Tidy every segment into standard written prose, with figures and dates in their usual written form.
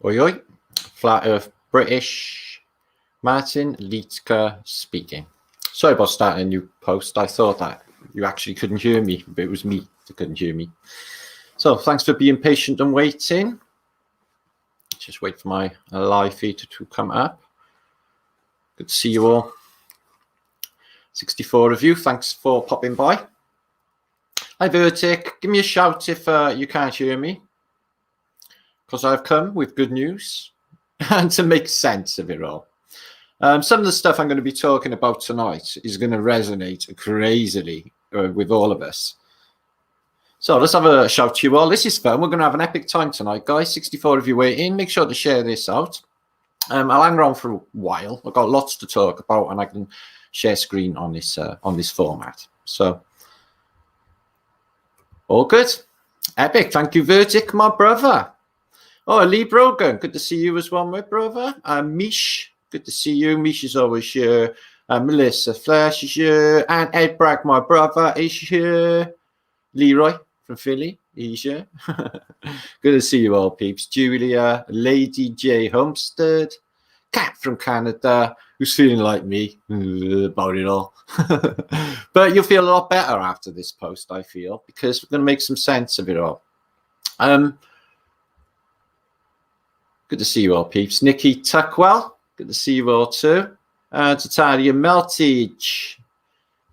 Oi, oi. Flat Earth British. Martin Liedtke speaking. Sorry about starting a new post. I thought that you actually couldn't hear me, but it was me that couldn't hear me. So thanks for being patient and waiting. Just wait for my live feed to come up. Good to see you all. 64 of you. Thanks for popping by. Hi, Vertic. Give me a shout if you can't hear me, because I've come with good news and to make sense of it all. Some of the stuff I'm going to be talking about tonight is going to resonate crazily with all of us. So let's have a shout to you all. This is fun. We're going to have an epic time tonight, guys. 64 of you waiting. Make sure to share this out. I'll hang around for a while. I've got lots to talk about, and I can share screen on this format. So all good. Epic. Thank you, Vertic, my brother. Oh, Lee Brogan. Good to see you as well, my brother. Mish. Good to see you. Mish is always here. Melissa Flash is here. And Ed Bragg, my brother, is here. Leroy from Philly, he's here. Good to see you all, peeps. Julia, Lady J Homestead, Cat from Canada, who's feeling like me about it all. But you'll feel a lot better after this post, I feel, because we're going to make some sense of it all. Good to see you all, peeps. Nikki Tuckwell, good to see you all too. Tartarian Meltage.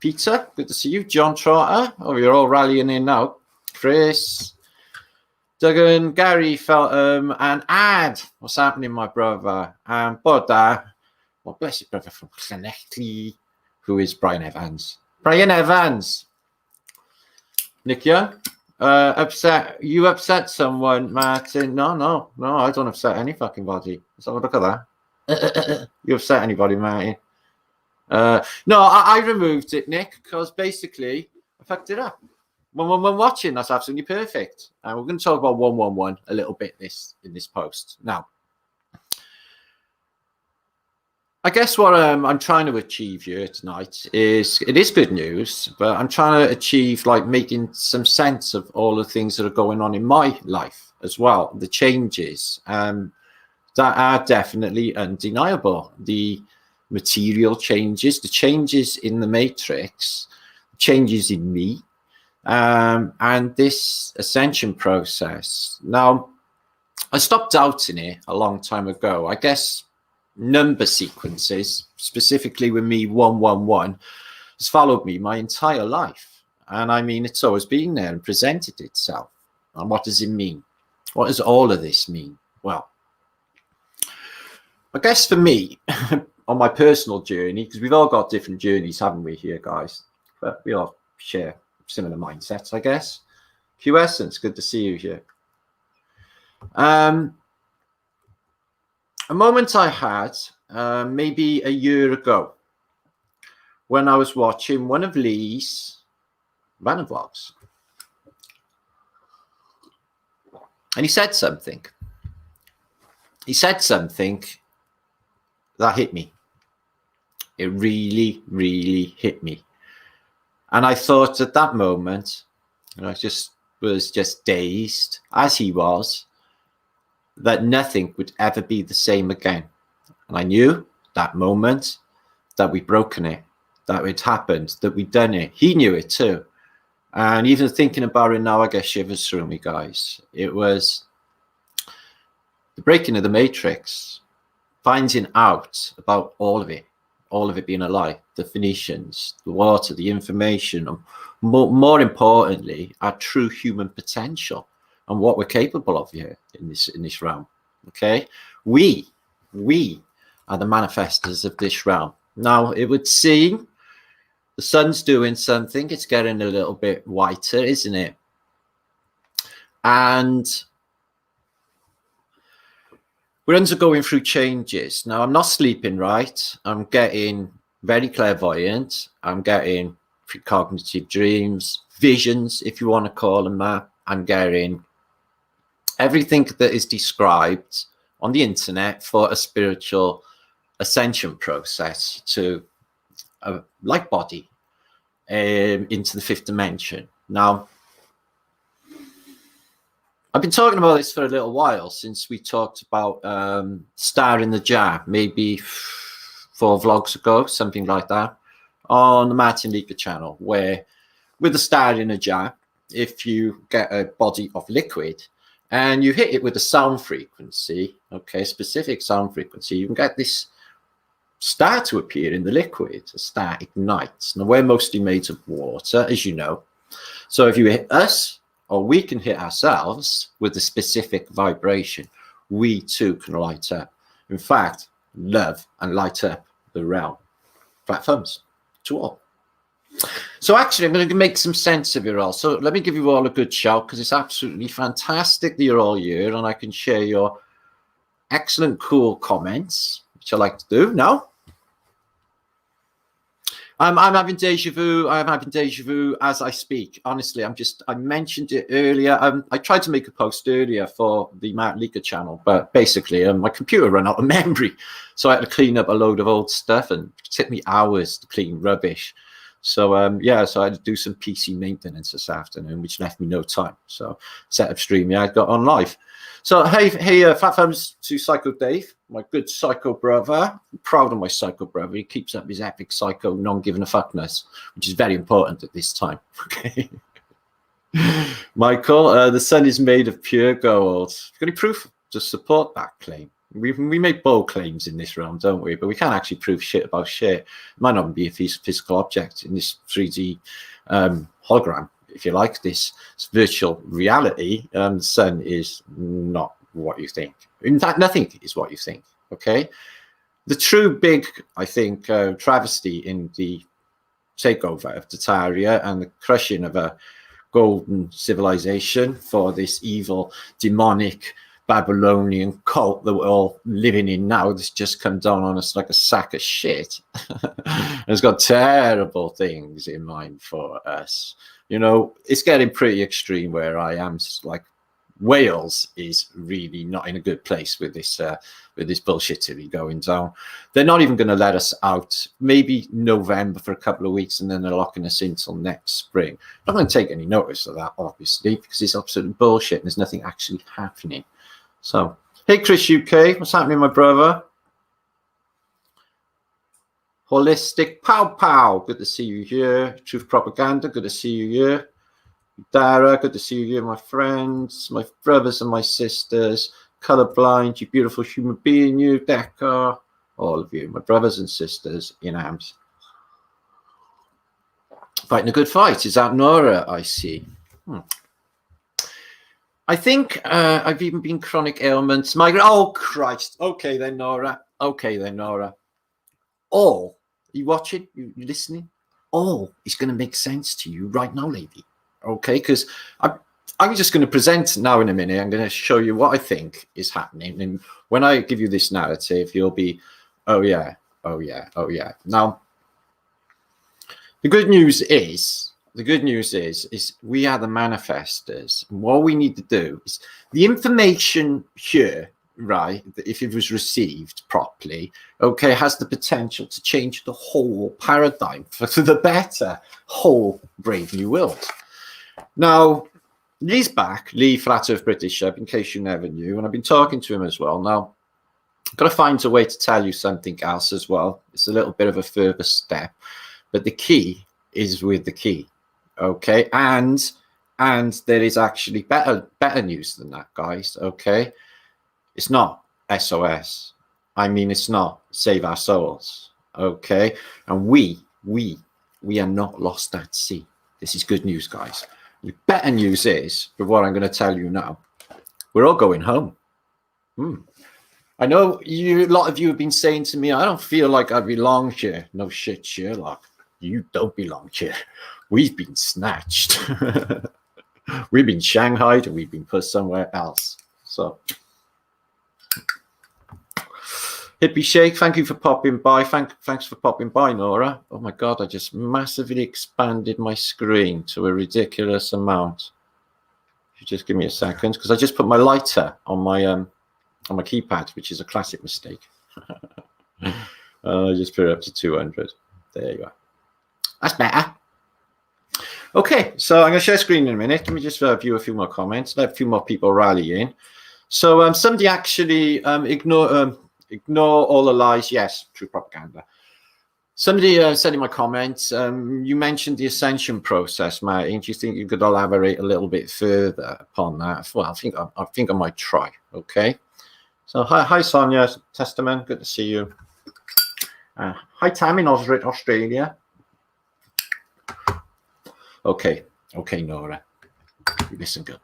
Peter, good to see you. John Trotter. Oh, you're all rallying in now. Chris, Duggan, Gary Feltham, and Ad. What's happening, my brother? And Boda. Well, bless you, brother from Llanelli, who is Brian Evans. Brian Evans. Nick Young. Upset. You upset someone, Martin? No, I don't upset any fucking body. Let's have a look at that. You upset anybody, Martin? No, I removed it, Nick, because basically I fucked it up. When watching, that's absolutely perfect. And we're going to talk about 111 a little bit in this post. Now, I guess what I'm trying to achieve here tonight is, it is good news, but I'm trying to achieve like making some sense of all the things that are going on in my life as well. The changes that are definitely undeniable. The material changes, the changes in the matrix, changes in me, and this ascension process. Now, I stopped doubting it a long time ago. I guess number sequences, specifically with me 111, has followed me my entire life. And I mean, it's always been there and presented itself. And what does it mean? What does all of this mean? Well, I guess for me, on my personal journey, because we've all got different journeys, haven't we, here, guys? But we all share similar mindsets, I guess. Q Essence, good to see you here. A moment I had maybe a year ago when I was watching one of Lee's random vlogs. And he said something. He said something that hit me. It really, really hit me. And I thought at that moment, and I was just dazed, as he was, that nothing would ever be the same again. And I knew that moment that we'd broken it, that it happened, that we'd done it. He knew it too. And even thinking about it now, I get shivers through me, guys. It was the breaking of the matrix, finding out about all of it being a lie, the Phoenicians, the water, the information, and more importantly, our true human potential and what we're capable of here in this realm. Okay, we are the manifestors of this realm. Now, it would seem the sun's doing something. It's getting a little bit whiter, isn't it? And we're undergoing through changes. Now, I'm not sleeping right. I'm getting very clairvoyant. I'm getting precognitive dreams, visions, if you want to call them that. I'm getting everything that is described on the internet for a spiritual ascension process to a light body into the fifth dimension. Now, I've been talking about this for a little while, since we talked about Star in the Jar, maybe 4 vlogs ago, something like that, on the Martin Liedtke channel, where with the star in a jar, if you get a body of liquid and you hit it with a sound frequency, okay, specific sound frequency, you can get this star to appear in the liquid. A star ignites. Now, we're mostly made of water, as you know. So if you hit us, or we can hit ourselves with a specific vibration, we too can light up. In fact, love and light up the realm. Flat thumbs to all. So actually, I'm going to make some sense of it all. So let me give you all a good shout, because it's absolutely fantastic that you're all here and I can share your excellent, cool comments, which I like to do now. I'm having deja vu. I'm having deja vu as I speak. Honestly, I mentioned it earlier. I tried to make a post earlier for the Martin Liedtke channel, but basically my computer ran out of memory. So I had to clean up a load of old stuff, and it took me hours to clean rubbish. So yeah, so I had to do some PC maintenance this afternoon, which left me no time. So set up StreamYard, got on live. So hey, fat thumbs to Psycho Dave, my good psycho brother. I'm proud of my psycho brother. He keeps up his epic psycho non-giving a fuckness, which is very important at this time. Okay. Michael, the sun is made of pure gold. Got any proof to support that claim? We make bold claims in this realm, don't we? But we can't actually prove shit about shit. It might not be a physical object in this 3D hologram, if you like, this virtual reality. The sun is not what you think. In fact, nothing is what you think, okay? The true big, I think, travesty in the takeover of Tartaria and the crushing of a golden civilization for this evil, demonic, Babylonian cult that we're all living in now, that's just come down on us like a sack of shit. It's got terrible things in mind for us. You know, it's getting pretty extreme where I am. It's like Wales is really not in a good place with this bullshittery going down. They're not even going to let us out. Maybe November for a couple of weeks, and then they're locking us in till next spring. I'm not going to take any notice of that, obviously, because it's absolute bullshit and there's nothing actually happening. So, hey, Chris UK, what's happening, my brother? Holistic Pow Pow, good to see you here. Truth Propaganda, good to see you here. Dara, good to see you here, my friends, my brothers and my sisters. Colorblind, you beautiful human being, you. Decker, all of you, my brothers and sisters in arms. Fighting a good fight. Is that Nora? I see. I think I've even been chronic ailments. Migraine. Oh, Christ. Okay, then, Nora. Okay, then, Nora. All, you watching? You listening? All is going to make sense to you right now, lady. Okay, because I'm just going to present now in a minute. I'm going to show you what I think is happening. And when I give you this narrative, you'll be, oh, yeah, oh, yeah, oh, yeah. Now, the good news is we are the manifestors. And what we need to do is the information here, right, if it was received properly, okay, has the potential to change the whole paradigm for the better, whole brave new world. Now, Lee's back, Lee Flat Earth British, in case you never knew, and I've been talking to him as well. Now, I've got to find a way to tell you something else as well. It's a little bit of a further step, but the key is with the key. Okay, and there is actually better news than that, guys. Okay, it's not SOS. I mean, it's not save our souls. Okay, and we are not lost at sea. This is good news, guys. The better news is, with what I'm going to tell you now, we're all going home. I know a lot of you have been saying to me, I don't feel like I belong here. No shit, Sherlock. You don't belong here. We've been snatched. We've been shanghaied and we've been put somewhere else. So, Hippie Shake, thank you for popping by. Thanks for popping by, Nora. Oh my God, I just massively expanded my screen to a ridiculous amount. If you just give me a second, because I just put my lighter on my keypad, which is a classic mistake. I just put it up to 200. There you go. That's better. Okay, so I'm going to share screen in a minute. Let me just view a few more comments. Let a few more people rally in. So somebody actually ignore all the lies. Yes, true propaganda. Somebody said in my comments, you mentioned the Ascension process, Martin. Do you think you could elaborate a little bit further upon that? Well, I think I might try. Okay. So hi Sonia, Testament. Good to see you. Hi Tam in Australia. Okay, Nora. You listen good.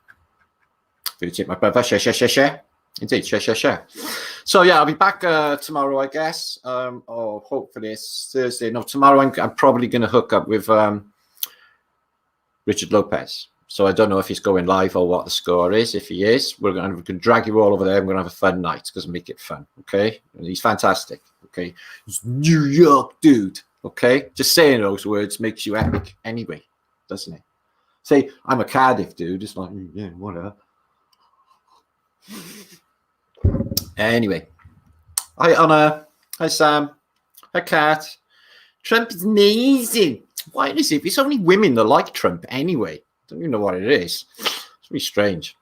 My brother, share. Indeed, share. So yeah, I'll be back tomorrow, I guess, or hopefully it's Thursday. No, tomorrow I'm probably going to hook up with Richard Lopez. So I don't know if he's going live or what the score is. If he is, we're going to drag you all over there. I'm going to have a fun night because make it fun. Okay, and he's fantastic. Okay, he's New York dude. Okay, just saying those words makes you epic anyway, doesn't it? Say I'm a Cardiff dude. It's like yeah, whatever. Anyway, hi Anna, hi Sam, hi Kat. Trump is amazing. Why is it? It's only women that like Trump anyway. Don't even know what it is. It's really strange.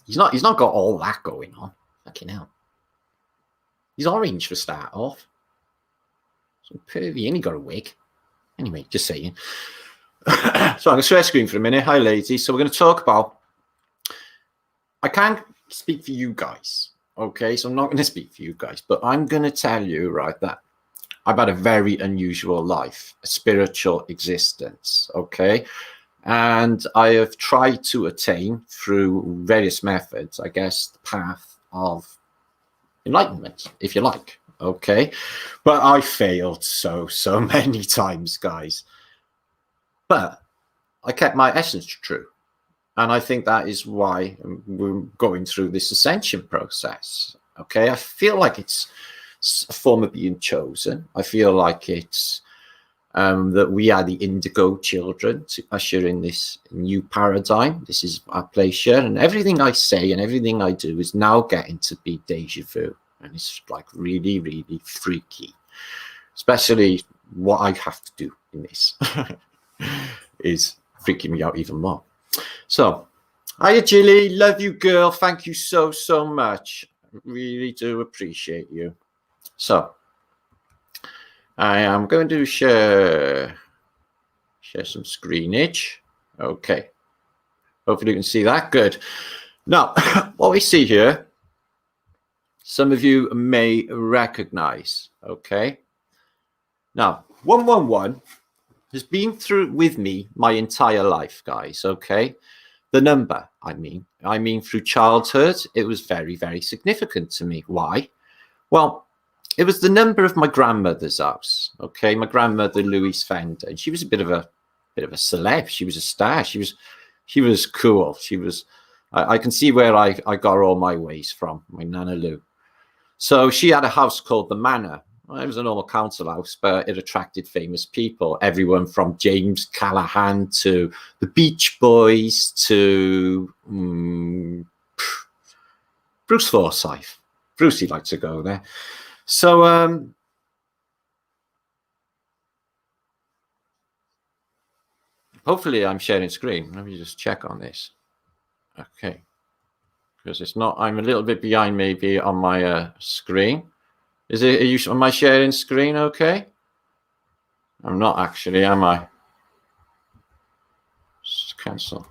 He's not got all that going on. Fucking hell. He's orange for start off. So pervy, and he got a wig. Anyway, just saying. So I'm going to share screen for a minute. Hi, ladies. So we're going to talk about. I can't speak for you guys. Okay, so I'm not going to speak for you guys, but I'm going to tell you, right, that I've had a very unusual life, a spiritual existence, okay? And I have tried to attain through various methods, I guess, the path of enlightenment, if you like, okay? But I failed so many times, guys. But I kept my essence true. And I think that is why we're going through this ascension process. Okay, I feel like it's a form of being chosen. I feel like it's that we are the indigo children to usher in this new paradigm. This is our place here. And everything I say and everything I do is now getting to be deja vu. And it's like really, really freaky. Especially what I have to do in this is freaking me out even more. So, hiya, Jilly. Love you, girl. Thank you so much. Really do appreciate you. So, I am going to share some screenage. Okay. Hopefully you can see that. Good. Now, what we see here, some of you may recognize. Okay. Now, 111 has been through with me my entire life, guys. Okay. The number, I mean, through childhood, it was very, very significant to me. Why? Well, it was the number of my grandmother's house. Okay, my grandmother Louise Fender, and she was a bit of a celeb. She was a star. She was cool. She was. I can see where I got all my ways from. My Nana Lou. So she had a house called the Manor. It was a normal council house, but it attracted famous people. Everyone from James Callahan to the Beach Boys to Bruce Forsyth. Brucey liked to go there. So hopefully I'm sharing screen. Let me just check on this. Okay. Because it's not, I'm a little bit behind maybe on my screen. Am I sharing screen okay? I'm not actually, am I? Just cancel.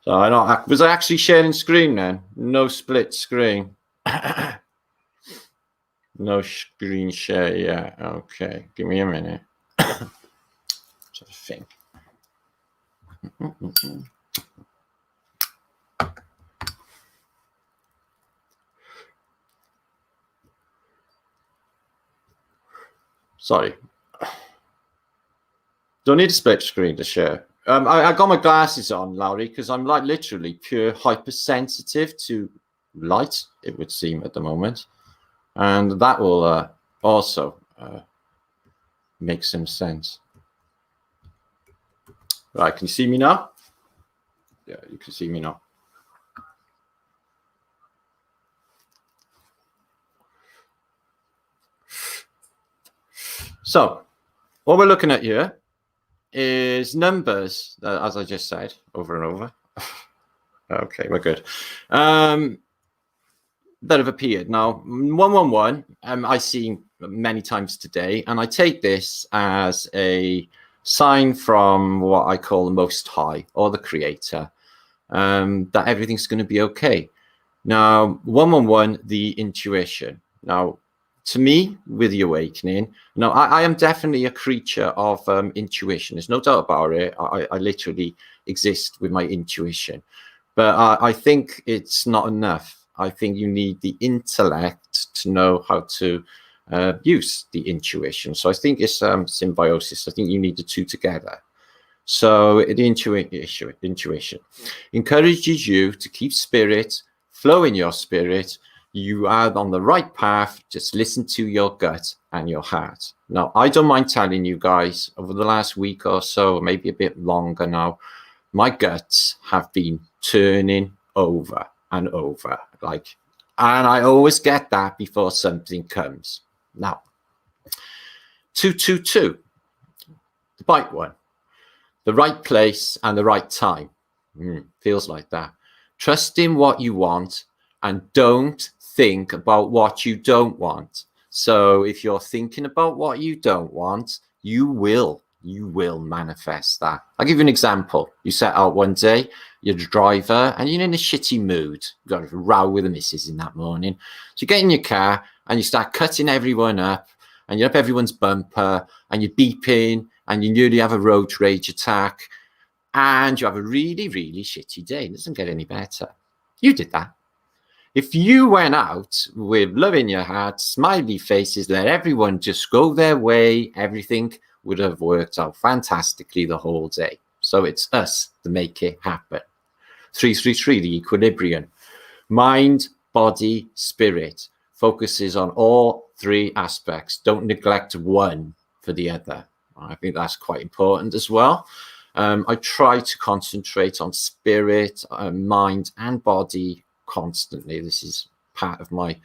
So was I actually sharing screen then? No split screen. No screen share, yeah. Okay, give me a minute. Sort of thing. Sorry. Don't need a split screen to share. I got my glasses on, Lowry, because I'm like literally pure hypersensitive to light, it would seem at the moment. And that will also make some sense. Right, can you see me now? Yeah, you can see me now. So, what we're looking at here is numbers, as I just said, over and over. Okay, we're good. That have appeared. Now, 111, I've seen many times today, and I take this as a sign from what I call the Most High, or the Creator, that everything's going to be okay. Now, 111, the intuition. Now, to me, with the awakening, now I am definitely a creature of intuition. There's no doubt about it. I literally exist with my intuition. But I think it's not enough. I think you need the intellect to know how to use the intuition. So I think it's symbiosis. I think you need the two together. So the intuition encourages you to keep spirit, flow in your spirit. You are on the right path. Just listen to your gut and your heart. Now, I don't mind telling you guys, over the last week or so, maybe a bit longer now, my guts have been turning over and over. And I always get that before something comes. Now, 222, the bite one. The right place and the right time. Feels like that. Trust in what you want and don't think about what you don't want. So if you're thinking about what you don't want, you will manifest that. I'll give you an example. You set out one day, you're the driver, and you're in a shitty mood. You've got a row with the missus in that morning. So you get in your car and you start cutting everyone up, and you're up everyone's bumper, and you're beeping, and you nearly have a road rage attack, and you have a really, really shitty day. It doesn't get any better. You did that. If you went out with love in your heart, smiley faces, let everyone just go their way, everything would have worked out fantastically the whole day. So it's us to make it happen. 333, the equilibrium. Mind, body, spirit. Focuses on all three aspects. Don't neglect one for the other. I think that's quite important as well. I try to concentrate on spirit, mind, and body constantly. This is part of my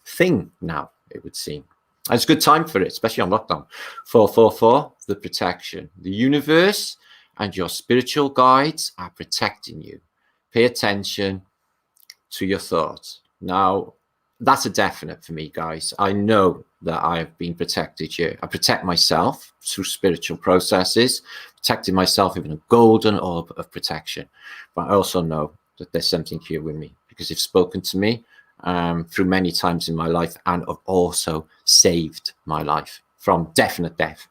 thing now, it would seem. And it's a good time for it, especially on lockdown. 444, the protection. The universe and your spiritual guides are protecting you. Pay attention to your thoughts. Now, that's a definite for me, guys. I know that I have been protected here. I protect myself through spiritual processes, protecting myself with a golden orb of protection. But I also know that there's something here with me, because you've spoken to me through many times in my life, and have also saved my life from definite death.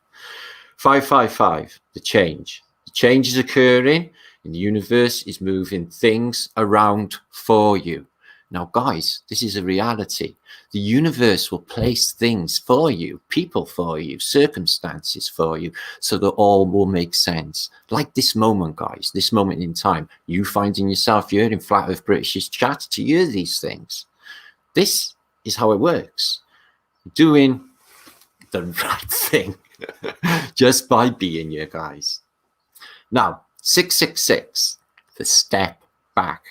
555, the change. The change is occurring, and the universe is moving things around for you. Now, guys, this is a reality. The universe will place things for you, people for you, circumstances for you, so that all will make sense. Like this moment, guys, this moment in time, you finding yourself here in Flat Earth British Chat to hear these things. This is how it works. Doing the right thing just by being here, guys. Now, 666, the step back.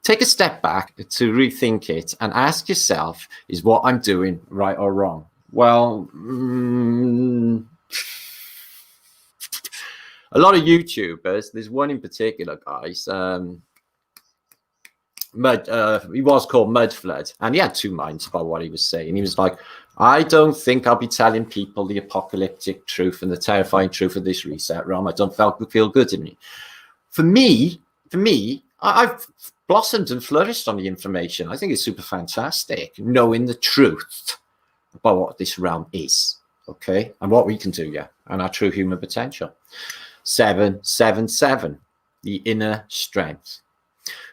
Take a step back to rethink it and ask yourself, is what I'm doing right or wrong? Well, a lot of YouTubers, there's one in particular, guys, he was called Mudflood, and he had two minds about what he was saying. He was like, I don't think I'll be telling people the apocalyptic truth and the terrifying truth of this reset realm. I don't feel good in me. For me, I've blossomed and flourished on the information. I think it's super fantastic knowing the truth about what this realm is, okay, and what we can do, and our true human potential. 777, the inner strength.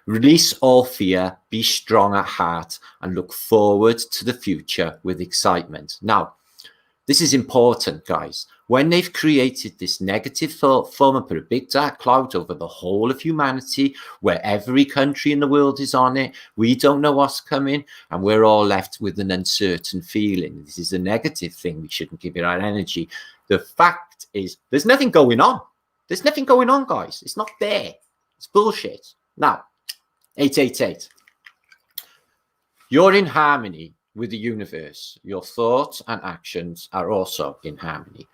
Release all fear, be strong at heart, and look forward to the future with excitement. Now, this is important, guys. When they've created this negative thought form and put a big dark cloud over the whole of humanity, where every country in the world is on it, we don't know what's coming, and we're all left with an uncertain feeling. This is a negative thing. We shouldn't give it our energy. The fact is, there's nothing going on. There's nothing going on, guys. It's not there. It's bullshit. Now, 888. You're in harmony with the universe. Your thoughts and actions are also in harmony.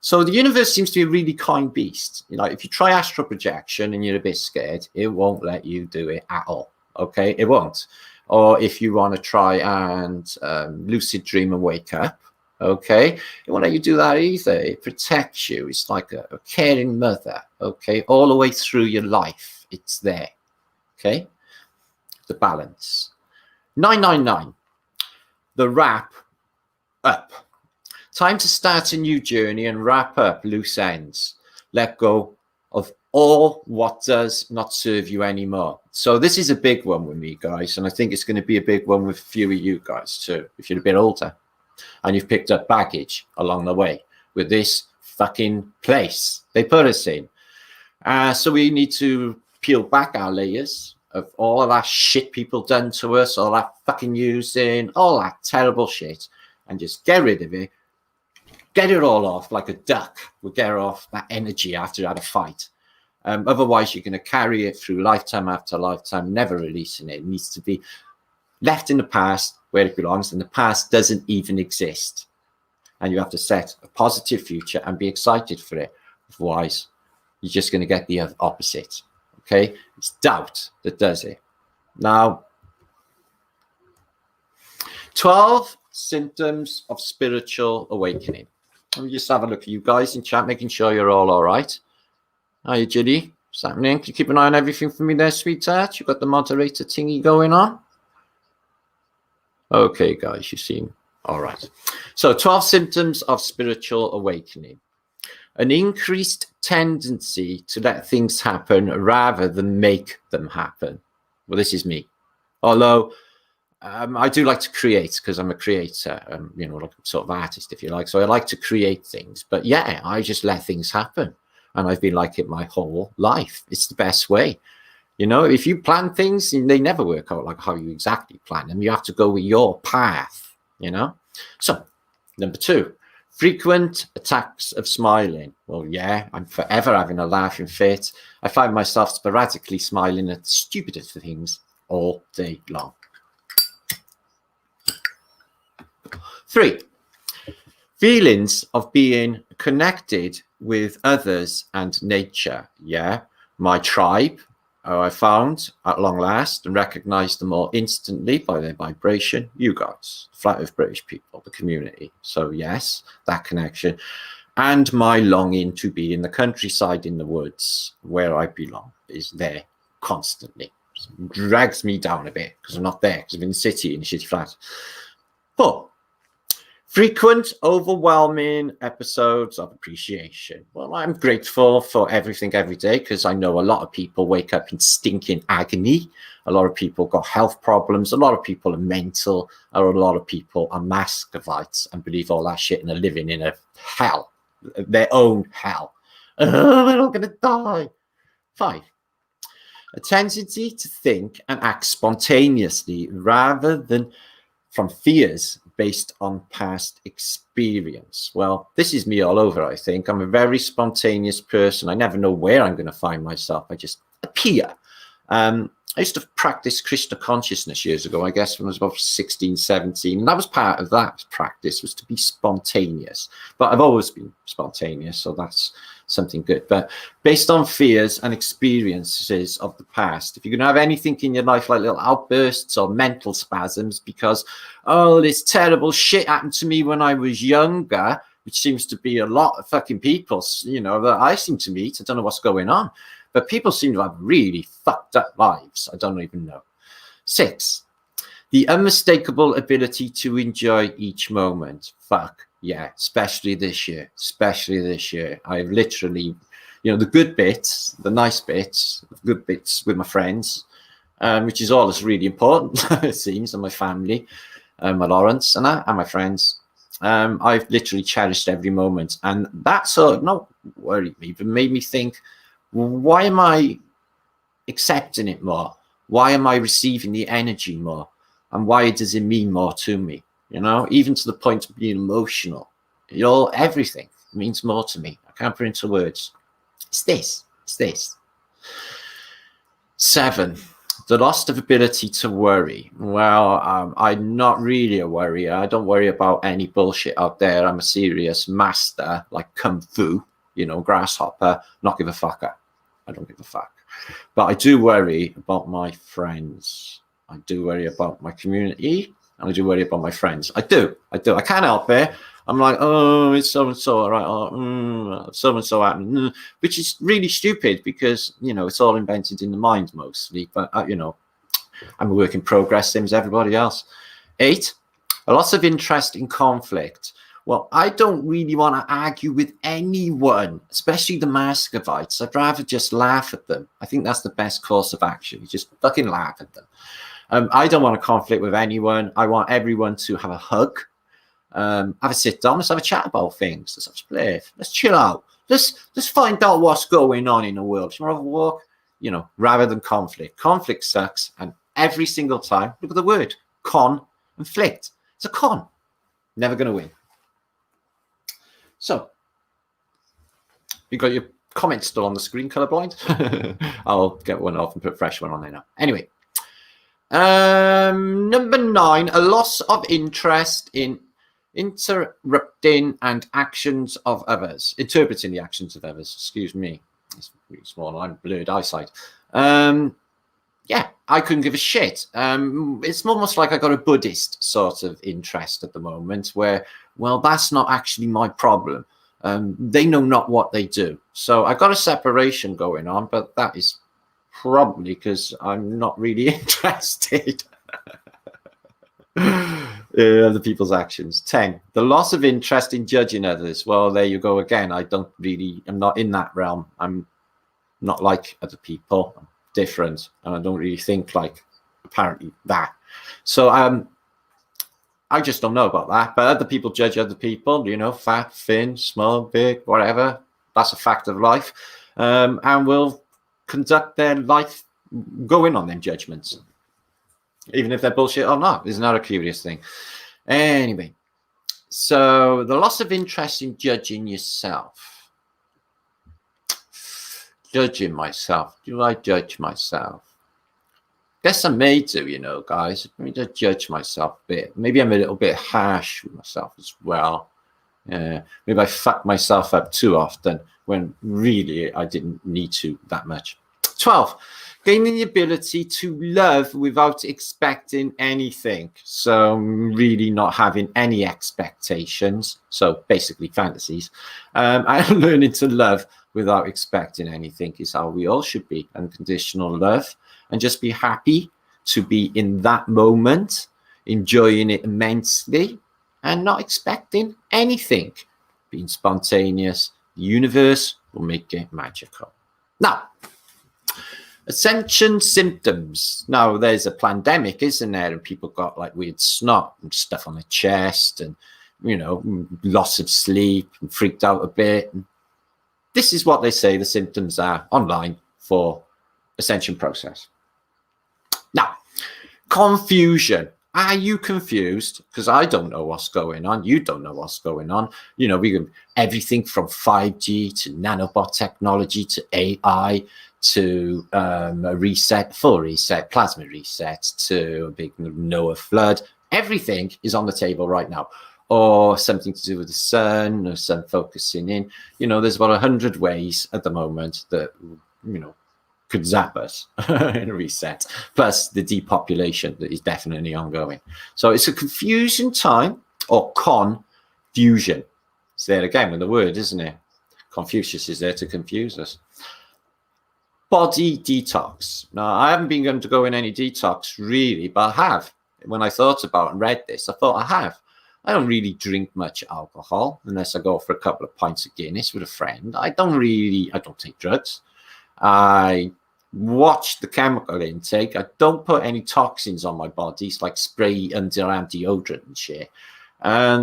So the universe seems to be a really kind beast. You know, if you try astral projection and you're a bit scared, it won't let you do it at all. Okay, it won't. Or if you want to try and lucid dream and wake up, okay, it won't let you do that either. It protects you. It's like a caring mother. Okay, all the way through your life, it's there. Okay, the balance. 999. The wrap up. Time to start a new journey and wrap up loose ends. Let go of all what does not serve you anymore. So this is a big one with me, guys, and I think it's going to be a big one with a few of you guys too, if you're a bit older and you've picked up baggage along the way with this fucking place they put us in. So we need to peel back our layers of all of that shit people done to us, all that fucking using, all that terrible shit, and just get rid of it. Get it all off like a duck. We'll get off that energy after you had a fight. Otherwise, you're going to carry it through lifetime after lifetime, never releasing it. It needs to be left in the past where it belongs, and the past doesn't even exist. And you have to set a positive future and be excited for it. Otherwise, you're just going to get the opposite. Okay? It's doubt that does it. Now, 12 symptoms of spiritual awakening. Let me just have a look at you guys in chat, making sure you're all right. Hiya, Judy. What's happening? Can you keep an eye on everything for me there, sweetheart? You've got the moderator thingy going on. Okay, guys, you seem all right. So 12 symptoms of spiritual awakening. An increased tendency to let things happen rather than make them happen. Well, this is me. Although I do like to create because I'm a creator, you know, like sort of artist, if you like. So I like to create things. But yeah, I just let things happen. And I've been like it my whole life. It's the best way. You know, if you plan things, they never work out like how you exactly plan them. You have to go with your path, you know. So, number 2, frequent attacks of smiling. Well, yeah, I'm forever having a laughing fit. I find myself sporadically smiling at the stupidest things all day long. 3, feelings of being connected with others and nature. Yeah, my tribe, I found at long last and recognized them all instantly by their vibration. You guys, flat earth British people, the community. So yes, that connection. And my longing to be in the countryside, in the woods, where I belong, is there constantly. It drags me down a bit because I'm not there, because I'm in the city, in a shitty flat. 4, frequent, overwhelming episodes of appreciation. Well, I'm grateful for everything every day because I know a lot of people wake up in stinking agony. A lot of people got health problems. A lot of people are mental. Or a lot of people are Muscovites and believe all that shit and are living in a hell, their own hell. Oh, we're all going to die. 5, a tendency to think and act spontaneously rather than from fears based on past experience. Well, this is me all over, I think. I'm a very spontaneous person. I never know where I'm going to find myself. I just appear. I used to practice Krishna consciousness years ago, I guess when I was about 16, 17. And that was part of that practice, was to be spontaneous. But I've always been spontaneous, so that's something good. But based on fears and experiences of the past, if you're going to have anything in your life like little outbursts or mental spasms because, oh, this terrible shit happened to me when I was younger, which seems to be a lot of fucking people, you know, that I seem to meet. I don't know what's going on. But people seem to have really fucked up lives. I don't even know. 6, the unmistakable ability to enjoy each moment. Fuck yeah, especially this year. Especially this year. I've literally, you know, the good bits, the nice bits, the good bits with my friends, which is all that's really important, it seems, and my family, my Lawrence and my friends. I've literally cherished every moment. And that sort of not worried me, but made me think, why am I accepting it more? Why am I receiving the energy more? And why does it mean more to me? You know, even to the point of being emotional. You know, everything means more to me. I can't put it into words. It's this. It's this. 7, The loss of ability to worry. Well, I'm not really a worrier. I don't worry about any bullshit out there. I'm a serious master, like Kung Fu, you know, grasshopper, not give a fucker. I don't give a fuck. But I do worry about my friends. I do worry about my community. And I do worry about my friends. I do. I can't help it. I'm like, oh, it's so-and-so, all right. Oh, so-and-so happened. Which is really stupid because, you know, it's all invented in the mind mostly. But, you know, I'm a work in progress, same as everybody else. 8, a loss of interest in conflict. Well, I don't really want to argue with anyone, especially the Muscovites. I'd rather just laugh at them. I think that's the best course of action. You just fucking laugh at them. I don't want to conflict with anyone. I want everyone to have a hug, have a sit down, let's have a chat about things. Let's have a spliff. Let's chill out. Let's find out what's going on in the world. Should we have a walk? You know, rather than conflict. Conflict sucks, and every single time, look at the word, con and flict. It's a con. Never going to win. So, you got your comments still on the screen, colorblind? I'll get one off and put a fresh one on there now. Anyway. Number 9, a loss of interest in interrupting and actions of others, interpreting the actions of others. Excuse me, it's really small. I'm blurred eyesight. Yeah, I couldn't give a shit. It's almost like I got a Buddhist sort of interest at the moment, where, well, that's not actually my problem. They know not what they do. So I got a separation going on, but that is probably because I'm not really interested in other people's actions. 10, the loss of interest in judging others. Well, there you go again. I'm not in that realm. I'm not like other people. I'm different, and I don't really think like apparently that. So I just don't know about that. But other people judge other people, you know, fat, thin, small, big, whatever. That's a fact of life. And we'll conduct their life going on them judgments, even if they're bullshit or not. Isn't that a curious thing? Anyway, so the loss of interest in judging yourself. Judging myself. Do I judge myself? Guess I may do, you know, guys. I need to judge myself a bit. Maybe I'm a little bit harsh with myself as well. Maybe I fuck myself up too often when really I didn't need to that much. 12, gaining the ability to love without expecting anything. So really not having any expectations. So basically fantasies. And learning to love without expecting anything is how we all should be. Unconditional love, and just be happy to be in that moment, enjoying it immensely, and not expecting anything. Being spontaneous, the universe will make it magical. Now, Ascension symptoms. Now, there's a pandemic, isn't there? And people got like weird snot and stuff on the chest, and, you know, loss of sleep, and freaked out a bit. And this is what they say the symptoms are online for Ascension process. Now, confusion. Are you confused? Because I don't know what's going on. You don't know what's going on. You know, we can everything from 5G to nanobot technology to AI to a reset, full reset, plasma reset to a big Noah flood. Everything is on the table right now. Or something to do with the sun, or sun focusing in. You know, there's about 100 ways at the moment that, you know, could zap us in a reset, plus the depopulation that is definitely ongoing. So it's a confusion time, or confusion. It's there again with the word, isn't it? Confucius is there to confuse us. Body detox. Now, I haven't been going to go in any detox really, but I have. When I thought about and read this, I thought I have. I don't really drink much alcohol unless I go for a couple of pints of Guinness with a friend. I don't take drugs. I watch the chemical intake. I don't put any toxins on my body. It's like spray underarm deodorant and shit.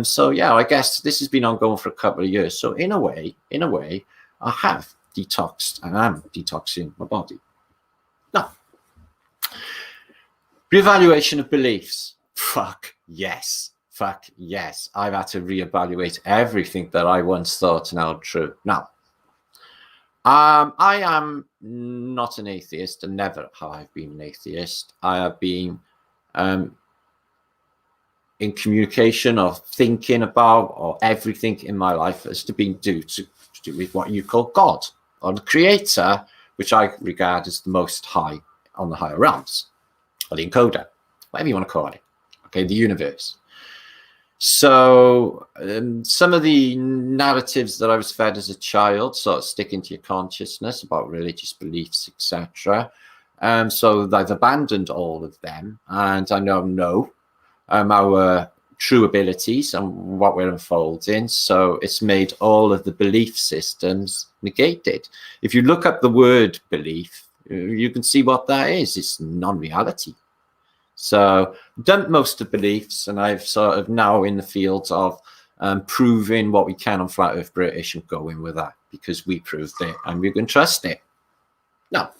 So yeah, I guess this has been ongoing for a couple of years. So in a way, I have detoxed and I'm detoxing my body. Now, reevaluation of beliefs. Fuck yes. I've had to reevaluate everything that I once thought and held true. Now, I am not an atheist, and never have I been an atheist. I have been in communication or thinking about, or everything in my life has to be to do with what you call God, or the Creator, which I regard as the Most High on the higher realms, or the encoder, whatever you want to call it. Okay, the universe. So some of the narratives that I was fed as a child sort of stick into your consciousness about religious beliefs, etc. So I've abandoned all of them, and I now know our true abilities and what we're unfolding. So it's made all of the belief systems negated. If you look up the word belief, you can see what that is. It's non-reality. So dumped most of the beliefs, and I've sort of now in the field of proving what we can on Flat Earth British and going with that, because we proved it and we can trust it. Now,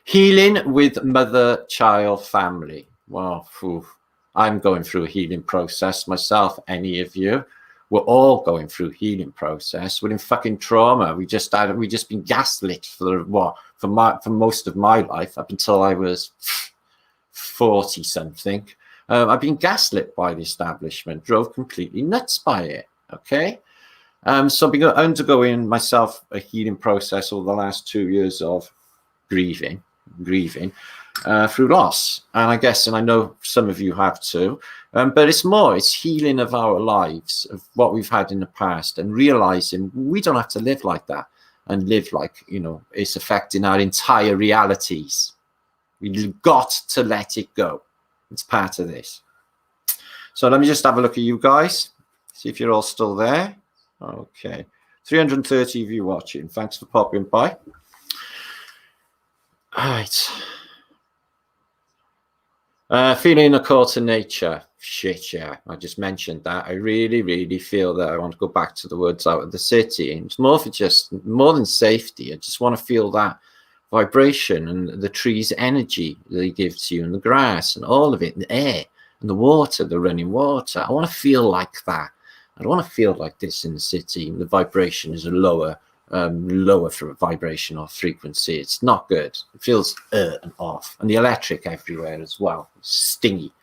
healing with mother, child, family. Well, I'm going through a healing process myself. Any of you, we're all going through a healing process. We're in fucking trauma. We just been gaslit for most of my life up until I was 40 something. I've been gaslit by the establishment, drove completely nuts by it. Okay. So I've been undergoing myself a healing process over the last 2 years of grieving through loss. And I guess, and I know some of you have too, but it's healing of our lives, of what we've had in the past, and realizing we don't have to live like that and live like, it's affecting our entire realities. We've got to let it go. It's part of this. So let me just have a look at you guys. See if you're all still there. Okay. 330 of you watching. Thanks for popping by. All right. Feeling a call to nature. Shit, yeah. I just mentioned that. I really, really feel that I want to go back to the woods out of the city. And it's more than safety. I just want to feel that vibration and the tree's energy that it gives you, and the grass and all of it, and the air and the water, the running water. I want to feel like that. I don't want to feel like this in the city. The vibration is a lower for vibration or frequency. It's not good. It feels and off, and the electric everywhere as well. Stingy.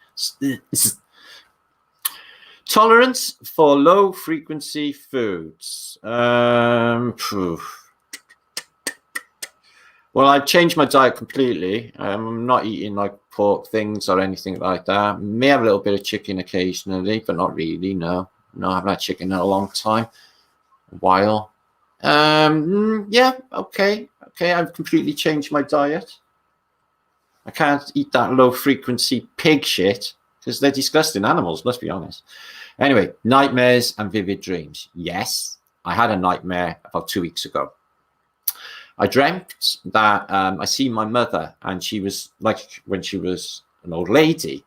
Tolerance for low frequency foods. Well, I've changed my diet completely. I'm not eating like pork things or anything like that. May have a little bit of chicken occasionally, but not really. No, I haven't had chicken in a long time, a while. Yeah, okay. I've completely changed my diet. I can't eat that low frequency pig shit because they're disgusting animals, let's be honest. Anyway, nightmares and vivid dreams. Yes, I had a nightmare about 2 weeks ago. I dreamt that I see my mother, and she was like, when she was an old lady,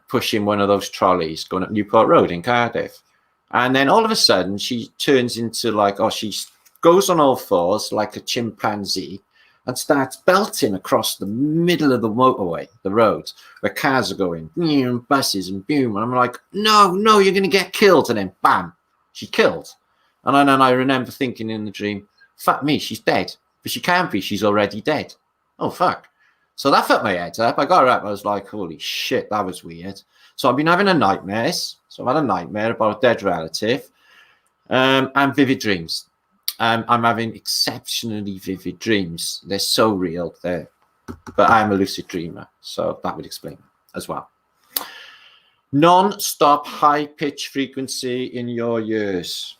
pushing one of those trolleys going up Newport Road in Cardiff. And then all of a sudden she turns into she goes on all fours like a chimpanzee and starts belting across the middle of the motorway, the road where cars are going, buses and boom. And I'm like, no, you're going to get killed. And then bam, she killed. And then I remember thinking in the dream, fuck me, she's dead. But she can't be, she's already dead. Oh, fuck. So that fucked my head up. I got up, I was like, holy shit, that was weird. So I've been having nightmares. So I've had a nightmare about a dead relative and vivid dreams. I'm having exceptionally vivid dreams. They're so real. But I'm a lucid dreamer. So that would explain as well. Non-stop high-pitch frequency in your ears.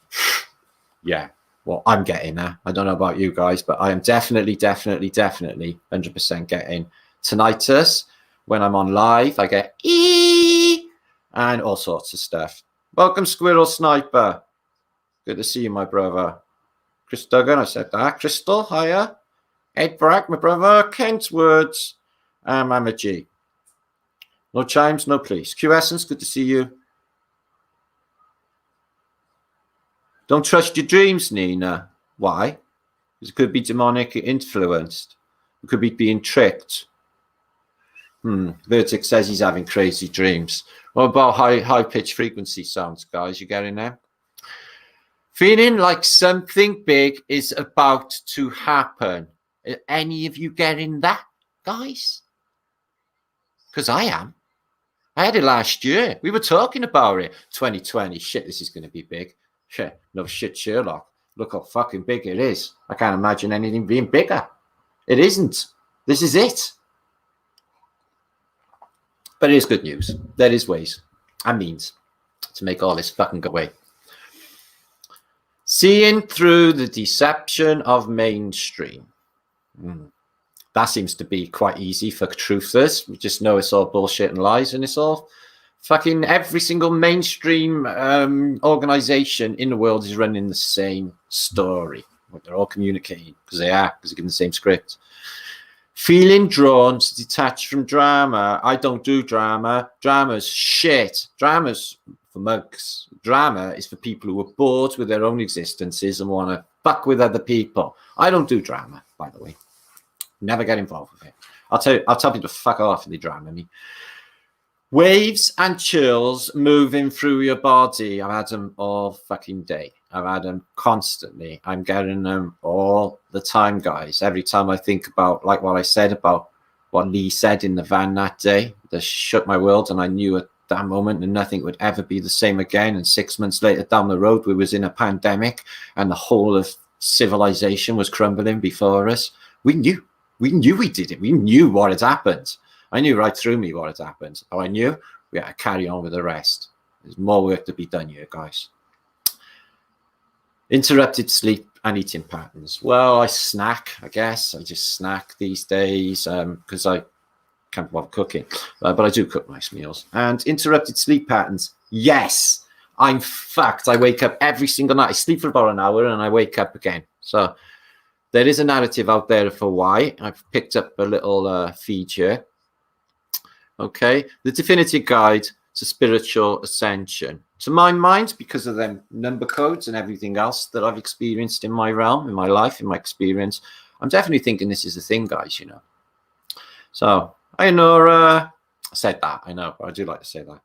Yeah. Well, I'm getting that. I don't know about you guys, but I am definitely 100% getting tinnitus. When I'm on live, I get ee and all sorts of stuff. Welcome, Squirrel Sniper. Good to see you, my brother. Chris Duggan, I said that. Crystal, hiya. Ed Brack, my brother. Kent Woods. I'm a G. No chimes, no please. Q Essence, good to see you. Don't trust your dreams, Nina. Why? Because it could be demonic influenced. It could be being tricked. Vertex says he's having crazy dreams. What about high pitch frequency sounds, guys? You getting there? Feeling like something big is about to happen. Are any of you getting that, guys? Because I am. I had it last year. We were talking about it. 2020. Shit, this is going to be big. Shit, no shit, Sherlock. Look how fucking big it is. I can't imagine anything being bigger. It isn't. This is it. But it is good news. There is ways and means to make all this fucking go away. Seeing through the deception of mainstream. That seems to be quite easy for truthers. We just know it's all bullshit and lies, and it's all fucking every single mainstream organization in the world is running the same story. They're all communicating because they're given the same script. Feeling drawn to detach from drama. I don't do drama. Drama's shit. Drama's for mugs. Drama is for people who are bored with their own existences and want to fuck with other people. I don't do drama, by the way. Never get involved with it. I'll tell people to fuck off if they drama me. Waves and chills moving through your body. I've had them all fucking day. I've had them constantly. I'm getting them all the time, guys. Every time I think about, like what I said about what Lee said in the van that day, that shook my world, and I knew at that moment that nothing would ever be the same again. And 6 months later down the road, we was in a pandemic and the whole of civilization was crumbling before us. We knew we did it. We knew what had happened. I knew right through me what had happened. Oh, I knew we had to carry on with the rest. There's more work to be done here, guys. Interrupted sleep and eating patterns. Well, I snack, I guess. I just snack these days because I can't bother cooking. But I do cook nice meals. And interrupted sleep patterns. Yes, I'm fucked. I wake up every single night. I sleep for about an hour and I wake up again. So there is a narrative out there for why. I've picked up a little feature. Okay, the definitive guide to spiritual ascension. To my mind, because of them number codes and everything else that I've experienced in my realm, in my life, in my experience, I'm definitely thinking this is a thing, guys, you know. So, I know, I said that, I know, but I do like to say that.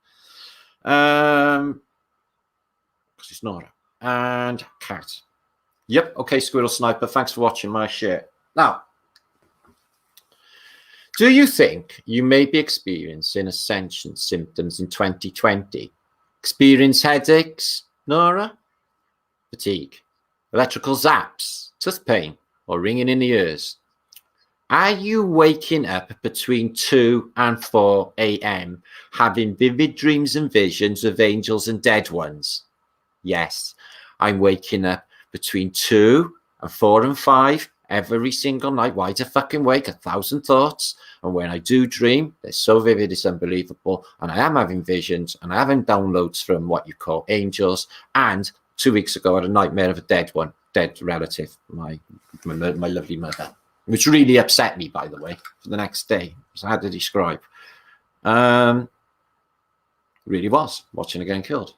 Because it's Nora. And Cat. Yep, okay, Squirrel Sniper, thanks for watching my shit. Now, do you think you may be experiencing ascension symptoms in 2020? Experience headaches, Nora? Fatigue, electrical zaps, tooth pain, or ringing in the ears? Are you waking up between 2 and 4 a.m. having vivid dreams and visions of angels and dead ones? Yes, I'm waking up between 2 and 4 and 5 every single night, wide fucking awake, 1,000 thoughts. And when I do dream, they're so vivid, it's unbelievable. And I am having visions, and I having downloads from what you call angels. And 2 weeks ago, I had a nightmare of a dead relative, my lovely mother, which really upset me, by the way, for the next day. So I had to describe. Really was watching her getting killed.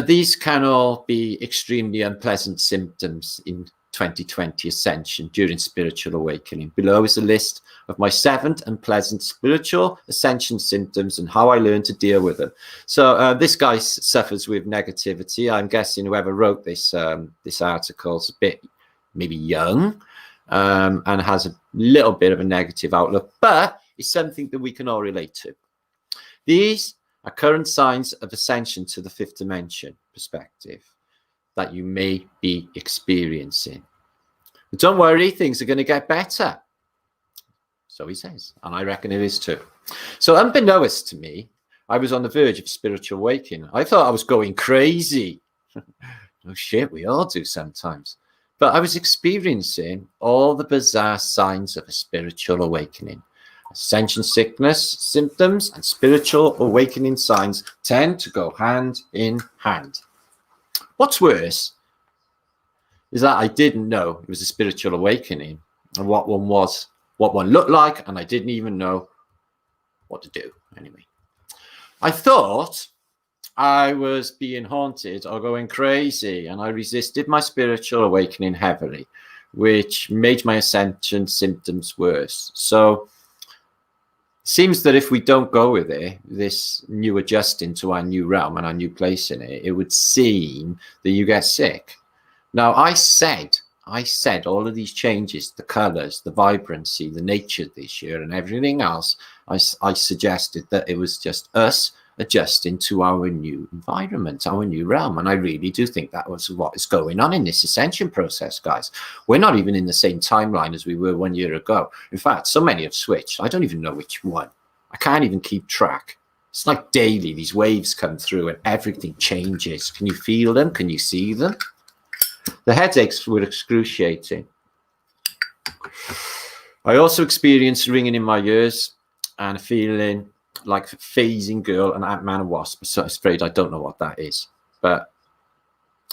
These can all be extremely unpleasant symptoms in 2020 Ascension during spiritual awakening. Below is a list of my 7 unpleasant spiritual ascension symptoms and how I learned to deal with them. So this guy suffers with negativity. I'm guessing whoever wrote this this article is a bit maybe young and has a little bit of a negative outlook, but it's something that we can all relate to. These are current signs of ascension to the 5th dimension perspective that you may be experiencing. But don't worry, things are going to get better. So he says, and I reckon it is too. So unbeknownst to me, I was on the verge of spiritual awakening. I thought I was going crazy. No shit, we all do sometimes. But I was experiencing all the bizarre signs of a spiritual awakening. Ascension sickness symptoms and spiritual awakening signs tend to go hand in hand. What's worse is that I didn't know it was a spiritual awakening and what one was, what one looked like, and I didn't even know what to do. Anyway, I thought I was being haunted or going crazy, and I resisted my spiritual awakening heavily, which made my ascension symptoms worse. So seems that if we don't go with it, this new adjusting to our new realm and our new place in it, it would seem that you get sick. Now, I said all of these changes, the colors, the vibrancy, the nature this year and everything else, I suggested that it was just us adjusting to our new environment, our new realm. And I really do think that was what is going on in this ascension process, guys. We're not even in the same timeline as we were 1 year ago. In fact, so many have switched. I don't even know which one. I can't even keep track. It's like daily, these waves come through and everything changes. Can you feel them? Can you see them? The headaches were excruciating. I also experienced ringing in my ears and a feeling like a phasing girl, an Ant-Man and Wasp. I'm so afraid I don't know what that is, but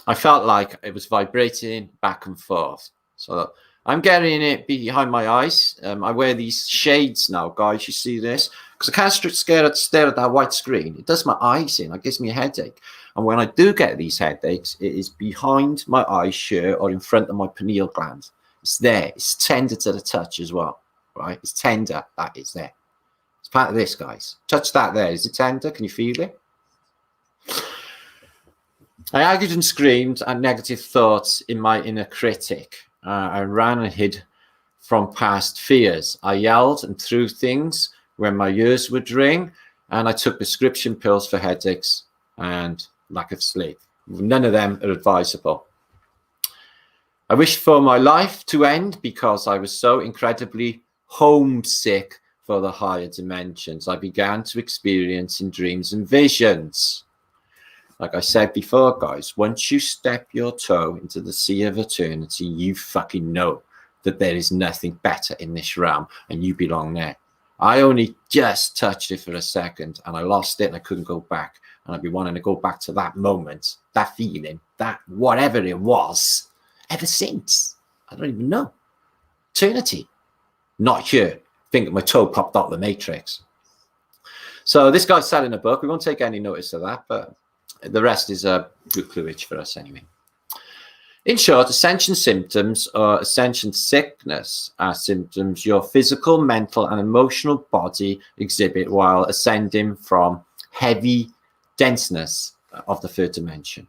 I felt like it was vibrating back and forth. So I'm getting it behind my eyes. I wear these shades now, guys. You see this? Because I can't stare at that white screen. It does my eyes in. It gives me a headache. And when I do get these headaches, it is behind my eye shirt or in front of my pineal gland. It's there. It's tender to the touch as well, right? It's tender. That is there. It's part of this, guys. Touch that there. Is it tender? Can you feel it? I argued and screamed at negative thoughts in my inner critic. I ran and hid from past fears. I yelled and threw things when my ears would ring, and I took prescription pills for headaches and lack of sleep. None of them are advisable. I wished for my life to end because I was so incredibly homesick for the higher dimensions. I began to experience in dreams and visions. Like I said before, guys, once you step your toe into the sea of eternity, you fucking know that there is nothing better in this realm and you belong there. I only just touched it for a second and I lost it and I couldn't go back. And I've been wanting to go back to that moment, that feeling, that whatever it was, ever since. I don't even know. Eternity. Not here. I think my toe popped out of the matrix. So this guy's selling a book. We won't take any notice of that, but the rest is a good clueage for us anyway. In short, ascension symptoms or ascension sickness are symptoms your physical, mental, and emotional body exhibit while ascending from heavy denseness of the third dimension.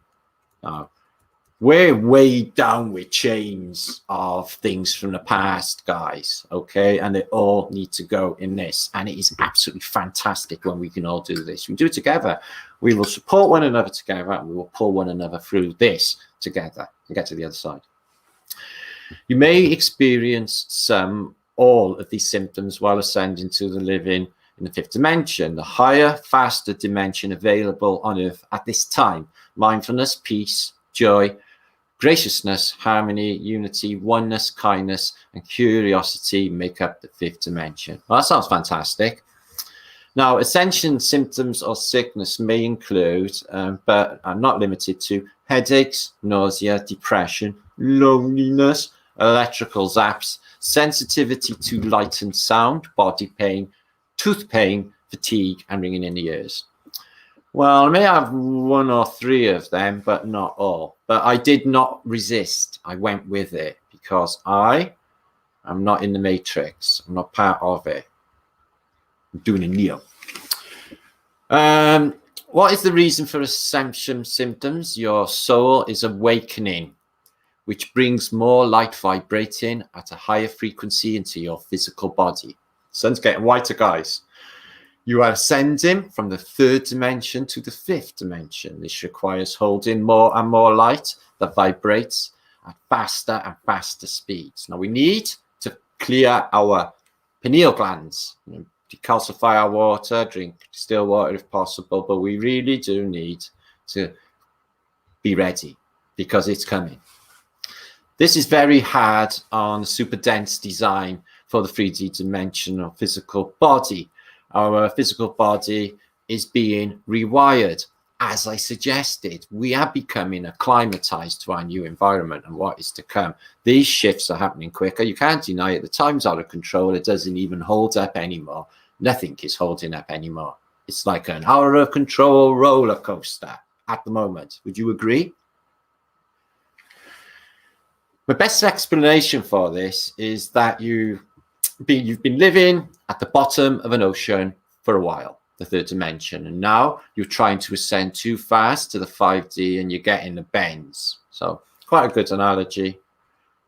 We're way down with chains of things from the past, guys, okay? And they all need to go in this. And it is absolutely fantastic when we can all do this. We do it together. We will support one another together and we will pull one another through this together and get to the other side. You may experience all of these symptoms while ascending to the living in the fifth dimension, the higher, faster dimension available on Earth at this time. Mindfulness, peace, joy, graciousness, harmony, unity, oneness, kindness, and curiosity make up the fifth dimension. Well, that sounds fantastic. Now, ascension symptoms or sickness may include, but are not limited to, headaches, nausea, depression, loneliness, electrical zaps, sensitivity to light and sound, body pain, tooth pain, fatigue, and ringing in the ears. Well, I may have one or three of them, but not all. But I did not resist. I went with it because I am not in the matrix. I'm not part of it. I'm doing a Neo. What is the reason for ascension symptoms? Your soul is awakening, which brings more light vibrating at a higher frequency into your physical body. Sun's getting whiter, guys. You are ascending from the third dimension to the fifth dimension. This requires holding more and more light that vibrates at faster and faster speeds. Now we need to clear our pineal glands, decalcify our water, drink still water if possible, but we really do need to be ready because it's coming. This is very hard on super dense design for the 3D dimensional physical body. Our physical body is being rewired. As I suggested, we are becoming acclimatized to our new environment and what is to come. These shifts are happening quicker. You can't deny it. The time's out of control. It doesn't even hold up anymore. Nothing is holding up anymore. It's like an out of control roller coaster at the moment. Would you agree? My best explanation for this is that you've been living at the bottom of an ocean for a while, the third dimension. And now you're trying to ascend too fast to the 5D and you're getting the bends. So quite a good analogy.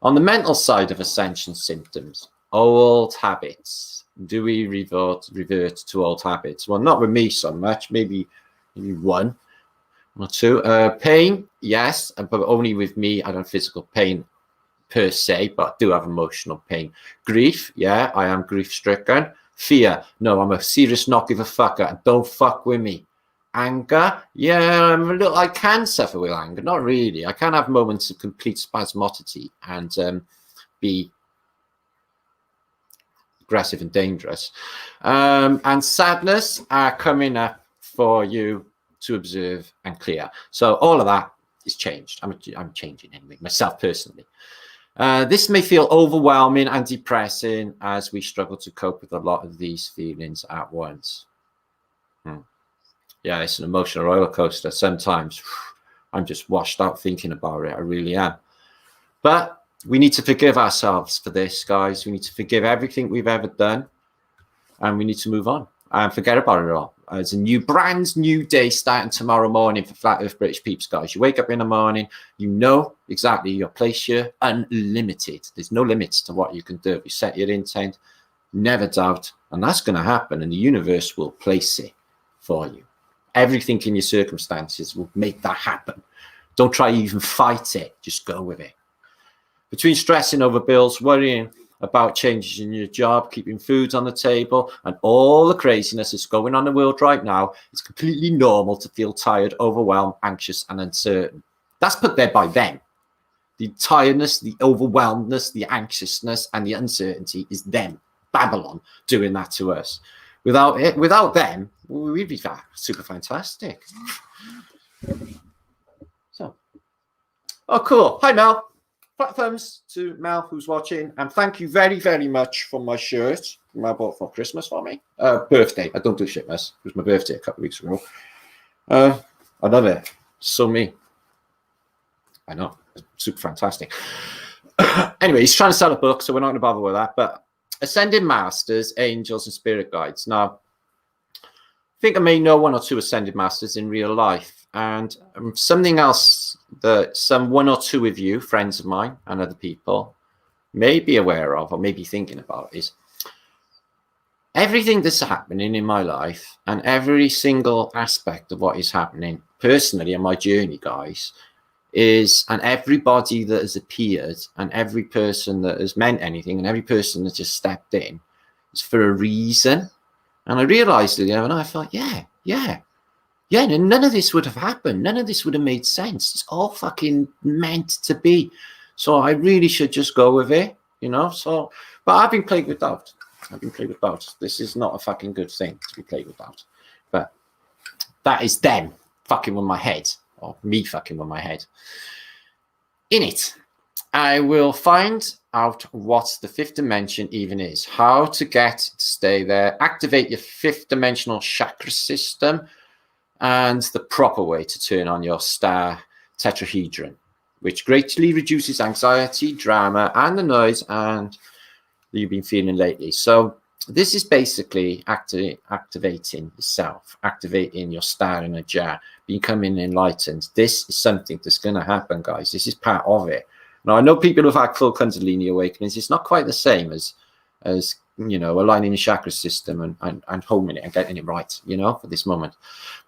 On the mental side of ascension symptoms, old habits. Do we revert to old habits? Well, not with me so much, maybe one or two. Pain, yes, but only with me. I don't have physical pain per se, but I do have emotional pain. Grief, yeah, I am grief stricken. Fear, no, I'm a serious not give a fucker and don't fuck with me. Anger, yeah, I can suffer with anger, not really. I can have moments of complete spasmodity and be aggressive and dangerous. And sadness are coming up for you to observe and clear. So all of that is changed. I'm changing anyway, myself personally. This may feel overwhelming and depressing as we struggle to cope with a lot of these feelings at once. Yeah, it's an emotional roller coaster. Sometimes I'm just washed out thinking about it. I really am. But we need to forgive ourselves for this, guys. We need to forgive everything we've ever done. And we need to move on and forget about it all. It's a brand new day starting tomorrow morning for Flat Earth British peeps, guys. You wake up in the morning, you know exactly your place here, unlimited. There's no limits to what you can do. If you set your intent, never doubt. And that's going to happen. And the universe will place it for you. Everything in your circumstances will make that happen. Don't try to even fight it. Just go with it. Between stressing over bills, worrying about changes in your job, keeping food on the table, and all the craziness that's going on in the world right now, it's completely normal to feel tired, overwhelmed, anxious, and uncertain. That's put there by them. The tiredness, the overwhelmedness, the anxiousness, and the uncertainty is them, Babylon, doing that to us. Without them, we'd be super fantastic. So, oh, cool. Hi, Mel. Flat thumbs to Mel, who's watching, and thank you very, very much for my shirt. Mel bought for Christmas for me. Birthday. I don't do shitmas. It was my birthday a couple of weeks ago. I love it. So me. I know. Super fantastic. Anyway, he's trying to sell a book, so we're not going to bother with that. But Ascending Masters, Angels, and Spirit Guides. Now, I think I may know one or two Ascended Masters in real life. And something else that one or two of you, friends of mine and other people, may be aware of or may be thinking about is everything that's happening in my life and every single aspect of what is happening personally on my journey, guys, and everybody that has appeared and every person that has meant anything and every person that just stepped in is for a reason. And I realized it the other night, I thought, yeah, none of this would have happened. None of this would have made sense. It's all fucking meant to be. So I really should just go with it, you know? So, but I've been plagued with doubt. This is not a fucking good thing to be plagued with doubt. But that is them fucking with my head, or me fucking with my head. In it, I will find out what the fifth dimension even is, how to stay there, activate your fifth dimensional chakra system, and the proper way to turn on your star tetrahedron, which greatly reduces anxiety, drama, and the noise and that you've been feeling lately. So this is basically activating yourself, activating your star in a jar, becoming enlightened. This is something that's going to happen, guys. This is part of it. Now, I know people who've had full Kundalini awakenings. It's not quite the same as you know, aligning your chakra system and homing it and getting it right, you know, for this moment.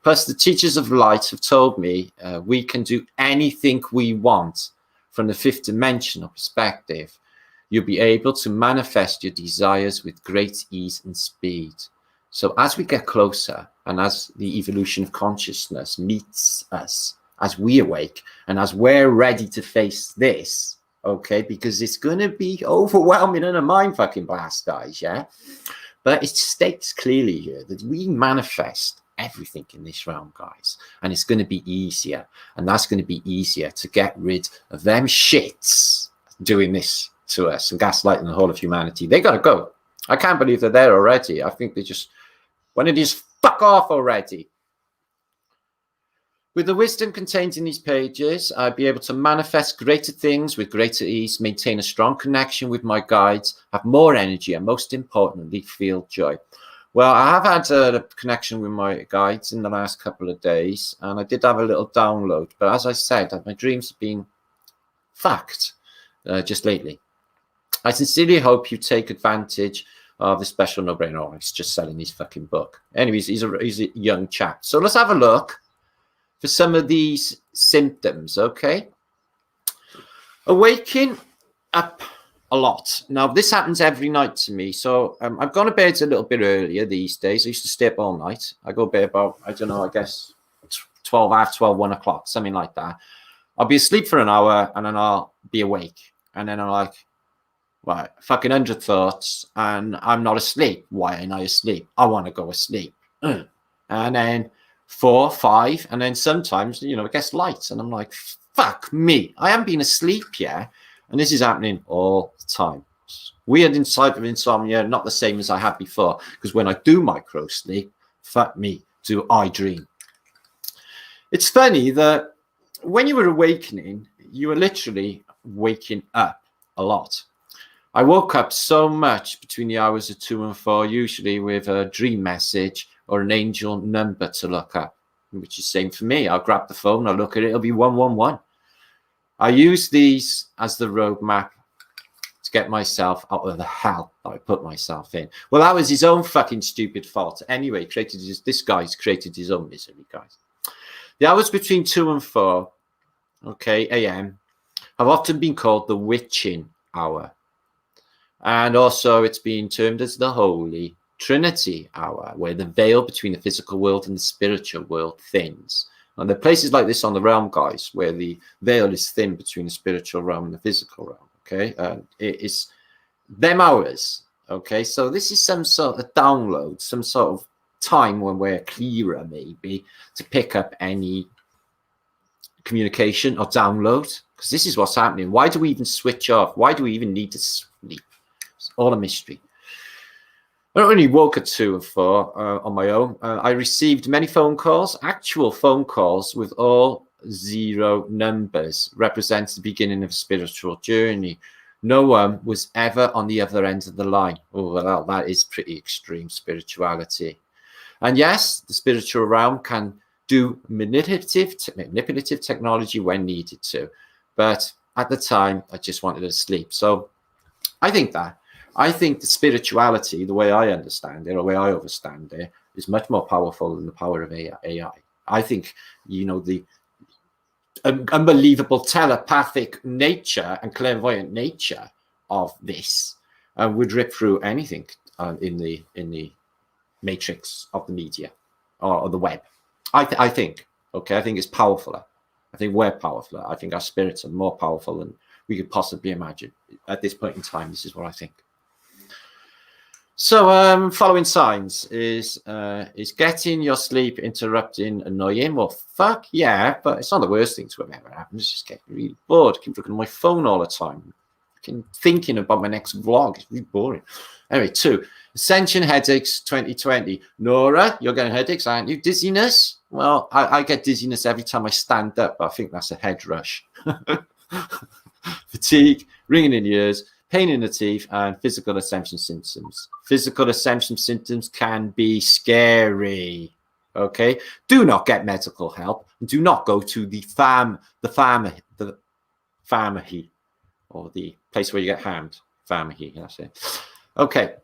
Plus, the teachers of light have told me we can do anything we want from the fifth dimensional perspective. You'll be able to manifest your desires with great ease and speed. So as we get closer and as the evolution of consciousness meets us, as we awake and as we're ready to face this, okay, because it's going to be overwhelming and a mind fucking blast, guys, yeah? But it states clearly here that we manifest everything in this realm, guys, and it's going to be easier, and that's going to be easier to get rid of them shits doing this to us and gaslighting the whole of humanity. They got to go. I can't believe they're there already. I think they just, why don't they just fuck off already? With the wisdom contained in these pages, I'd be able to manifest greater things with greater ease, maintain a strong connection with my guides, have more energy, and most importantly, feel joy. Well, I have had a connection with my guides in the last couple of days, and I did have a little download. But as I said, my dreams have been fucked just lately. I sincerely hope you take advantage of the special no-brainer. Oh, he's just selling his fucking book. Anyways, he's a young chap. So let's have a look for some of these symptoms, okay? Waking up a lot. Now, this happens every night to me. So I've gone to bed a little bit earlier these days. I used to stay up all night. I go to bed about, I don't know, I guess 12, half 12, 1 o'clock, something like that. I'll be asleep for an hour and then I'll be awake. And then I'm like, right, fucking 100 thoughts and I'm not asleep. Why ain't I asleep? I want to go asleep. And then 4, 5, and then sometimes, you know, it gets light and I'm like, fuck me, I haven't been asleep yet. And this is happening all the time. Weird inside of insomnia, not the same as I had before, because when I do micro sleep, fuck me, do I dream. It's funny that when you were awakening, you were literally waking up a lot. I woke up so much between the hours of 2 and 4, usually with a dream message or an angel number to look up, which is same for me. I'll grab the phone, I'll look at it, it'll be 111. I use these as the roadmap to get myself out of the hell that I put myself in. Well, that was his own fucking stupid fault. Anyway, this guy's created his own misery, guys. The hours between 2 and 4, okay, a.m., have often been called the witching hour. And also it's been termed as the Holy Trinity hour, where the veil between the physical world and the spiritual world thins. And there are places like this on the realm, guys, where the veil is thin between the spiritual realm and the physical realm, okay? It is them hours, okay? So this is some sort of download, some sort of time when we're clearer, maybe, to pick up any communication or download, because this is what's happening. Why do we even switch off? Why do we even need to sleep? It's all a mystery. I only woke at 2 and 4 on my own. I received many phone calls, actual phone calls with all 0 numbers, represents the beginning of a spiritual journey. No one was ever on the other end of the line. Oh, well, that is pretty extreme spirituality. And yes, the spiritual realm can do manipulative technology when needed to. But at the time, I just wanted to sleep. So I think the spirituality, the way I understand it, or the way I understand it, is much more powerful than the power of AI. I think, you know, the unbelievable telepathic nature and clairvoyant nature of this would rip through anything in the matrix of the media or the web. I think, okay, I think it's powerful. I think we're powerful. I think our spirits are more powerful than we could possibly imagine. At this point in time, this is what I think. So following signs is getting your sleep interrupting annoying? Well, fuck yeah, but it's not the worst thing to have ever happened. It's just getting really bored. I keep looking at my phone all the time. Thinking about my next vlog. It's really boring. Anyway, 2, Ascension headaches 2020. Nora, you're getting headaches, aren't you? Dizziness? Well, I get dizziness every time I stand up. I think that's a head rush. Fatigue, ringing in the ears, pain in the teeth, and physical Ascension symptoms. Physical Ascension symptoms can be scary. Okay, do not get medical help. Do not go to the pharmacy, or the place where you get hammed. Pharmacy, that's it. Okay,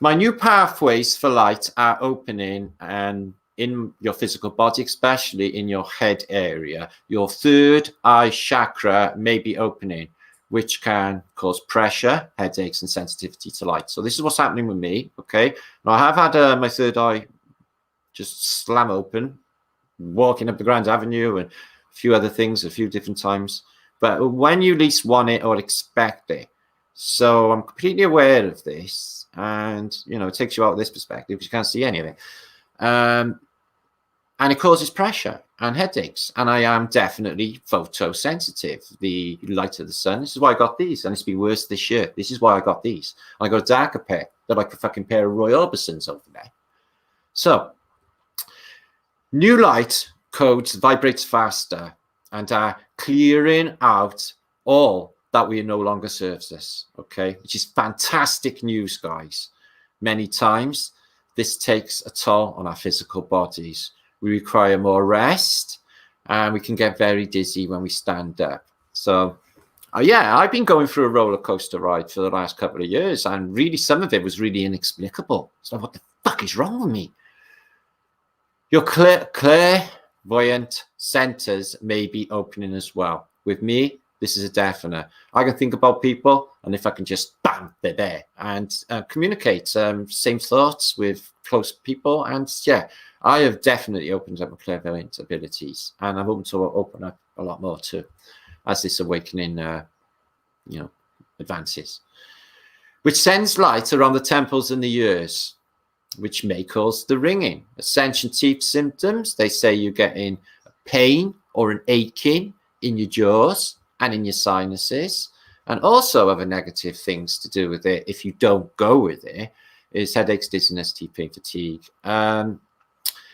my new pathways for light are opening, and in your physical body, especially in your head area, your 3rd eye chakra may be opening, which can cause pressure, headaches, and sensitivity to light. So this is what's happening with me, okay? Now, I have had my 3rd eye just slam open, walking up the Grand Avenue and a few other things a few different times. But when you least want it or expect it. So I'm completely aware of this. And, you know, it takes you out of this perspective because you can't see any of it. And it causes pressure and headaches. And I am definitely photosensitive. The light of the sun. This is why I got these. And it's been worse this year. This is why I got these. I got a darker pair. They're like a fucking pair of Roy Orbisons over there. So, new light codes vibrates faster and are clearing out all that we no longer serves us, okay? Which is fantastic news, guys. Many times, this takes a toll on our physical bodies. We require more rest, and we can get very dizzy when we stand up. So, yeah, I've been going through a roller coaster ride for the last couple of years, and really some of it was really inexplicable. So what the fuck is wrong with me? Your clairvoyant centers may be opening as well. With me, this is a definite. I can think about people, and if I can just, bam, they're there, and communicate same thoughts with close people. And yeah, I have definitely opened up my clairvoyant abilities, and I'm hoping to open up a lot more too, as this awakening, advances, which sends light around the temples and the ears, which may cause the ringing. Ascension teeth symptoms, they say you're getting pain or an aching in your jaws and in your sinuses, and also other negative things to do with it if you don't go with it is headaches, dizziness, teeth pain, fatigue.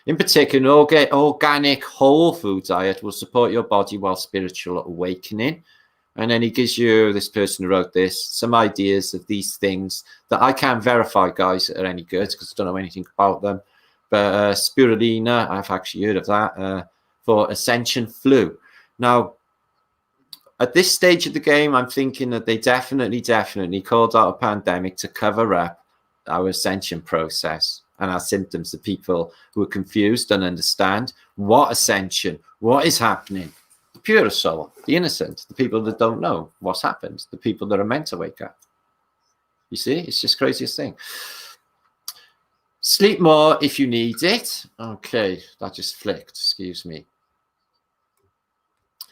In particular, an organic whole food diet will support your body while spiritual awakening. And then he gives you, this person who wrote this, some ideas of these things that I can't verify, guys, are any good because I don't know anything about them. But spirulina, I've actually heard of that, for Ascension flu. Now, at this stage of the game, I'm thinking that they definitely called out a pandemic to cover up our Ascension process and our symptoms. The people who are confused don't understand what Ascension, what is happening. The pure soul, the innocent, the people that don't know what's happened, the people that are meant to wake up. You see, it's just craziest thing. Sleep more if you need it. Okay, that just flicked, excuse me.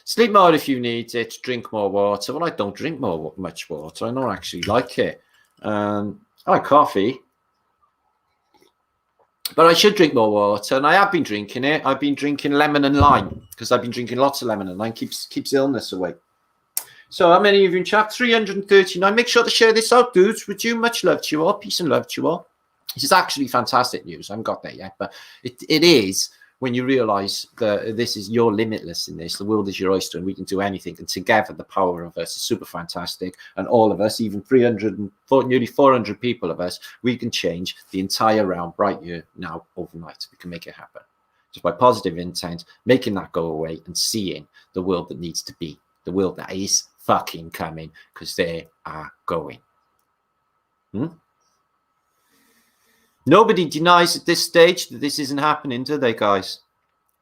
Sleep more if you need it. Drink more water. Well, I don't drink much water. I don't actually like it. I like coffee, but I should drink more water, and I have been drinking it. I've been drinking lemon and lime because I've been drinking lots of lemon and lime. Keeps illness away. So how many of you in chat? 339. Make sure to share this out, dudes. Would you? Much love to you all. Peace and love to you all. This is actually fantastic news. I haven't got there yet, but it is when you realize that this is, you're limitless in this. The world is your oyster, and we can do anything. And together, the power of us is super fantastic. And all of us, even 340, nearly 400 people of us, we can change the entire realm right here now overnight. We can make it happen just by positive intent, making that go away, and seeing the world that needs to be, the world that is fucking coming, because they are going. Nobody denies at this stage that this isn't happening, do they, guys?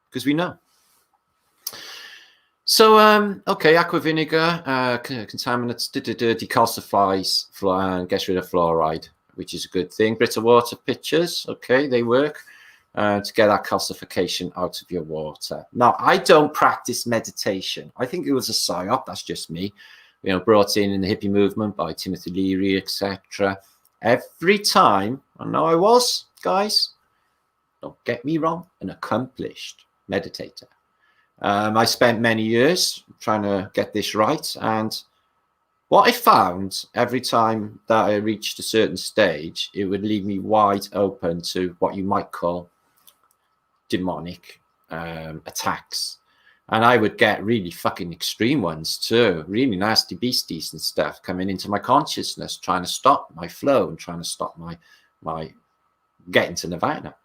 Because we know. So, okay, aqua vinegar, contaminants, decalcifies and gets rid of fluoride, which is a good thing. Bitter water pitchers, okay, they work to get that calcification out of your water. Now, I don't practice meditation. I think it was a psyop, that's just me, brought in the hippie movement by Timothy Leary, etc. Every time, I know I was, guys, don't get me wrong, an accomplished meditator. I spent many years trying to get this right. And what I found every time that I reached a certain stage, it would leave me wide open to what you might call demonic attacks. And I would get really fucking extreme ones too, really nasty beasties and stuff coming into my consciousness, trying to stop my flow and trying to stop my getting to nirvana.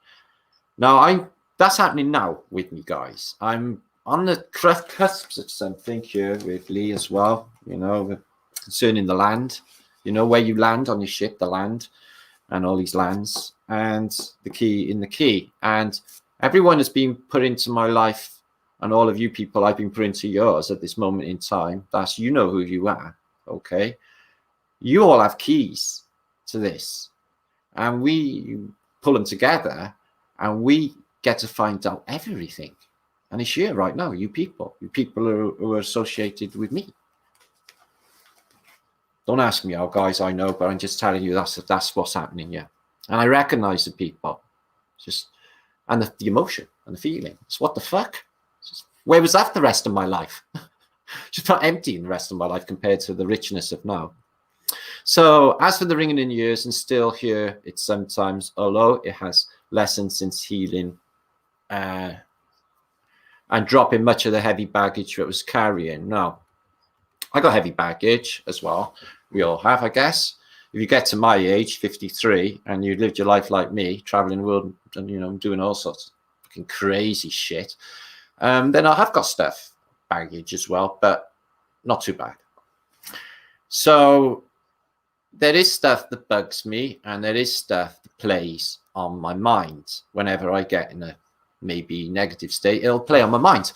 Now, that's happening now with me, guys. I'm on the cusp of something here with Lee as well, concerning the land, where you land on your ship, the land, and all these lands, and the key. And everyone has been put into my life. And all of you people, I've been put into yours at this moment in time. That's, you know who you are, okay? You all have keys to this. And we pull them together, and we get to find out everything. And it's here right now, you people who are associated with me. Don't ask me how, guys, I know, but I'm just telling you that's what's happening here. And I recognize the people. And the emotion and the feeling. It's what the fuck? Where was that the rest of my life? Just not empty in the rest of my life compared to the richness of now. So as for the ringing in ears, and still here, it's sometimes, although it has lessened since healing, and dropping much of the heavy baggage that I was carrying. Now, I got heavy baggage as well. We all have, I guess. If you get to my age, 53, and you lived your life like me, traveling the world and, you know, doing all sorts of fucking crazy shit, then I have got stuff, baggage as well, but not too bad. So there is stuff that bugs me, and there is stuff that plays on my mind whenever I get in a maybe negative state. It'll play on my mind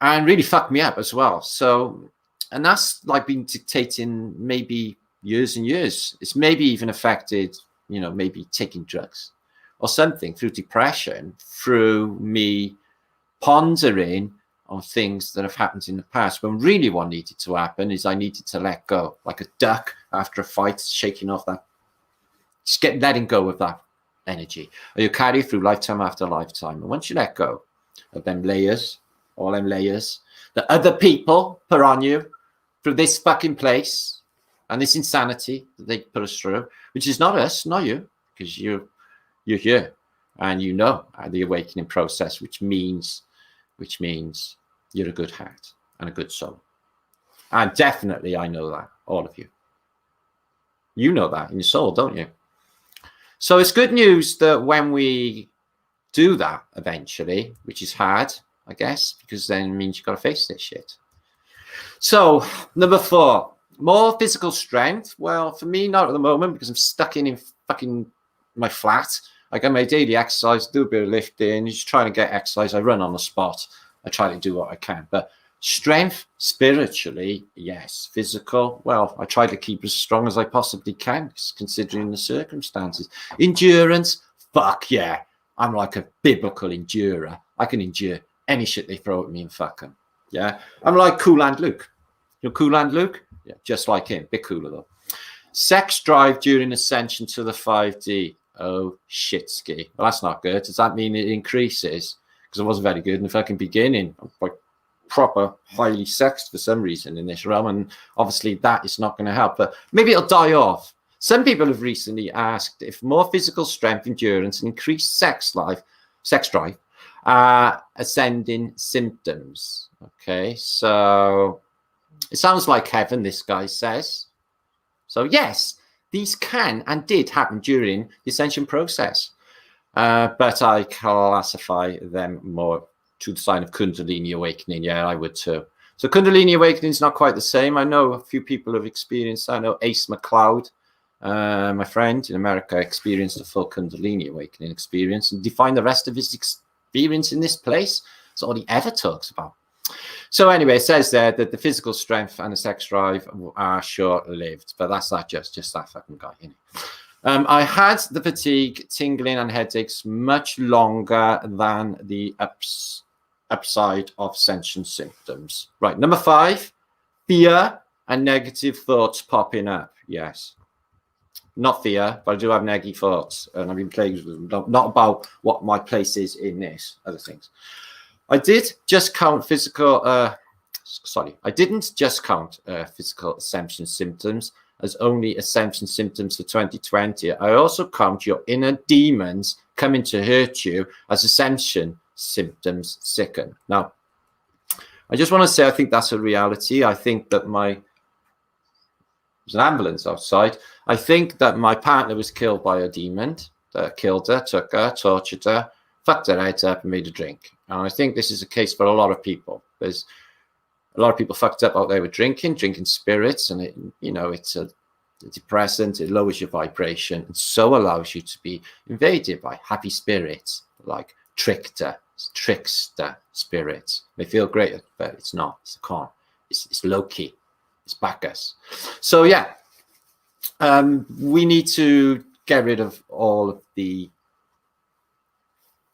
and really fuck me up as well. So, and that's like been dictating maybe years and years. It's maybe even affected, you know, maybe taking drugs or something, through depression, through me pondering on things that have happened in the past, when really what needed to happen is I needed to let go, like a duck after a fight, shaking off that, just letting go of that energy. Or you carry through lifetime after lifetime. And once you let go of them layers, all them layers that other people put on you through this fucking place and this insanity that they put us through, which is not us, not you, because you're here and you know the awakening process, which means you're a good heart and a good soul. And definitely I know that, all of you. You know that in your soul, don't you? So it's good news that when we do that eventually, which is hard, I guess, because then it means you've got to face this shit. So number 4, more physical strength. Well, for me, not at the moment, because I'm stuck in fucking my flat. I get my daily exercise, do a bit of lifting, just trying to get exercise. I run on the spot. I try to do what I can. But strength, spiritually, yes. Physical, well, I try to keep as strong as I possibly can, considering the circumstances. Endurance, fuck yeah. I'm like a biblical endurer. I can endure any shit they throw at me and fuck them. Yeah. I'm like Cool Hand Luke. You know Cool Hand Luke? Yeah, just like him. Bit cooler, though. Sex drive during ascension to the 5D. Oh, shit ski. Well, that's not good. Does that mean it increases? Because it wasn't very good in the fucking beginning. I'm like proper highly sexed for some reason in this realm, and obviously that is not going to help. But maybe it'll die off. Some people have recently asked if more physical strength, endurance, and increased sex drive, ascending symptoms. Okay, so it sounds like heaven, this guy says. So yes, these can and did happen during the ascension process. But I classify them more to the sign of Kundalini awakening. Yeah, I would too. So Kundalini awakening is not quite the same. I know a few people have experienced. I know Ace McLeod, my friend in America, experienced a full Kundalini awakening experience and defined the rest of his experience in this place. That's all he ever talks about. So anyway, it says there that the physical strength and the sex drive are short-lived, but that's not just that fucking guy, you know. I had the fatigue, tingling, and headaches much longer than the upside of ascension symptoms. Right, number 5, fear and negative thoughts popping up. Yes, not fear, but I do have negative thoughts, and I've been playing with them. Not about what my place is in this, other things. I did just count physical. I didn't just count physical ascension symptoms as only ascension symptoms for 2020. I also count your inner demons coming to hurt you as ascension symptoms sicken. Now, I just want to say I think that's a reality. I think that there's an ambulance outside. I think that my partner was killed by a demon that killed her, took her, tortured her, fucked her head up and made her drink. And I think this is a case for a lot of people. There's a lot of people fucked up out there with drinking spirits, and it's a depressant. It lowers your vibration and so allows you to be invaded by happy spirits like trickster spirits. They feel great, but it's not. It's a con. It's Loki. It's Bacchus. So yeah, we need to get rid of all of the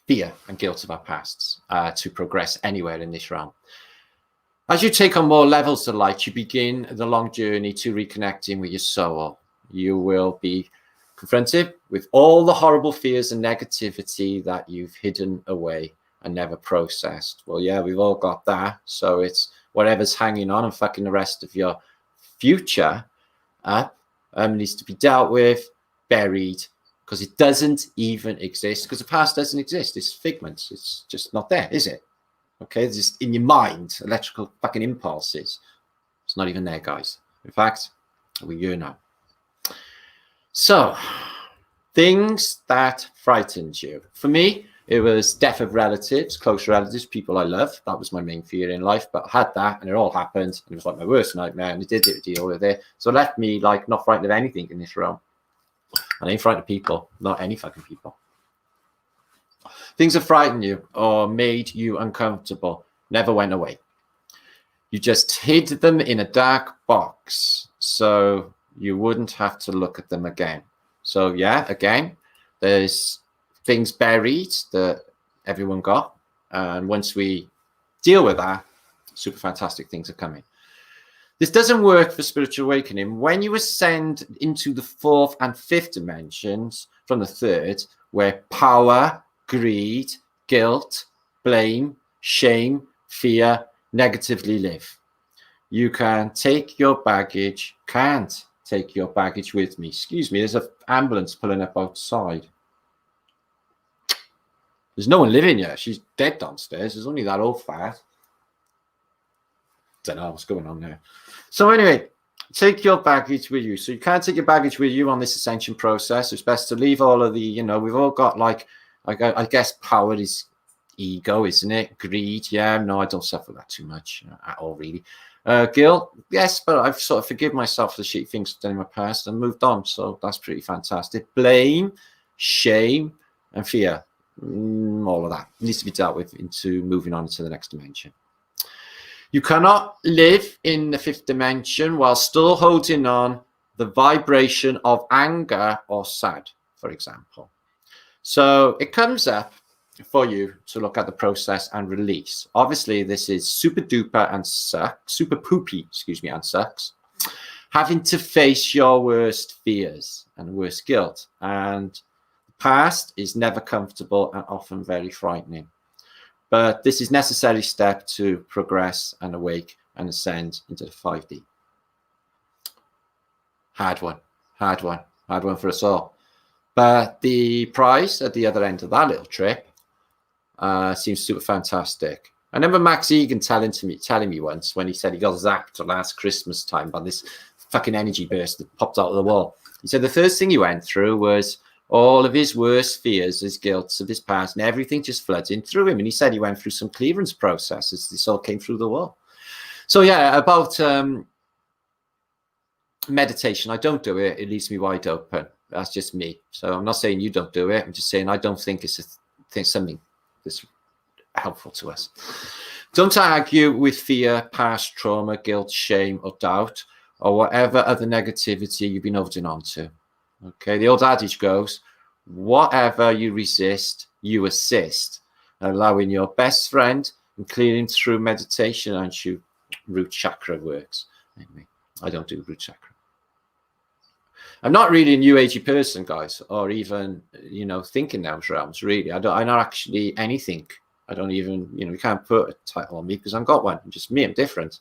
fear and guilt of our pasts to progress anywhere in this realm. As you take on more levels of light, you begin the long journey to reconnecting with your soul. You will be confronted with all the horrible fears and negativity that you've hidden away and never processed. Well, yeah, we've all got that. So it's whatever's hanging on and fucking the rest of your future up needs to be dealt with, buried, because it doesn't even exist, because the past doesn't exist. It's figments. It's just not there, is it? Okay, it's just in your mind, electrical fucking impulses. It's not even there, guys. In fact, we're here now. So, things that frightened you. For me, it was death of relatives, close relatives, people I love. That was my main fear in life, but I had that and it all happened. And it was like my worst nightmare and I did deal with it. So it left me like not frightened of anything in this realm. I ain't frightened of people, not any fucking people. Things that frightened you or made you uncomfortable never went away. You just hid them in a dark box so you wouldn't have to look at them again. So yeah, again, there's things buried that everyone got. And once we deal with that, super fantastic things are coming. This doesn't work for spiritual awakening. When you ascend into the fourth and fifth dimensions from the third, where power, greed, guilt, blame, shame, fear negatively live. You can't take your baggage with me. Excuse me, there's an ambulance pulling up outside. There's no one living here. She's dead downstairs. There's only that old fat. Don't know what's going on there. So anyway, take your baggage with you. So you can't take your baggage with you on this ascension process. It's best to leave all of the, you know, we've all got like I guess power is ego, isn't it? Greed, yeah. No, I don't suffer that too much at all, really. Guilt, yes, but I've sort of forgiven myself for the shit things I've done in my past and moved on. So that's pretty fantastic. Blame, shame, and fear. All of that needs to be dealt with into moving on to the next dimension. You cannot live in the fifth dimension while still holding on the vibration of anger or sad, for example. So it comes up for you to look at the process and release. Obviously, this is super duper and sucks, super poopy, excuse me, and sucks. Having to face your worst fears and worst guilt. And the past is never comfortable and often very frightening. But this is a necessary step to progress and awake and ascend into the 5D. Hard one for us all. But the prize at the other end of that little trip seems super fantastic. I remember Max Egan telling me once when he said he got zapped last Christmas time by this fucking energy burst that popped out of the wall. He said the first thing he went through was all of his worst fears, his guilt of his past, and everything just flooding through him. And he said he went through some clearance processes. This all came through the wall. So yeah, about meditation, I don't do it. It leaves me wide open. That's just me. So I'm not saying you don't do it. I'm just saying I don't think it's something that's helpful to us. Don't argue with fear, past trauma, guilt, shame, or doubt, or whatever other negativity you've been holding on to. Okay, the old adage goes, whatever you resist, you assist. Allowing your best friend and clearing through meditation and you root chakra works. Anyway, I don't do root chakra. I'm not really a new agey person, guys, or even, you know, think in those realms, really. I'm not actually anything. I don't even, you know, you can't put a title on me because I've got one. I'm just me, I'm different.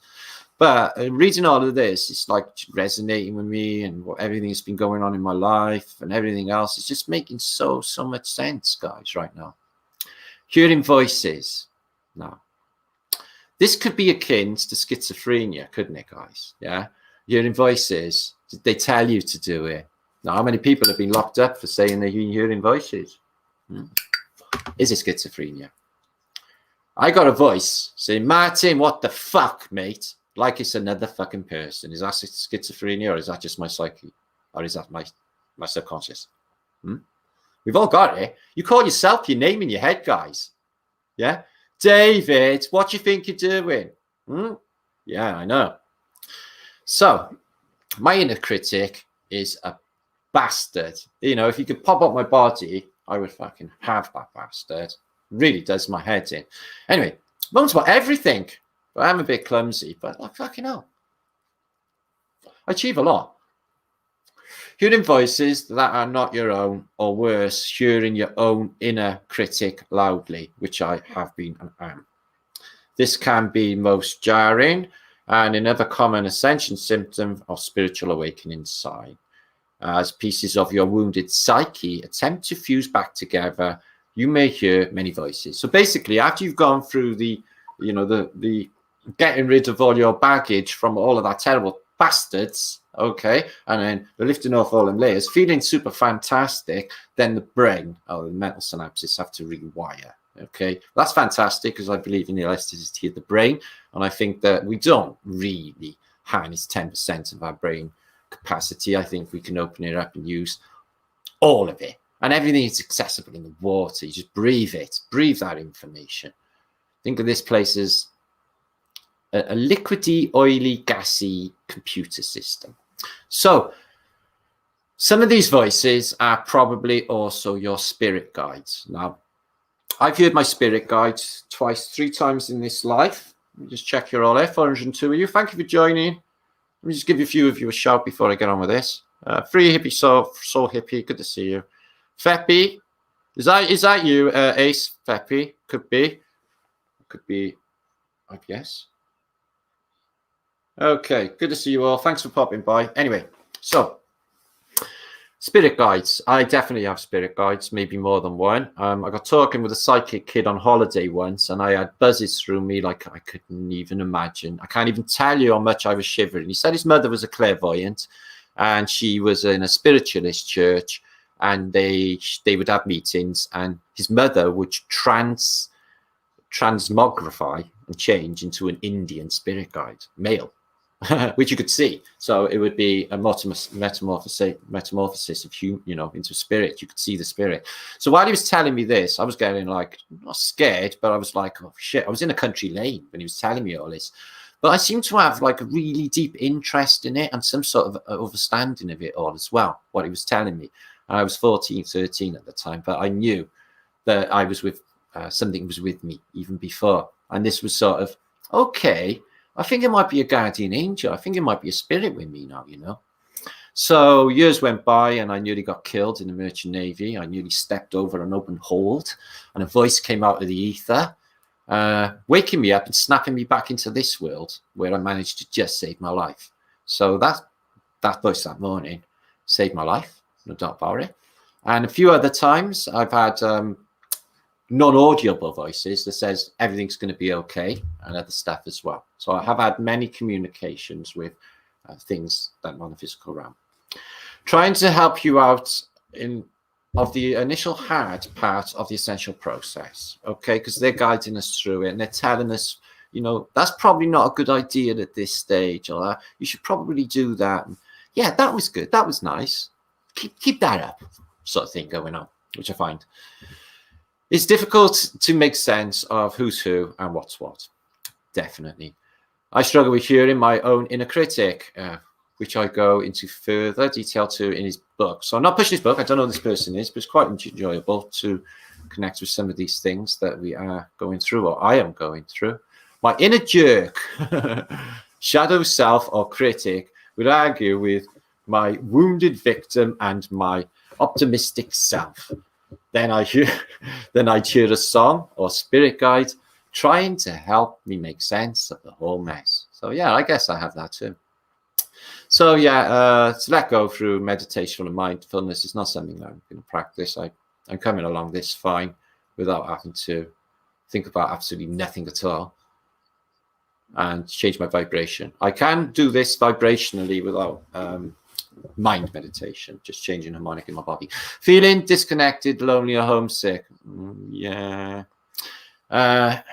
But reading all of this, it's like resonating with me and everything that's been going on in my life and everything else. It's just making so much sense, guys, right now. Hearing voices. Now, this could be akin to schizophrenia, couldn't it, guys? Yeah. Hearing voices. They tell you to do it. Now, how many people have been locked up for saying they've been hearing voices? Is it schizophrenia? I got a voice saying, Martin, what the fuck, mate? Like it's another fucking person. Is that schizophrenia or is that just my psyche? Or is that my subconscious? We've all got it. You call yourself your name in your head, guys. Yeah? David, what do you think you're doing? Yeah, I know. So, my inner critic is a bastard. You know, if you could pop up my body, I would fucking have that bastard. Really does my head in. Anyway, moments about everything. But I'm a bit clumsy, but like fucking hell. I achieve a lot. Hearing voices that are not your own, or worse, hearing your own inner critic loudly, which I have been and am. This can be most jarring and another common ascension symptom of spiritual awakening sign. As pieces of your wounded psyche attempt to fuse back together, you may hear many voices. So basically, after you've gone through the you know, the getting rid of all your baggage from all of that terrible bastards, okay, and then the lifting off all them layers, feeling super fantastic, then the brain, or the mental synapses have to rewire. Okay, that's fantastic, because I believe in the elasticity of the brain, and I think that we don't really harness 10% of our brain capacity. I think we can open it up and use all of it, and everything is accessible in the water. You just breathe it, breathe that information. Think of this place as a liquidy, oily, gassy computer system. So some of these voices are probably also your spirit guides. Now, I've heard my spirit guides twice, 3 times in this life. Let me just check you're all there. 402 of you. Thank you for joining. Let me just give you a few of you a shout before I get on with this. Free Hippie Soul Hippie, good to see you. FEB, is that you, Ace? FEB, could be, IPS. Okay, good to see you all. Thanks for popping by. Anyway, so spirit guides. I definitely have spirit guides, maybe more than one. I got talking with a psychic kid on holiday once, and I had buzzes through me like I couldn't even imagine. I can't even tell you how much I was shivering. He said his mother was a clairvoyant, and she was in a spiritualist church, and they would have meetings, and his mother would transmogrify and change into an Indian spirit guide, male. Which you could see. So it would be a metamorphosis of, you know, into spirit. You could see the spirit. So while he was telling me this, I was getting like, not scared, but I was like, oh shit, I was in a country lane when he was telling me all this. But I seem to have like a really deep interest in it and some sort of understanding of it all as well, what he was telling me. And I was 14, 13 at the time, but I knew that I was with, something was with me even before. And this was sort of, okay, I think it might be a guardian angel. I think it might be a spirit with me now, you know. So years went by, and I nearly got killed in the Merchant Navy. I nearly stepped over an open hold, and a voice came out of the ether, waking me up and snapping me back into this world, where I managed to just save my life. So that voice that morning saved my life, no doubt about it. And a few other times I've had non-audible voices that says everything's going to be okay, and other stuff as well. So I have had many communications with things that are on the physical realm, trying to help you out of the initial hard part of the essential process, okay, because they're guiding us through it, and they're telling us, you know, that's probably not a good idea at this stage, or you should probably do that. And, yeah, that was good, that was nice, keep that up, sort of thing going on, which I find it's difficult to make sense of who's who and what's what. Definitely. I struggle with hearing my own inner critic, which I go into further detail to in his book. So I'm not pushing his book. I don't know who this person is, but it's quite enjoyable to connect with some of these things that we are going through, or I am going through. My inner jerk, shadow self or critic, would argue with my wounded victim and my optimistic self. Then I hear a song or spirit guide trying to help me make sense of the whole mess. So yeah, I guess I have that too. So yeah, to let go through meditation and mindfulness is not something that I'm going to practice. I'm coming along this fine without having to think about absolutely nothing at all and change my vibration. I can do this vibrationally without mind meditation, just changing harmonic in my body. Feeling disconnected, lonely, or homesick. Yeah. As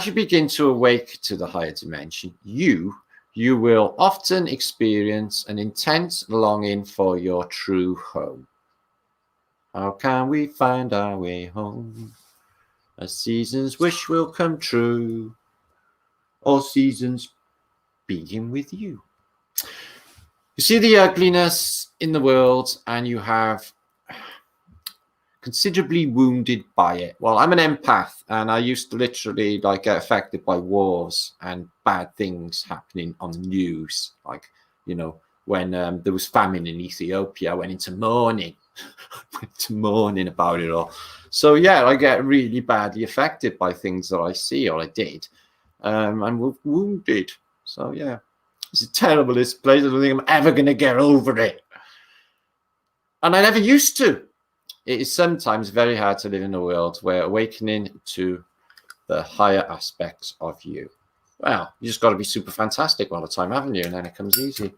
you begin to awake to the higher dimension, you will often experience an intense longing for your true home. How can we find our way home? A season's wish will come true. All seasons begin with you. You see the ugliness in the world, and you have considerably wounded by it. Well, I'm an empath, and I used to literally like get affected by wars and bad things happening on the news. Like, you know, when there was famine in Ethiopia, I went into mourning, about it all. So yeah, I get really badly affected by things that I see or I did, and wounded. So yeah. It's terrible, this place. I don't think I'm ever going to get over it. And I never used to. It is sometimes very hard to live in a world where awakening to the higher aspects of you. Well, you just got to be super fantastic all the time, haven't you? And then it comes easy.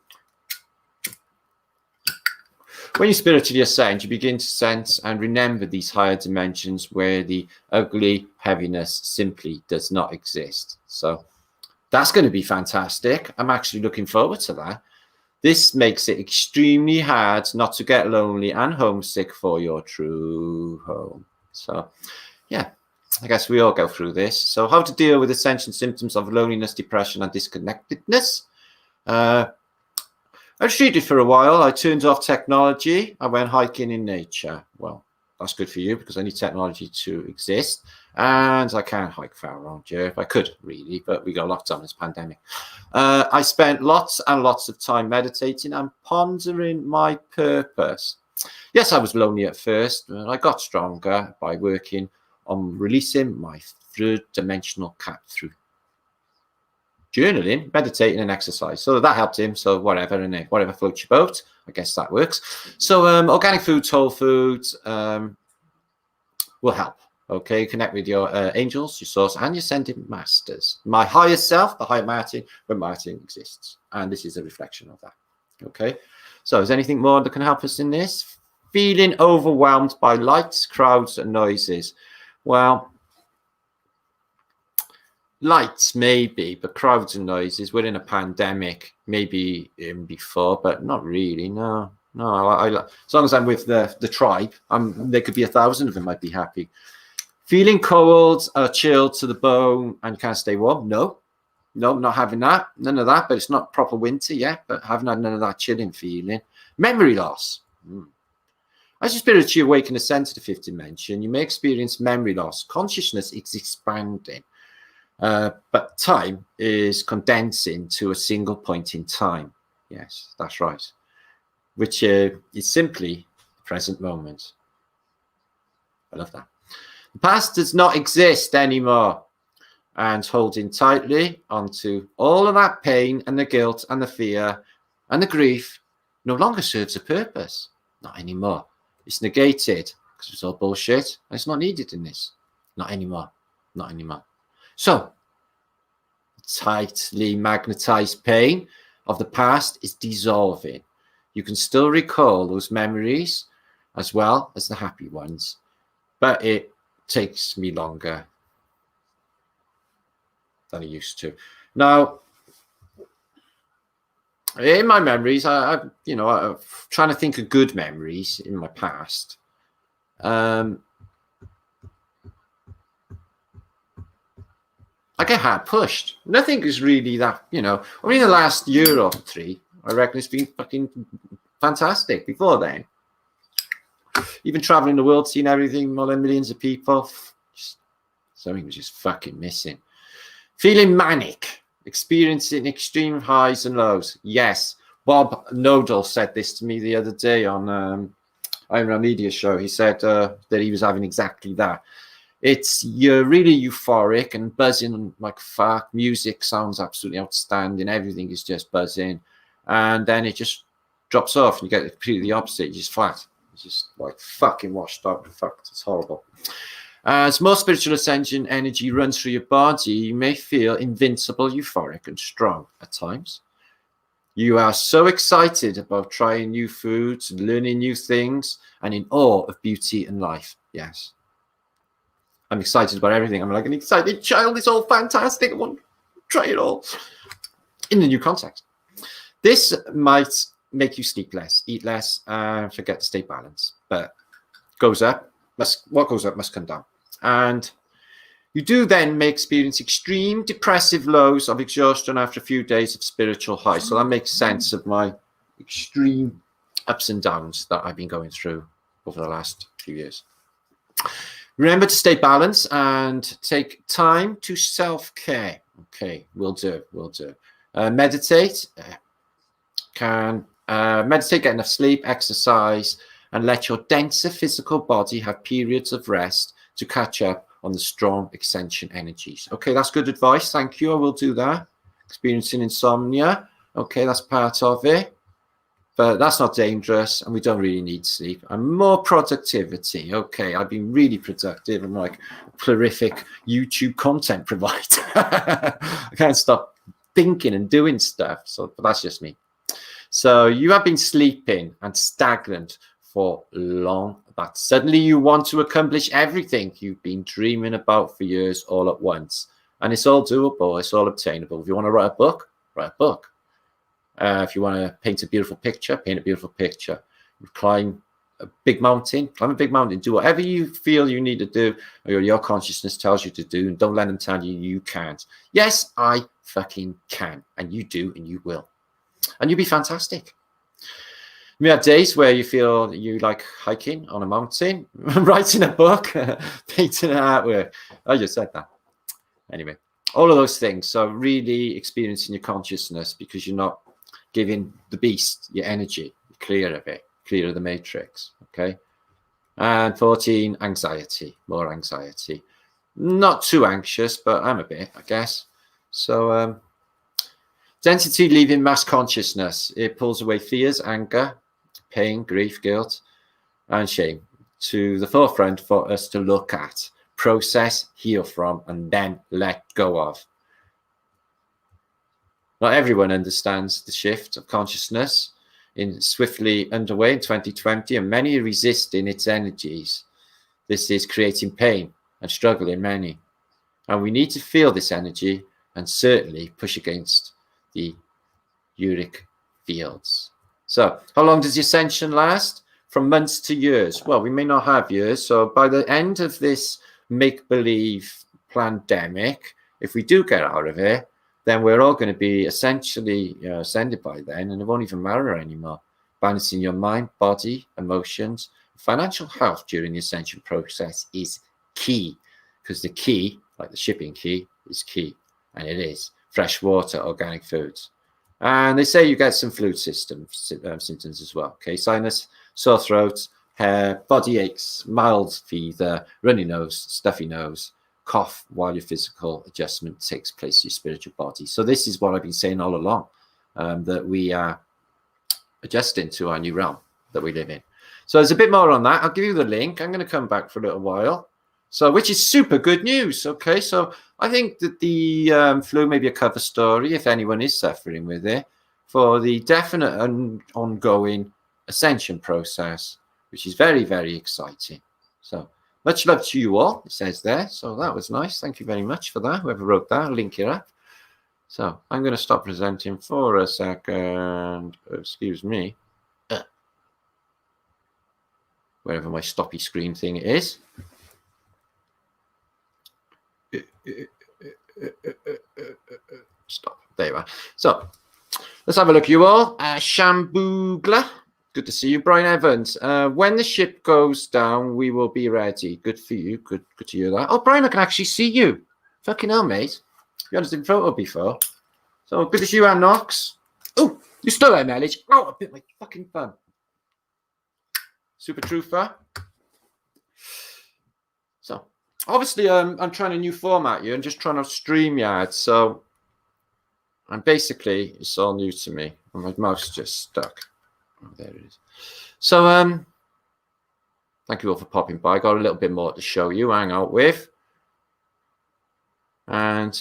When you spiritually ascend, you begin to sense and remember these higher dimensions where the ugly heaviness simply does not exist. So that's going to be fantastic. I'm actually looking forward to that. This makes it extremely hard not to get lonely and homesick for your true home. So, yeah, I guess we all go through this. So how to deal with Ascension symptoms of loneliness, depression, and disconnectedness. I retreated for a while. I turned off technology. I went hiking in nature. Well, that's good for you because I need technology to exist. And I can't hike far around here. I could, really, but we got locked down this pandemic. I spent lots and lots of time meditating and pondering my purpose. Yes, I was lonely at first, but I got stronger by working on releasing my third-dimensional cat through journaling, meditating, and exercise. So that helped him. So whatever, and whatever floats your boat, I guess that works. So organic foods, whole foods will help. Okay, connect with your angels, your source, and your ascended masters. My higher self, the higher Martin, when Martin exists. And this is a reflection of that. Okay, so is anything more that can help us in this? Feeling overwhelmed by lights, crowds, and noises. Well, lights maybe, but crowds and noises. We're in a pandemic, maybe even before, but not really. No. As long as I'm with the tribe, there could be 1,000 of them. I'd be happy. Feeling cold or chilled to the bone and you can't stay warm? No, not having that. None of that. But it's not proper winter yet. But haven't had none of that chilling feeling. Memory loss. As you spiritually awaken and ascend to the fifth dimension, you may experience memory loss. Consciousness is expanding. But time is condensing to a single point in time. Yes, that's right. Which is simply the present moment. I love that. The past does not exist anymore. And holding tightly onto all of that pain and the guilt and the fear and the grief no longer serves a purpose. Not anymore. It's negated because it's all bullshit. And it's not needed in this. Not anymore. Not anymore. So, tightly magnetized pain of the past is dissolving. You can still recall those memories as well as the happy ones, but it takes me longer than it used to. Now, in my memories, I'm trying to think of good memories in my past. I get hard pushed. Nothing is really that, I mean, the last year or three, I reckon it's been fucking fantastic. Before then, even traveling the world, seeing everything, more than millions of people, something was just fucking missing. Feeling manic, experiencing extreme highs and lows. Yes, Bob Nodal said this to me the other day on Iron Media show. He said that he was having exactly that. You're really euphoric and buzzing like fuck. Music sounds absolutely outstanding. Everything is just buzzing. And then it just drops off and you get completely the opposite. You're just flat. It's just like fucking washed out. Fuck, it's horrible. As more spiritual ascension energy runs through your body, you may feel invincible, euphoric, and strong at times. You are so excited about trying new foods, learning new things, and in awe of beauty and life. Yes. I'm excited about everything. I'm like an excited child. It's all fantastic. I want to try it all in the new context. This might make you sleep less, eat less, and forget to stay balanced. But what goes up must come down. And you do then may experience extreme depressive lows of exhaustion after a few days of spiritual high. So that makes sense of my extreme ups and downs that I've been going through over the last few years. Remember to stay balanced and take time to self-care. Okay, will do. Meditate. Meditate, get enough sleep, exercise, and let your denser physical body have periods of rest to catch up on the strong ascension energies. Okay, that's good advice. Thank you. I will do that. Experiencing insomnia. Okay, that's part of it. but that's not dangerous, and we don't really need sleep. And more productivity. Okay, I've been really productive. I'm like a prolific YouTube content provider. I can't stop thinking and doing stuff. So, but that's just me. So you have been sleeping and stagnant for long, that suddenly you want to accomplish everything you've been dreaming about for years all at once. And it's all doable. It's all obtainable. If you want to write a book, write a book. If you want to paint a beautiful picture, paint a beautiful picture. Climb a big mountain, do whatever you feel you need to do, or your consciousness tells you to do, and don't let them tell you you can't. Yes, I fucking can, and you do, and you will. And you'll be fantastic. We have days where you feel you like hiking on a mountain, writing a book, painting an artwork. I just said that. Anyway, all of those things. So really experiencing your consciousness, because you're not giving the beast your energy. You're clear of it, clear of the matrix. Okay. And 14, anxiety, more anxiety. Not too anxious, but I'm a bit, I guess. So density leaving mass consciousness. It pulls away fears, anger, pain, grief, guilt, and shame to the forefront for us to look at, process, heal from, and then let go of. Not everyone understands the shift of consciousness swiftly underway in 2020, and many are resisting its energies. This is creating pain and struggle in many. And we need to feel this energy and certainly push against the uric fields. So how long does the ascension last? From months to years. Well, we may not have years. So by the end of this make-believe pandemic, if we do get out of it, then we're all going to be essentially ascended by then, and it won't even matter anymore. Balancing your mind, body, emotions, financial health during the ascension process is key, because the key, like the shipping key, is key, and it is fresh water, organic foods. And they say you get some flu symptoms as well. Okay, sinus, sore throat, hair, body aches, mild fever, runny nose, stuffy nose, cough while your physical adjustment takes place in your spiritual body. So this is what I've been saying all along, that we are adjusting to our new realm that we live in. So there's a bit more on that. I'll give you the link. I'm going to come back for a little while. So, which is super good news. Okay, so I think that the flu may be a cover story, if anyone is suffering with it, for the definite and ongoing ascension process, which is very, very exciting. So much love to you all, it says there. So that was nice. Thank you very much for that. Whoever wrote that, I'll link it up. So I'm going to stop presenting for a second. Excuse me. Wherever my stoppy screen thing is. Stop. There you are. So let's have a look, you all. Shamboogla. Good to see you. Brian Evans. When the ship goes down, we will be ready. Good for you. Good to hear that. Oh, Brian, I can actually see you. Fucking hell, mate. You haven't seen photo before. So good to see you, Ann Knox. Oh, you still there, Mellich? Oh, I bit my fucking thumb. Super truther. So obviously, I'm trying a new format here and just trying to StreamYard. So and basically, it's all new to me. And my mouse just stuck. Oh, there it is. So thank you all for popping by. Got a little bit more to show you, hang out with. And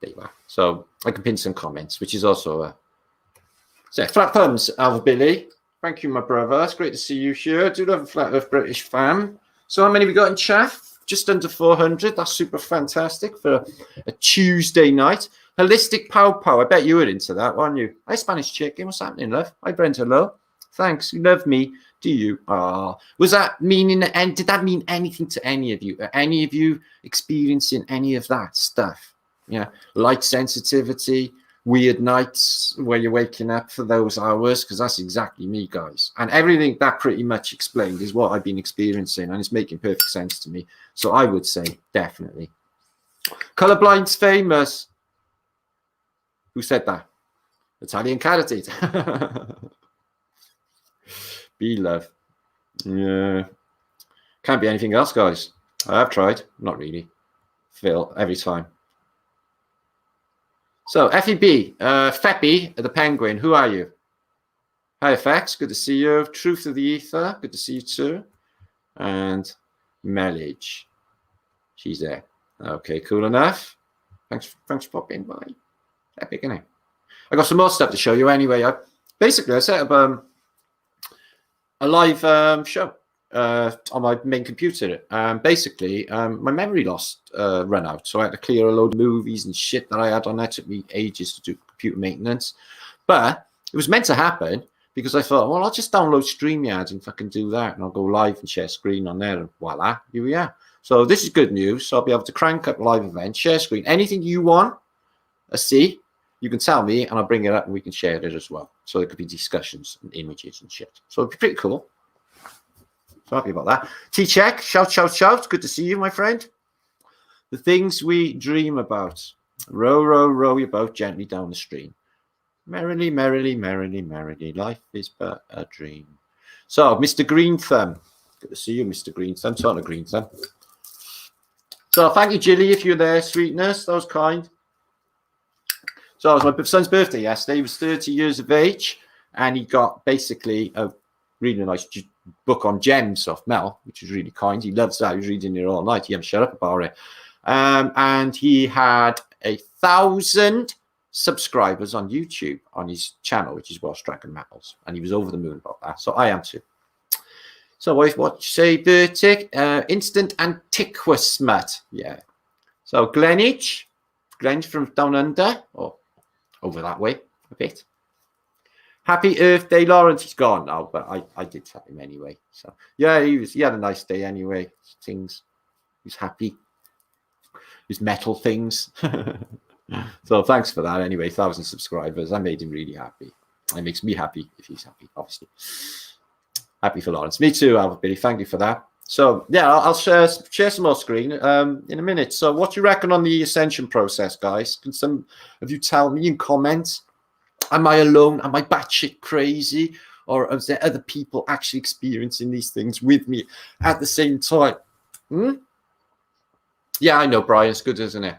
there you are. So I can pin some comments, which is also a flat thumbs, Alva Billy. Thank you, my brother. It's great to see you here. I do love a Flat Earth British fam. So how many have we got in chat? Just under 400. That's super fantastic for a Tuesday night. Holistic Pow. I bet you were into that, weren't you? Hi, Spanish Chicken. What's happening, love? Hi, Brent. Hello. Thanks. You love me. Do you? Was that meaning, and did that mean anything to any of you? Are any of you experiencing any of that stuff? Yeah. Light sensitivity, weird nights where you're waking up for those hours, because that's exactly me, guys. And everything that pretty much explained is what I've been experiencing, and it's making perfect sense to me. So I would say definitely. Colorblind's famous. Who said that? Italian Carotid. Be love. Yeah. Can't be anything else, guys. I have tried. Not really. Phil, every time. So FEB, FEB, the Penguin, who are you? Hi FX, good to see you. Truth of the Ether, good to see you too. And Melage, she's there. Okay, cool enough. Thanks for popping by. Epic, isn't it? I got some more stuff to show you anyway. I set up a live show on my main computer. Basically, my memory loss ran out, so I had to clear a load of movies and shit that I had on there. It took me ages to do computer maintenance, but it was meant to happen because I thought, well, I'll just download StreamYard and fucking do that, and I'll go live and share screen on there, and voila, here we are. So this is good news. So I'll be able to crank up live events, share screen, anything you want to see. You can tell me, and I'll bring it up, and we can share it as well. So there could be discussions and images and shit. So it'd be pretty cool. So happy about that. T-Check, shout. Good to see you, my friend. The things we dream about. Row your boat gently down the stream. Merrily, life is but a dream. So, Mr. Green Thumb. Good to see you, Mr. Green Thumb. It's not a Green Thumb. So, thank you, Jilly, if you're there, sweetness. That was kind. So it was my son's birthday yesterday. He was 30 years of age, and he got basically a really nice book on gems off Mel, which was really kind. He loves that. He was reading it all night. He hadn't shut up about it. And he had 1,000 subscribers on YouTube on his channel, which is Welsh Dragon Metals, and he was over the moon about that. So I am too. So what you say, Bertic? Instant antiquous smut. Yeah. So Glenage from down under, or over that way a bit. Happy Earth Day, Lawrence. He's gone now, but I did tell him anyway. So yeah, he had a nice day anyway. Things, he's happy. His metal things. So thanks for that anyway. 1,000 subscribers. I made him really happy. It makes me happy if he's happy, obviously. Happy for Lawrence. Me too, Albert Billy. Thank you for that. So yeah, I'll share some more screen in a minute. So what do you reckon on the Ascension process, guys? Can some of you tell me in comments? Am I alone? Am I batshit crazy? Or is there other people actually experiencing these things with me at the same time? Yeah, I know, Brian. It's good, isn't it?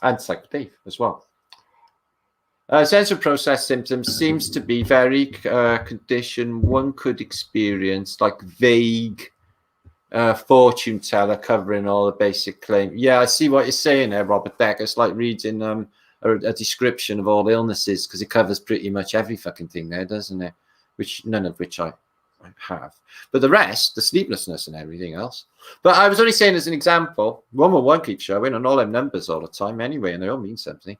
And Psycho Dave as well. Ascension process symptoms seems to be very condition one could experience, like vague fortune teller covering all the basic claim. Yeah, I see what you're saying there, Robert Deck. It's like reading a description of all illnesses, because it covers pretty much every fucking thing there, doesn't it? Which none of which I have. But the rest, the sleeplessness and everything else. But I was only saying as an example, 111 keeps showing on all them numbers all the time anyway, and they all mean something.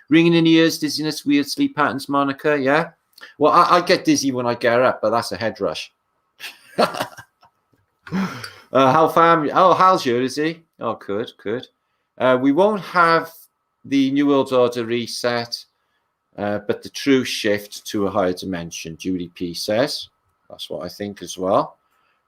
Ringing in the ears, dizziness, weird sleep patterns, Monica, yeah? Well, I get dizzy when I get up, but that's a head rush. Hal's here, is he? Oh, good. We won't have the New World Order reset, but the true shift to a higher dimension, Judy P says. That's what I think as well.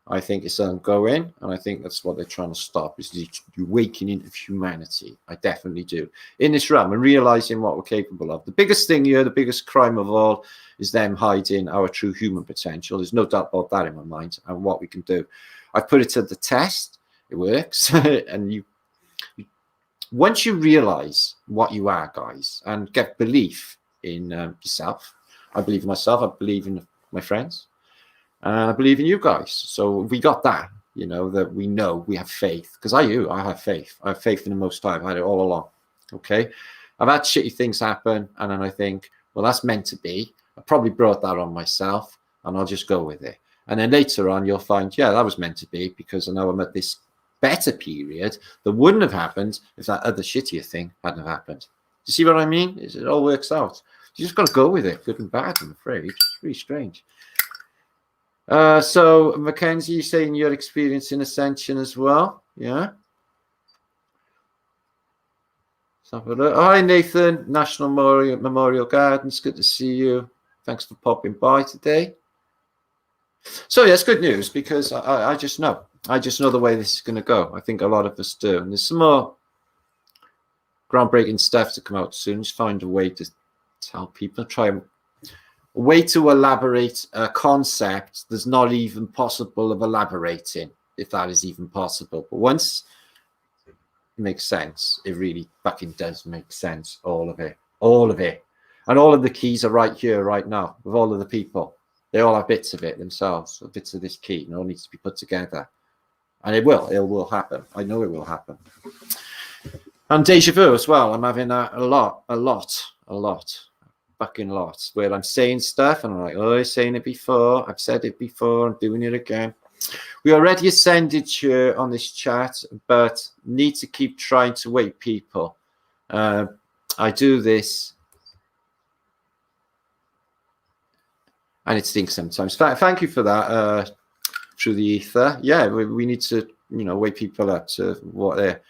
I think it's ongoing, and I think that's what they're trying to stop, is the awakening of humanity. I definitely do. In this realm, and realizing what we're capable of. The biggest thing here, the biggest crime of all, is them hiding our true human potential. There's no doubt about that in my mind, and what we can do. I've put it to the test. It works. And once you realize what you are, guys, and get belief in yourself. I believe in myself. I believe in my friends. And I believe in you guys. So we got that, that we know we have faith. Because I have faith. I have faith in the Most High. I've had it all along. Okay. I've had shitty things happen. And then I think, well, that's meant to be. I probably brought that on myself, and I'll just go with it. And then later on, you'll find, yeah, that was meant to be, because I know I'm at this better period that wouldn't have happened if that other shittier thing hadn't happened. Do you see what I mean? It all works out. You just got to go with it, good and bad, I'm afraid. It's really strange. So Mackenzie, you're saying you're experiencing Ascension as well, yeah? Hi Nathan, National Memorial Gardens, good to see you. Thanks for popping by today. So yeah, it's good news, because I just know the way this is going to go. I think a lot of us do, and there's some more groundbreaking stuff to come out soon. Just find a way to tell people, a way to elaborate a concept that's not even possible of elaborating, if that is even possible. But once makes sense. It really fucking does make sense. All of it. All of it. And all of the keys are right here, right now, with all of the people. They all have bits of it themselves, bits of this key, and it all needs to be put together. And it will happen. I know it will happen. And deja vu as well. I'm having that a lot, fucking lot, where I'm saying stuff and I'm like, oh, I've saying it before. I've said it before. I'm doing it again. We already ascended here on this chat, but need to keep trying to wake people. I do this, and it stinks sometimes. Thank you for that. Through the ether, yeah, we need to, wake people up to what they're.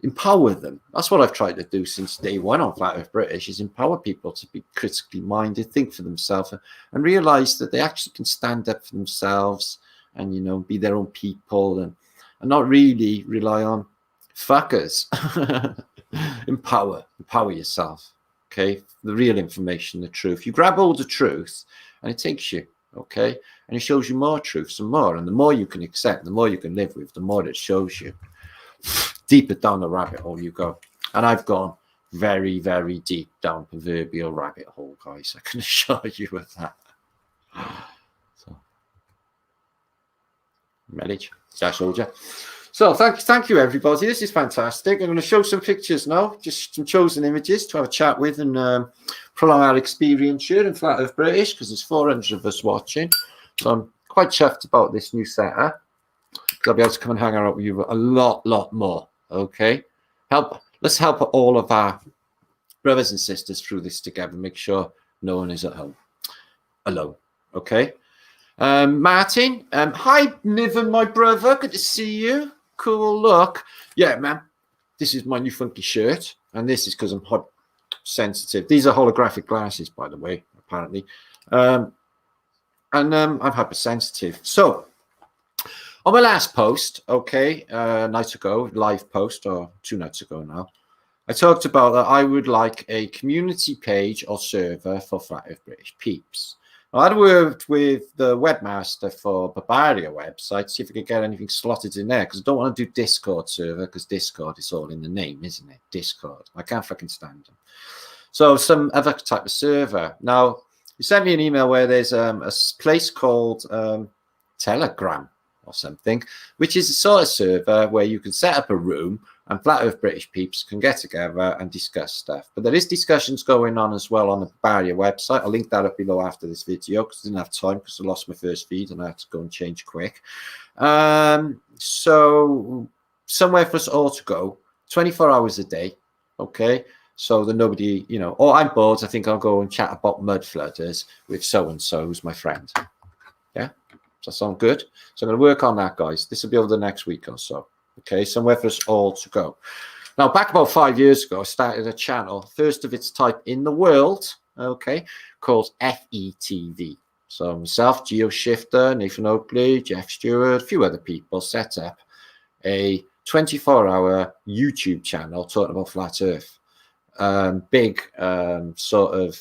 Empower them. That's what I've tried to do since day one on Flat Earth British, is empower people to be critically minded, think for themselves, and realize that they actually can stand up for themselves and, be their own people and not really rely on fuckers. Empower yourself. Okay. The real information, the truth. You grab all the truth and it takes you. Okay. And it shows you more truths and more. And the more you can accept, the more you can live with, the more it shows you. Deeper down the rabbit hole you go. And I've gone very, very deep down proverbial rabbit hole, guys. I can assure you of that. So, marriage, soldier. So thank you, everybody. This is fantastic. I'm going to show some pictures now, just some chosen images to have a chat with and prolong our experience here in Flat Earth British, because there's 400 of us watching. So I'm quite chuffed about this new setup. I'll be able to come and hang out with you a lot more. Okay, let's help all of our brothers and sisters through this together. Make sure no one is at home alone. Okay, Martin. Hi, Niven, my brother. Good to see you. Cool look. Yeah, man. This is my new funky shirt, and this is because I'm hot sensitive. These are holographic glasses, by the way. Apparently, and I'm hypersensitive. So. On my last post, okay, night ago, live post, or 2 nights ago now, I talked about that I would like a community page or server for Flat Earth British peeps. Now, I'd worked with the webmaster for Barbaria website, see if we could get anything slotted in there, because I don't want to do Discord server, because Discord is all in the name, isn't it? Discord. I can't fucking stand them. So some other type of server. Now, you sent me an email where there's a place called Telegram or something, which is a sort of server where you can set up a room and Flat Earth British peeps can get together and discuss stuff. But there is discussions going on as well on the Barbaria website. I'll link that up below after this video because I didn't have time because I lost my first feed and I had to go and change quick. So somewhere for us all to go, 24 hours a day, okay? So that nobody, oh, I'm bored, I think I'll go and chat about mud flooders with so-and-so who's my friend. Yeah? Does that sound good? So I'm going to work on that, guys. This will be over the next week or so. Okay, somewhere for us all to go. Now, back about 5 years ago, I started a channel, first of its type in the world, okay, called FETV. So myself, Geo Shifter, Nathan Oakley, Jeff Stewart, a few other people set up a 24-hour YouTube channel talking about Flat Earth. Big sort of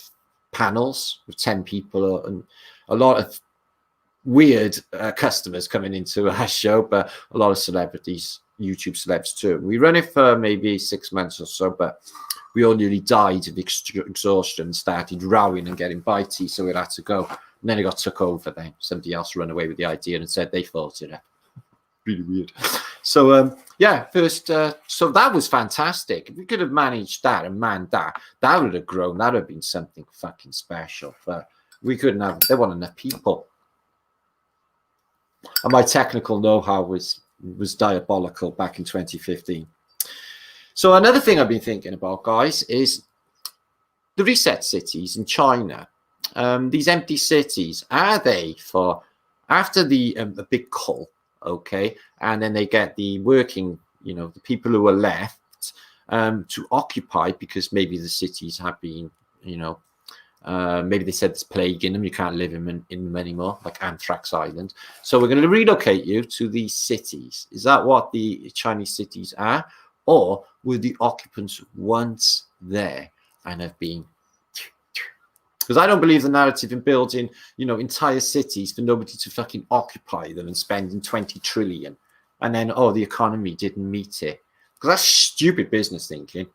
panels with 10 people and a lot of weird customers coming into our show, but a lot of celebrities, YouTube celebs too. We run it for maybe 6 months or so, but we all nearly died of exhaustion, started rowing and getting bitey, so we had to go. And then it got took over. Then somebody else ran away with the idea and said they thought it up. Really weird. So yeah, first, so that was fantastic. If we could have managed that and manned that, that would have grown. That would have been something fucking special. But we couldn't have. There weren't enough people. And my technical know-how was diabolical back in 2015. So another thing I've been thinking about, guys, is the reset cities in China. These empty cities, are they for after the big cull, okay, and then they get the working, the people who are left to occupy because maybe the cities have been, maybe they said there's plague in them, you can't live in them anymore, like Anthrax Island. So we're going to relocate you to these cities. Is that what the Chinese cities are? Or were the occupants once there and have been... Because I don't believe the narrative in building, entire cities for nobody to fucking occupy them and spending 20 trillion. And then, the economy didn't meet it. Because that's stupid business thinking.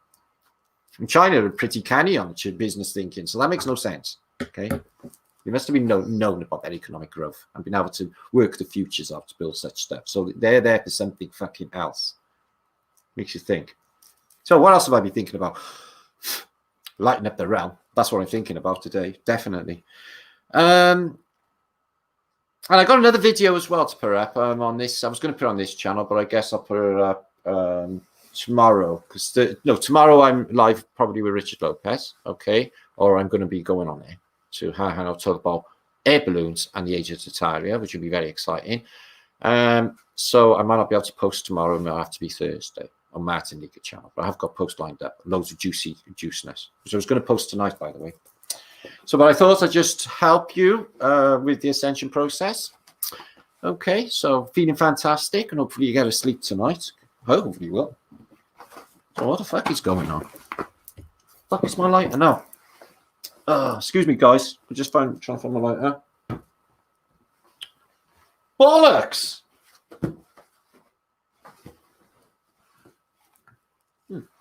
And China are pretty canny on business thinking, so that makes no sense. Okay, you must have been known about their economic growth and been able to work the futures out to build such stuff. So they're there for something fucking else. Makes you think. So what else have I been thinking about? Lighten up the realm. That's what I'm thinking about today, definitely. And I got another video as well to put up on this. I was going to put it on this channel, but I guess I'll put it up tomorrow, because tomorrow I'm live probably with Richard Lopez, okay, or I'm going to be going on there to hang out, talk about air balloons and the age of Tartaria, which will be very exciting. So I might not be able to post tomorrow. It might have to be Thursday on Martin Liedtke channel, but I have got post lined up, loads of juiciness, which I was going to post tonight, by the way. So, but I thought I'd just help you with the Ascension process. Okay, so feeling fantastic, and hopefully you get to sleep tonight. Hopefully you will. So what the fuck is going on? Fuck is my lighter now? Excuse me, guys. I'm just trying to find my lighter. Bollocks!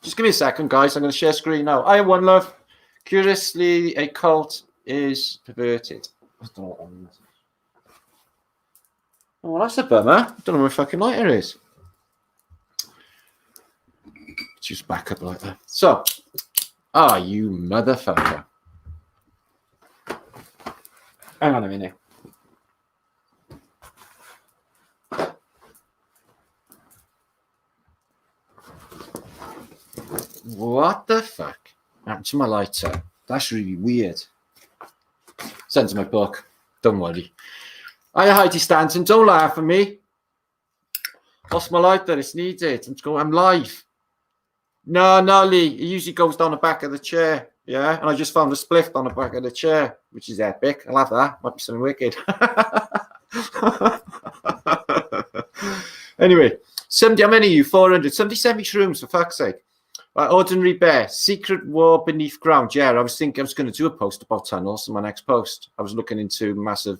Just give me a second, guys. I'm going to share screen now. I am One Love. Curiously, a cult is perverted. I don't know what that means. Oh, well, that's a bummer. I don't know where my fucking lighter is. Just back up like that. So, you motherfucker. Hang on a minute. What the fuck happened to my lighter? That's really weird. Send to my book. Don't worry. Hiya, Heidi Stanton. Don't laugh at me. Lost my lighter. It's needed. I'm live. No, Lee. It usually goes down the back of the chair. Yeah, and I just found a spliff on the back of the chair, which is epic. I'll have that. Might be something wicked. Anyway, 70. How many of you? 400. Somebody sent me shrooms, for fuck's sake. Ordinary Bear, Secret War Beneath Ground. Yeah, I was thinking I was going to do a post about tunnels in my next post. I was looking into massive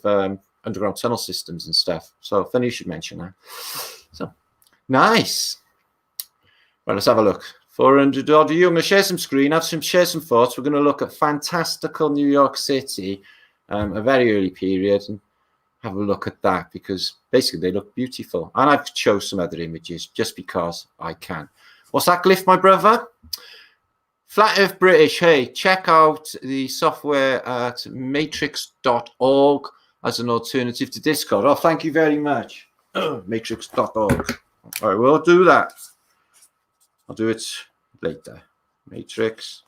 underground tunnel systems and stuff. So funny you should mention that. So nice. Right, let's have a look. 400 odd of you. I'm going to share some screen, share some thoughts. We're going to look at fantastical New York City, a very early period, and have a look at that because basically they look beautiful. And I've chose some other images just because I can. What's that, Glyph, my brother? Flat Earth British. Hey, check out the software at matrix.org as an alternative to Discord. Oh, thank you very much. Matrix.org. All right, we'll do that. I'll do it later. Matrix.org.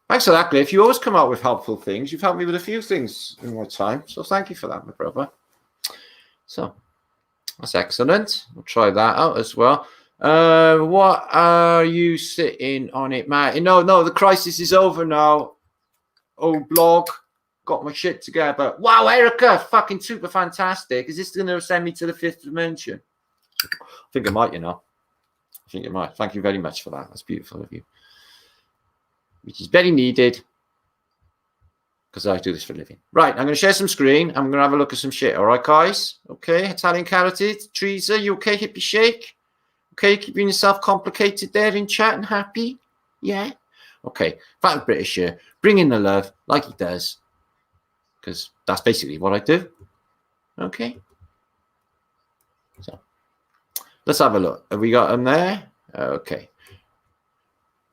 Thanks for that, Glyph. You always come out with helpful things. You've helped me with a few things in my time. So thank you for that, my brother. So that's excellent. We'll try that out as well. What are you sitting on it, Matt? No, the crisis is over now. Oh, blog. Got my shit together. Wow, Erica, fucking super fantastic. Is this going to send me to the fifth dimension? I think it might, I think it might. Thank you very much for that. That's beautiful of you. Which is very needed because I do this for a living. Right, I'm going to share some screen. I'm going to have a look at some shit. All right, guys? Okay, Italian Carotid. Teresa, you okay? Hippie shake? Okay, keeping yourself complicated there in chat and happy? Yeah? Okay, Fat British here. Bring in the love like he does because that's basically what I do. Okay? So, let's have a look. Have we got them there? Okay.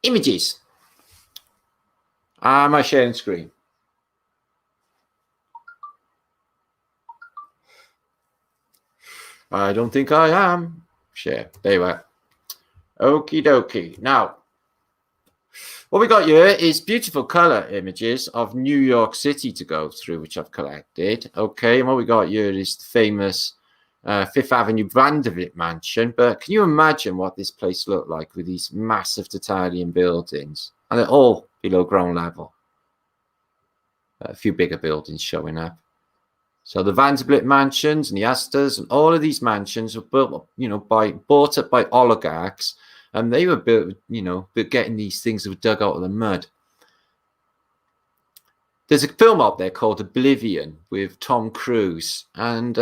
Images. Am I sharing screen? I don't think I am. Share. There you are. Okie dokie. Now, what we got here is beautiful color images of New York City to go through, which I've collected. Okay, and what we got here is the famous Fifth Avenue Vanderbilt mansion. But can you imagine what this place looked like with these massive Tartarian buildings? And they're all below ground level. A few bigger buildings showing up. So the Vanderbilt mansions and the Astors and all of these mansions were built, bought up by oligarchs, and they were built, getting these things that were dug out of the mud. There's a film out there called Oblivion with Tom Cruise, and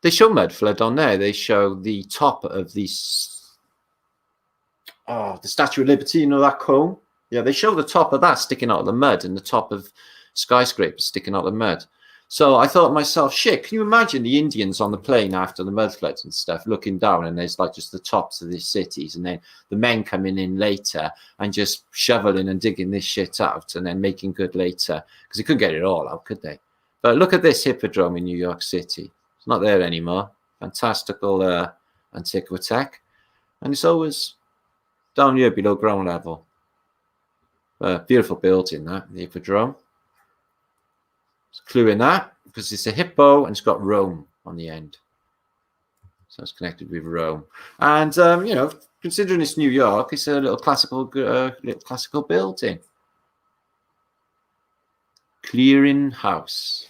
They show mud flood on there. They show the top of these, the Statue of Liberty, you know, that cone? Yeah, they show the top of that sticking out of the mud and the top of skyscrapers sticking out of the mud. So I thought to myself, shit, can you imagine the Indians on the plane after the mud floods and stuff looking down, and there's like just the tops of these cities, and then the men coming in later and just shoveling and digging this shit out and then making good later, because they couldn't get it all out, could they? But look at this hippodrome in New York City. It's not there anymore. Fantastical antiquity. And it's always down here below ground level. Beautiful building, that, the hippodrome. There's a clue in that, because it's a hippo and it's got Rome on the end. So it's connected with Rome. And, you know, considering it's New York, it's a little classical building. Clearing House.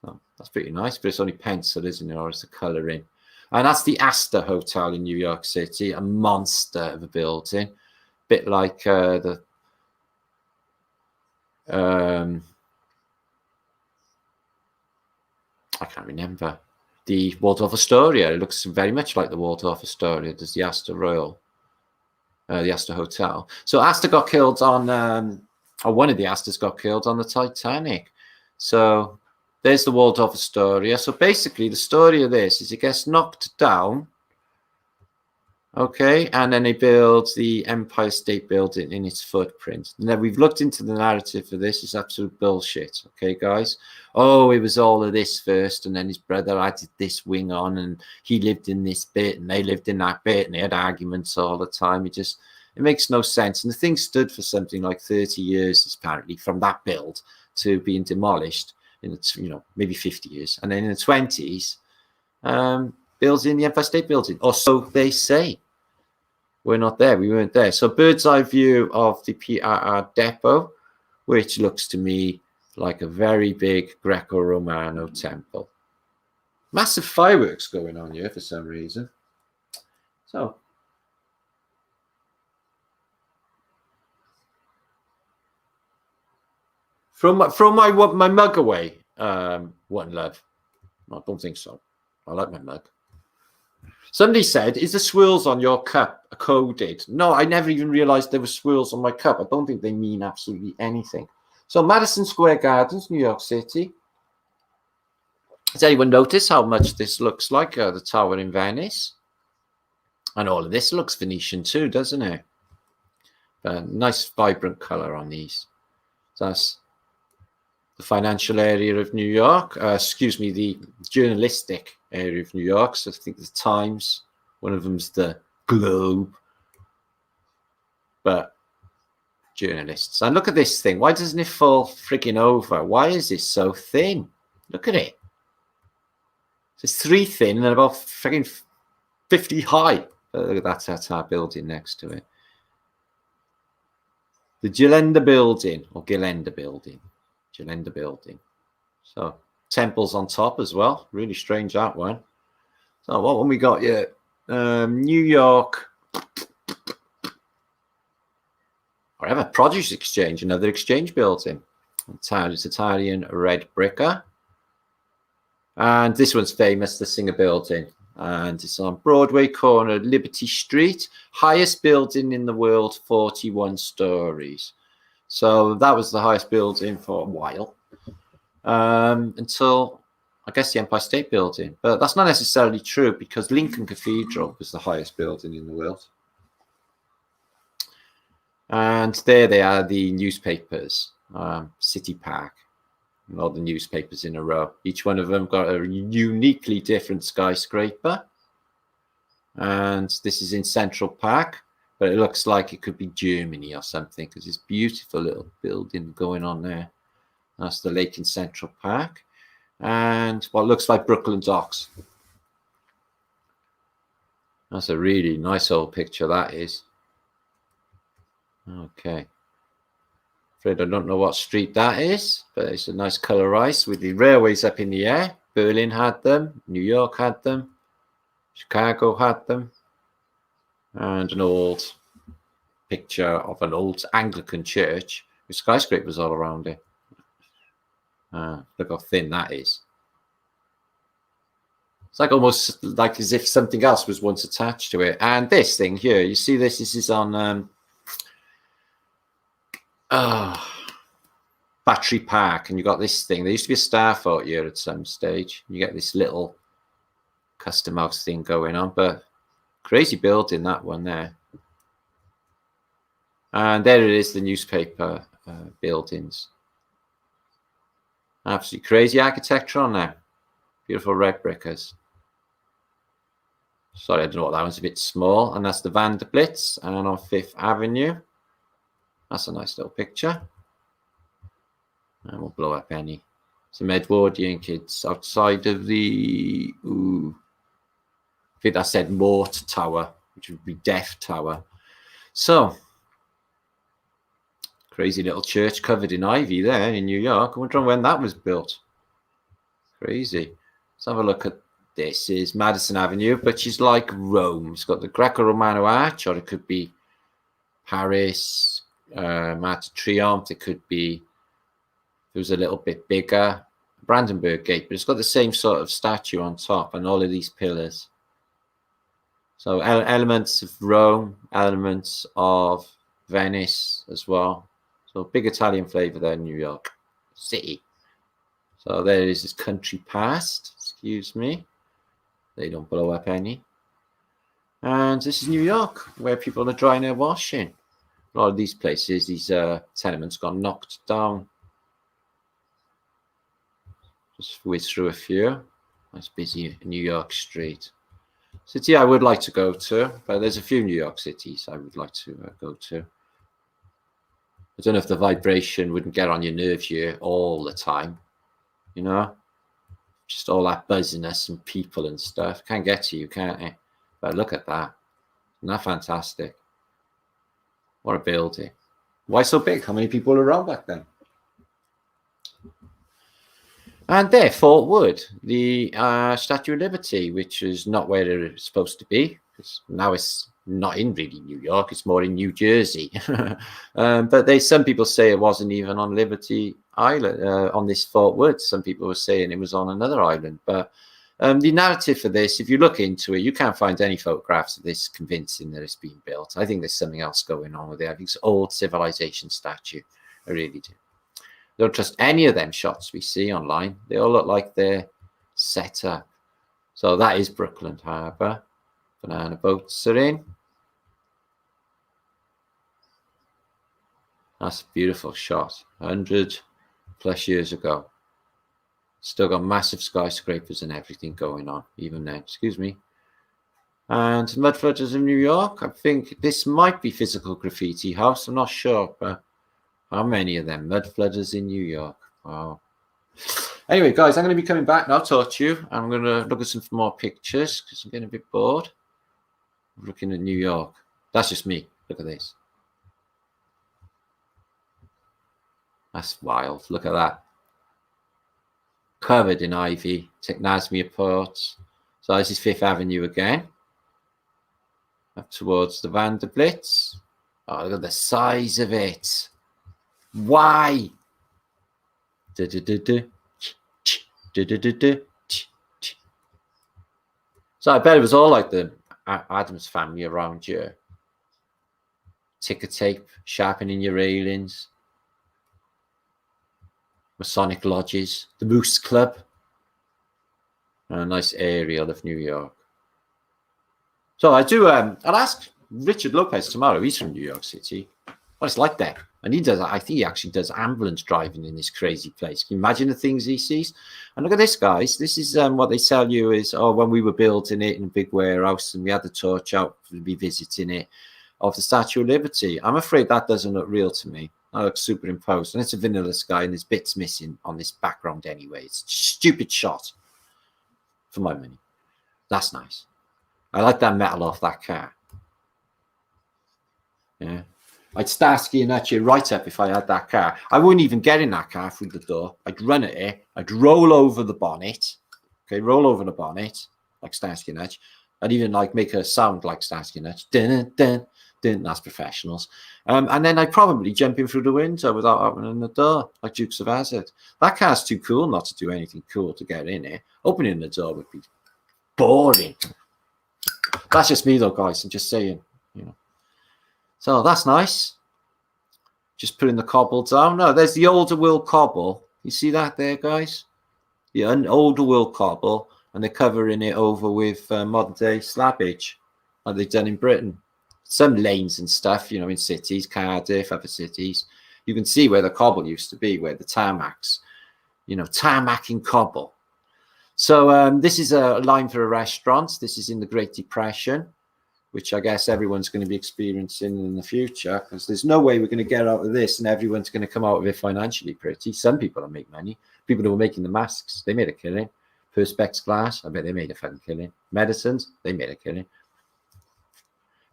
So that's pretty nice, but it's only pencil, isn't it? Or it's the colouring. And that's the Astor Hotel in New York City, a monster of a building. Bit like the... I can't remember. The Waldorf Astoria. It looks very much like the Waldorf Astoria. Does the Astor Royal, the Astor Hotel. So Astor got killed on, or one of the Astors got killed on the Titanic. So there's the Waldorf Astoria. So basically, the story of this is it gets knocked down. Okay, and then they build the Empire State Building in its footprint. Now, we've looked into the narrative for this. It's absolute bullshit. Okay, guys? Oh, it was all of this first, and then his brother added this wing on, and he lived in this bit, and they lived in that bit, and they had arguments all the time. It makes no sense. And the thing stood for something like 30 years, apparently, from that build to being demolished in the, you know, maybe 50 years. And then in the 20s, building the Empire State Building, or so they say. We're not there. We weren't there. So bird's eye view of the PRR depot, which looks to me like a very big Greco-Romano temple. Massive fireworks going on here for some reason. So from my mug away, One Love. I don't think so. I like my mug. Somebody said, is the swirls on your cup coded? No, I never even realized there were swirls on my cup. I don't think they mean absolutely anything. So Madison Square Gardens, New York City. Has anyone noticed how much this looks like the tower in Venice? And all of this looks Venetian too, doesn't it? Nice vibrant color on these. So that's the financial area of New York. Excuse me, the journalistic area of New York. So I think the Times, one of them's the Globe, but journalists. And look at this thing. Why doesn't it fall freaking over? Why is it so thin? Look at it. It's 3 thin and about freaking 50 high. Look at that's our building next to it. The Gelände Building, or Gelände Building. Gelände Building. So temples on top as well. Really strange, that one. So what one we got here? New York. Whatever. Produce Exchange, another exchange building. Tartarian red bricker. And this one's famous, the Singer Building. And it's on Broadway corner, Liberty Street. Highest building in the world, 41 stories. So that was the highest building for a while. Until, I guess, the Empire State Building. But that's not necessarily true, because Lincoln Cathedral was the highest building in the world. And there they are, the newspapers, City Park, and all the newspapers in a row. Each one of them got a uniquely different skyscraper. And this is in Central Park, but it looks like it could be Germany or something, because it's beautiful little building going on there. That's the lake in Central Park. And what looks like Brooklyn Docks. That's a really nice old picture, that is. Okay. Afraid I don't know what street that is, but it's a nice colour ice with the railways up in the air. Berlin had them. New York had them. Chicago had them. And an old picture of an old Anglican church with skyscrapers all around it. Look how thin that is. It's like almost like as if something else was once attached to it. And this thing here, you see this? This is on Battery Park, and you got this thing. There used to be a star fort here at some stage. You get this little custom house thing going on, but crazy building, that one there. And there it is, the newspaper buildings. Absolutely crazy architecture on there. Beautiful red brickers. Sorry, I don't know what that one's a bit small. And that's the Vanderblitz, and on 5th Avenue. That's a nice little picture. And we'll blow up any. Some Edwardian kids outside of the, I think that said Mort Tower, which would be Death Tower. So, crazy little church covered in ivy there in New York. I wonder when that was built. Crazy. Let's have a look at this. Is Madison Avenue, but she's like Rome. It's got the Greco-Romano arch, or it could be Paris, Marte Triomphe. It could be, it was a little bit bigger, Brandenburg Gate, but it's got the same sort of statue on top and all of these pillars. So elements of Rome, elements of Venice as well. So big Italian flavor there in New York City. So there is this country past, excuse me. They don't blow up any. And this is New York, where people are drying their washing. A lot of these places, these tenements got knocked down. Just whiz through a few. Nice busy New York street. City I would like to go to, but there's a few New York cities I would like to go to. I don't know if the vibration wouldn't get on your nerves here all the time, you know? Just all that buzziness and people and stuff. Can't get to you, can't it? But look at that. Isn't that fantastic? What a building. Why so big? How many people were around back then? And there, Fort Wood, the Statue of Liberty, which is not where it's supposed to be. Because now it's not in really New York, it's more in New Jersey. But some people say it wasn't even on Liberty Island, on this Fort Wood. Some people were saying it was on another island. But the narrative for this, if you look into it, you can't find any photographs of this convincing that it's been built. I think there's something else going on with it. I think it's old civilization statue. I really do. Don't trust any of them shots we see online. They all look like they're set up. So that is Brooklyn Harbor. Banana boats are in. That's a beautiful shot. 100+ years ago. Still got massive skyscrapers and everything going on, even then. Excuse me. And mud flooders in New York. I think this might be Physical Graffiti House. I'm not sure, but how many of them? Mud flooders in New York. Wow. Anyway, guys, I'm going to be coming back now, talk to you. I'm going to look at some more pictures because I'm getting a bit bored of looking at New York. That's just me. Look at this. That's wild. Look at that. Covered in ivy. Take Nasmia Port. So this is 5th Avenue again. Up towards the Vanderblitz. Oh, look at the size of it. Why? So I bet it was all like the Addams family around here. Ticker tape, sharpening your railings. Masonic lodges, the Moose Club. And a nice aerial of New York. So I do, I'll ask Richard Lopez tomorrow. He's from New York City. What it's like there. And he does, I think he actually does ambulance driving in this crazy place. Can you imagine the things he sees? And look at this, guys. This is what they tell you is, oh, when we were building it in a big warehouse and we had the torch out to be visiting it, of the Statue of Liberty. I'm afraid that doesn't look real to me. That looks superimposed. And it's a vanilla sky and there's bits missing on this background anyway. It's a stupid shot for my money. That's nice. I like that metal off that car. Yeah. I'd start skiing at you right up if I had that car. I wouldn't even get in that car through the door. I'd run at it. I'd roll over the bonnet. Okay, roll over the bonnet like Starsky and Hutch. I'd even like make a sound like Starsky and Hutch. Dun, dun, dun. That's professionals. And then I'd probably jump in through the window without opening the door like Dukes of Hazzard. That car's too cool not to do anything cool to get in it. Opening the door would be boring. That's just me though, guys. I'm just saying, you know. So that's nice. Just putting the cobble down. No, there's the older world cobble. You see that there, guys? The older world cobble, and they're covering it over with modern day slabbage, like they've done in Britain. Some lanes and stuff, you know, in cities, Cardiff, other cities, you can see where the cobble used to be, where the tarmacs, you know, tarmacking cobble. So this is a line for a restaurant. This is in the Great Depression, which I guess everyone's going to be experiencing in the future, because there's no way we're going to get out of this and everyone's going to come out of it financially pretty. Some people will make money. People who were making the masks, they made a killing. Perspex glass, I bet they made a fucking killing. Medicines, they made a killing.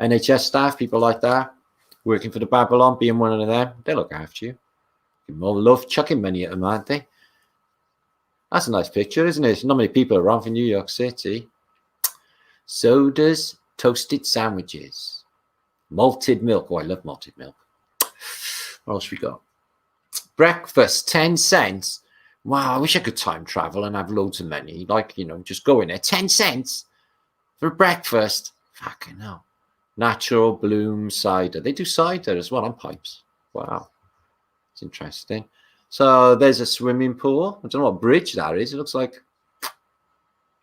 NHS staff, people like that, working for the Babylon, being one of them, they look after you. Give them all the love, chucking money at them, aren't they? That's a nice picture, isn't it? Not many people around for New York City. Sodas, toasted sandwiches, malted milk. Oh, I love malted milk. What else we got? Breakfast, 10 cents. Wow, I wish I could time travel and have loads of money. Like, you know, just go in there. 10 cents for breakfast. Fucking hell. Natural bloom cider. They do cider as well on pipes. Wow. It's interesting. So there's a swimming pool. I don't know what bridge that is. It looks like,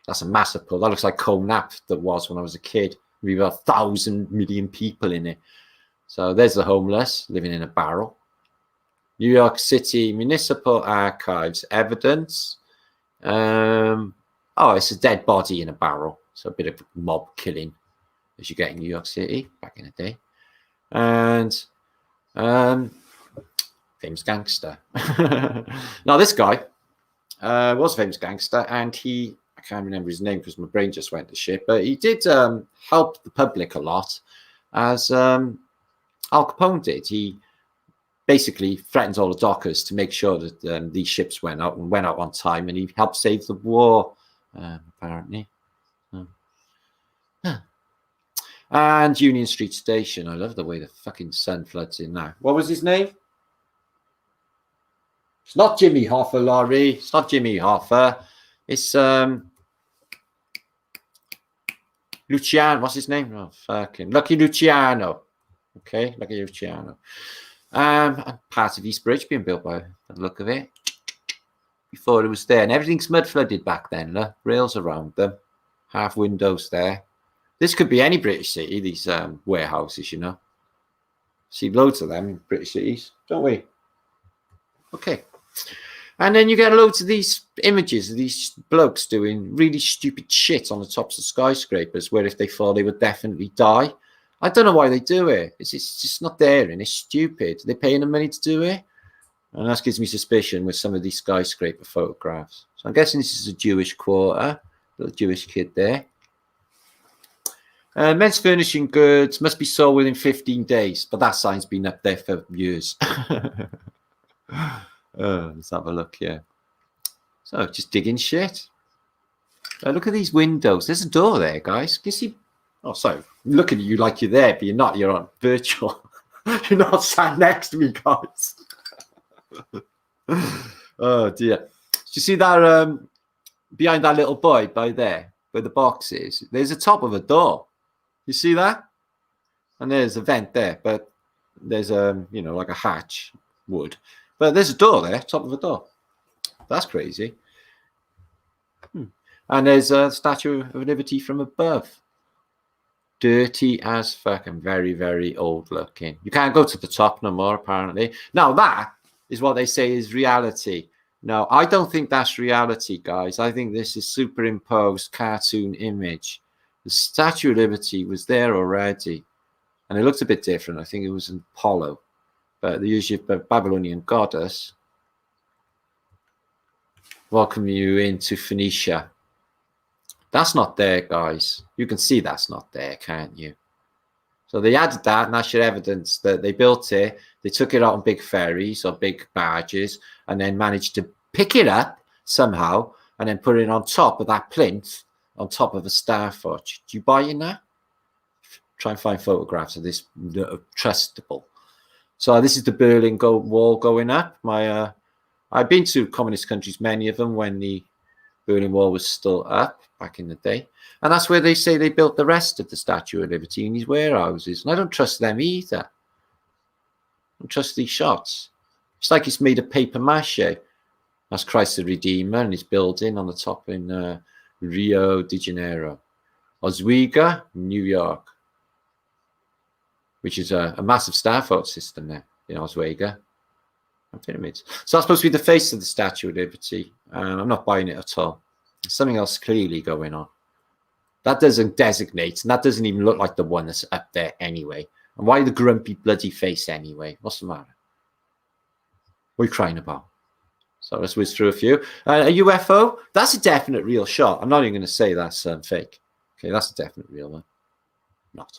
that's a massive pool. That looks like Conap that was when I was a kid. We've got 1,000 million people in it. So there's the homeless living in a barrel. New York City Municipal Archives evidence. Oh, it's a dead body in a barrel. So a bit of mob killing as you get in New York City back in the day. And famous gangster. Now this guy was a famous gangster, and he, I can't remember his name because my brain just went to shit, but he did help the public a lot, as Al Capone did. He basically threatened all the dockers to make sure that these ships went out on time, and he helped save the war, apparently. And Union Street Station. I love the way the fucking sun floods in now. What was his name? It's not Jimmy Hoffa, Laurie. It's not Jimmy Hoffa. It's Luciano. What's his name? Oh, fucking Lucky Luciano. Okay, Lucky Luciano. And part of East Bridge being built by the look of it. Before it was there. And everything's mud flooded back then. Look, rails around them. Half windows there. This could be any British city, these warehouses, you know. See loads of them in British cities, don't we? Okay. And then you get loads of these images of these blokes doing really stupid shit on the tops of skyscrapers, where if they fall, they would definitely die. I don't know why they do it. It's just not there, and it's stupid. They're paying them money to do it. And that gives me suspicion with some of these skyscraper photographs. So I'm guessing this is a Jewish quarter. Little Jewish kid there. Men's furnishing goods must be sold within 15 days. But that sign's been up there for years. Let's have a look here. So just digging shit. Look at these windows. There's a door there, guys. Can you see? Oh, sorry. I'm looking at you like you're there, but you're not. You're on virtual. You're not sat next to me, guys. Oh, dear. Do you see that behind that little boy by there, where the box is? There's a top of a door. You see that? And there's a vent there, but there's you know, like a hatch, wood. But there's a door there, top of a door. That's crazy. And there's a Statue of Liberty from above. Dirty as fuck and very, very old looking. You can't go to the top no more, apparently. Now, that is what they say is reality. No, I don't think that's reality, guys. I think this is superimposed cartoon image. The Statue of Liberty was there already. And it looked a bit different. I think it was an Apollo. But the usual Babylonian goddess. Welcome you into Phoenicia. That's not there, guys. You can see that's not there, can't you? So they added that, and that's your evidence that they built it. They took it out on big ferries or big barges, and then managed to pick it up somehow, and then put it on top of that plinth, on top of a star forge. Do you buy in that? Try and find photographs of this trustable. So this is the Berlin Wall going up. I've been to communist countries, many of them, when the Berlin Wall was still up back in the day. And that's where they say they built the rest of the Statue of Liberty in these warehouses. And I don't trust them either. I don't trust these shots. It's like it's made of paper mache. That's Christ the Redeemer and his building on the top in Rio de Janeiro. Oswego, New York, which is a massive starfort system there in Oswego. And pyramids. So that's supposed to be the face of the Statue of Liberty. I'm not buying it at all. There's something else clearly going on. That doesn't designate, and that doesn't even look like the one that's up there anyway. And why the grumpy bloody face anyway? What's the matter? What are you crying about? So let's whiz through a few. A UFO, that's a definite real shot. I'm not even going to say that's fake. Okay, that's a definite real one. Not.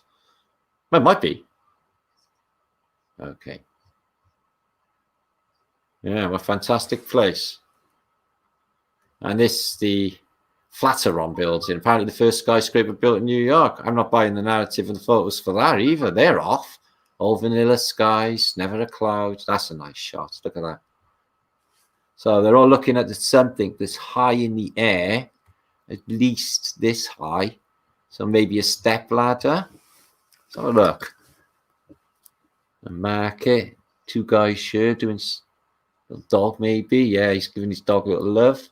Well, it might be. Okay. Yeah, what a fantastic place. And this, the Flatiron building, apparently the first skyscraper built in New York. I'm not buying the narrative and the photos for that either. They're off. All vanilla skies, never a cloud. That's a nice shot. Look at that. So they're all looking at something that's high in the air, at least this high. So maybe a step ladder. Let's have a look. A market. Two guys here doing a dog maybe. Yeah, he's giving his dog a little love.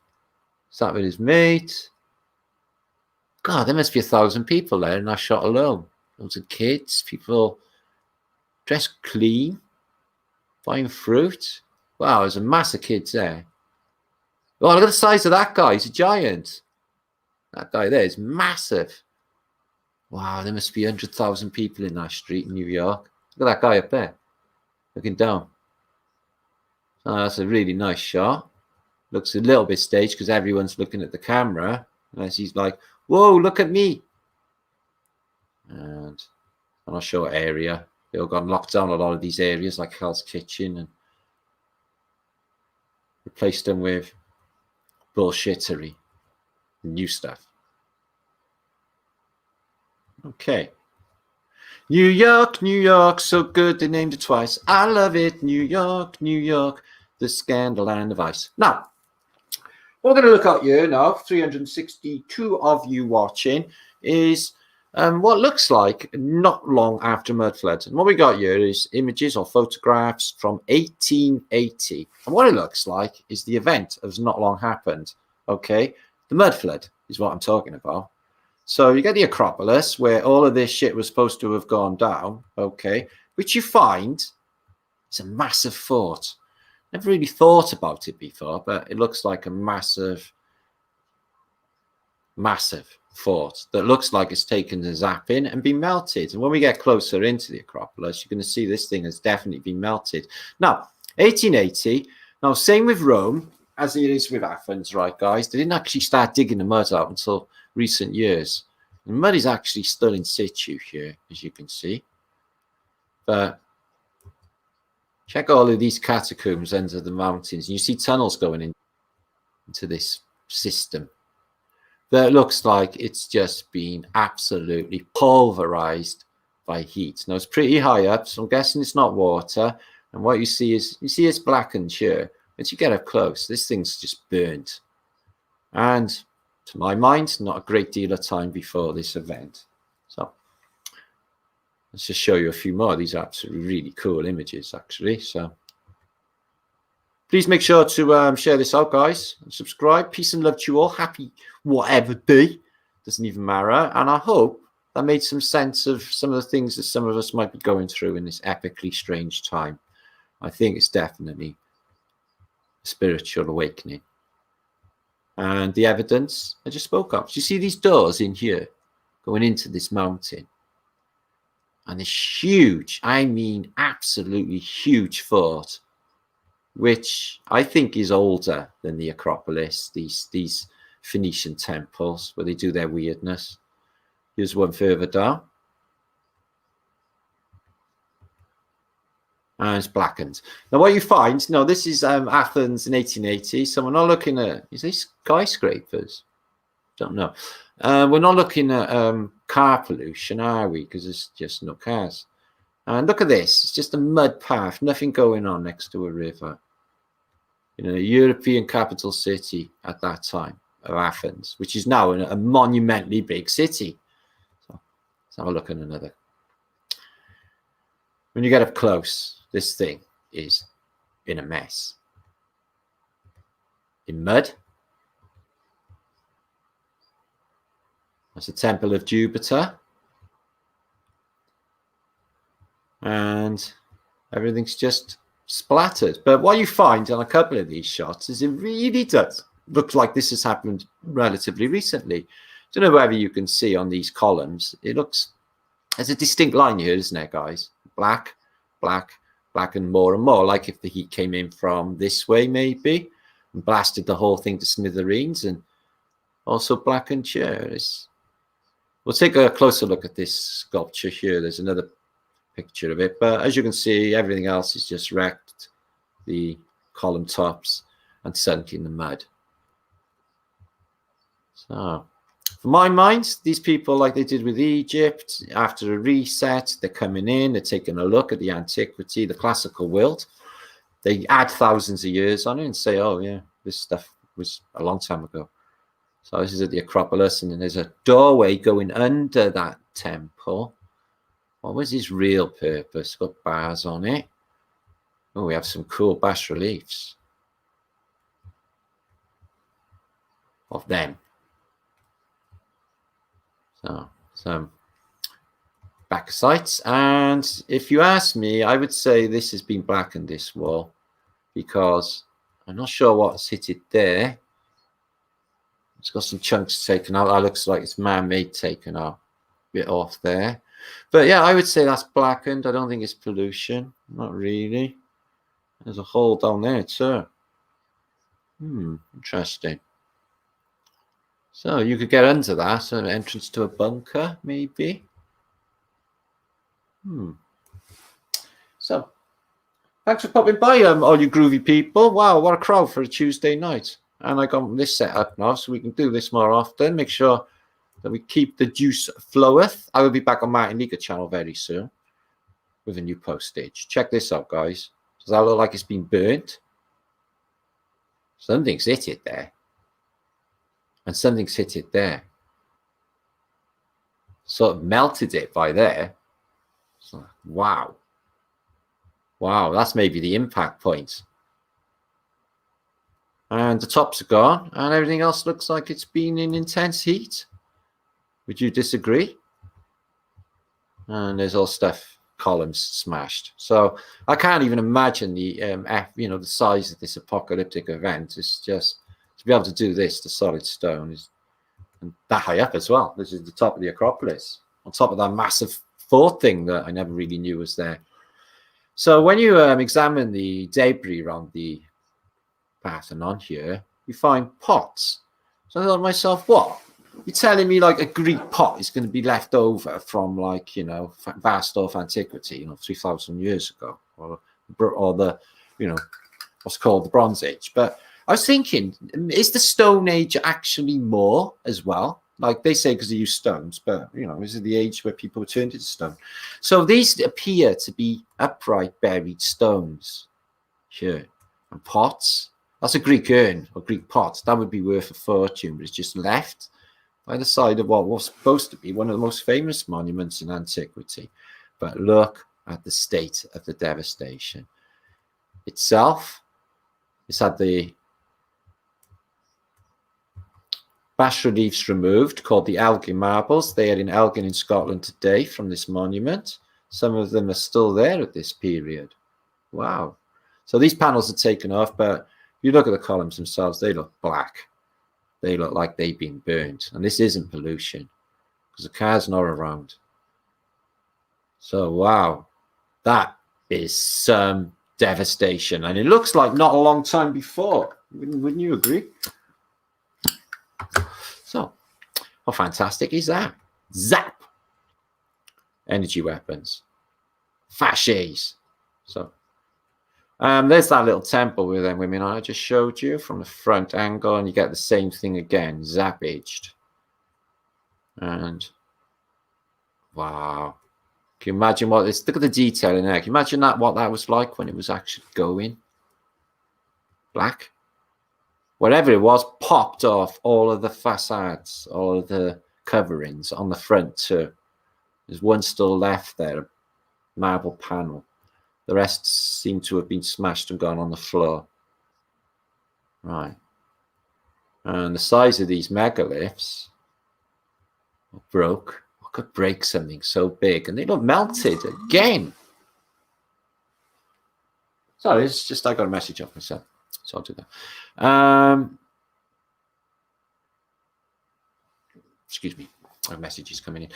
Sat with his mate. God, there must be 1,000 people there in that shot alone. Loads of kids, people dressed clean, buying fruit. Wow, there's a mass of kids there. Oh, look at the size of that guy. He's a giant. That guy there is massive. Wow, there must be 100,000 people in that street in New York. Look at that guy up there, looking down. Oh, that's a really nice shot. Looks a little bit staged because everyone's looking at the camera. As he's like, whoa, look at me. And I'm not sure what area. They all got locked down a lot of these areas like Hell's Kitchen and replaced them with bullshittery, new stuff. Okay. New York, New York, so good they named it twice. I love it, New York, New York, the scandal and the vice. Now, what we're going to look at here now, 362 of you watching, is what looks like not long after mud floods. And what we got here is images or photographs from 1880. And what it looks like is the event has not long happened. Okay, the mud flood is what I'm talking about. So you get the Acropolis where all of this shit was supposed to have gone down. Okay, which you find is a massive fort. Never really thought about it before, but it looks like a massive fort that looks like it's taken a zapping and been melted. And when we get closer into the Acropolis, you're going to see this thing has definitely been melted. Now, 1880. Now, same with Rome as it is with Athens, right, guys? They didn't actually start digging the mud out until recent years. The mud is actually still in situ here, as you can see. But check all of these catacombs under the mountains. And you see tunnels going into this system. That looks like it's just been absolutely pulverized by heat. Now, it's pretty high up, so I'm guessing it's not water. And what you see is, it's blackened here. Once you get up close, this thing's just burnt. And to my mind, not a great deal of time before this event. So let's just show you a few more. These are absolutely really cool images, actually. So please make sure to share this out, guys, and subscribe. Peace and love to you all. Happy whatever day. Doesn't even matter. And I hope that made some sense of some of the things that some of us might be going through in this epically strange time. I think it's definitely a spiritual awakening. And the evidence I just spoke of. So you see these doors in here going into this mountain. And this huge, I mean absolutely huge fort, which I think is older than the Acropolis, these Phoenician temples where they do their weirdness. Here's one further down. And it's blackened. Now, what you find, no, this is Athens in 1880. So we're not looking at, is these skyscrapers? Don't know. We're not looking at car pollution, are we? Because there's just no cars. And look at this. It's just a mud path, nothing going on next to a river. You know, European capital city at that time. of Athens, which is now a monumentally big city. So let's have a look at another. When you get up close, this thing is in a mess. In mud. That's the Temple of Jupiter. And everything's just splattered. But what you find on a couple of these shots is it really does look like this has happened relatively recently. Don't know whether you can see on these columns. It looks, there's a distinct line here, isn't there, guys? Black, black, black, and more, like if the heat came in from this way, maybe, and blasted the whole thing to smithereens, and also blackened here. We'll take a closer look at this sculpture here. There's another picture of it, but as you can see, everything else is just wrecked, the column tops, and sunk in the mud. So, for my mind, these people, like they did with Egypt, after a reset, they're coming in, they're taking a look at the antiquity, the classical world. They add thousands of years on it and say, oh yeah, this stuff was a long time ago. So this is at the Acropolis, and then there's a doorway going under that temple. What was his real purpose? Got bars on it. Oh, we have some cool bas reliefs of them. So some backsites, and if you ask me, I would say this has been blackened, this wall, because I'm not sure what's hit it there. It's got some chunks taken out. That looks like it's man-made, taken out a bit off there. But yeah, I would say that's blackened. I don't think it's pollution. Not really. There's a hole down there too. Interesting. So you could get under that, an entrance to a bunker, maybe. So, thanks for popping by, all you groovy people. Wow, what a crowd for a Tuesday night. And I got this set up now, so we can do this more often. Make sure that we keep the juice floweth. I will be back on my Liedtke channel very soon with a new postage. Check this out, guys. Does that look like it's been burnt? Something's hit it there. And something's hit it there. Sort of melted it by there. So, wow. Wow, that's maybe the impact point. And the tops are gone, and everything else looks like it's been in intense heat. Would you disagree? And there's all stuff, columns smashed. So I can't even imagine the the size of this apocalyptic event. It's just to be able to do this to solid stone is and that high up as well. This is the top of the Acropolis, on top of that massive fort thing that I never really knew was there. So when you examine the debris around the Parthenon here, you find pots. So I thought to myself, what? You're telling me like a Greek pot is going to be left over from like, vast off antiquity, 3,000 years ago, or the, what's called the Bronze Age. But I was thinking, is the Stone Age actually more as well? Like they say, because they use stones, but is it the age where people were turned into stone? So these appear to be upright buried stones here, and pots. That's a Greek urn or Greek pot. That would be worth a fortune, but it's just left by the side of what was supposed to be one of the most famous monuments in antiquity. But look at the state of the devastation. Itself, it's had the bas reliefs removed, called the Elgin marbles. They are in Elgin in Scotland today from this monument. Some of them are still there at this period. Wow. So these panels are taken off, but you look at the columns themselves, they look black. They look like they've been burnt. And this isn't pollution because the car's not around. So, wow, that is some devastation. And it looks like not a long time before. Wouldn't you agree? So, how fantastic is that? Zap! Energy weapons. Fasces. So, there's that little temple with them women I just showed you from the front angle, and you get the same thing again, zappaged. And wow, can you imagine what this? Look at the detail in there. Can you imagine what that was like when it was actually going black? whatever it was, popped off all of the facades, all of the coverings on the front too. There's one still left there, a marble panel. The rest seem to have been smashed and gone on the floor. Right. And the size of these megaliths broke. I could break something so big, and they look melted again. Sorry, it's just I got a message off myself, so I'll do that. Excuse me, my message is coming in.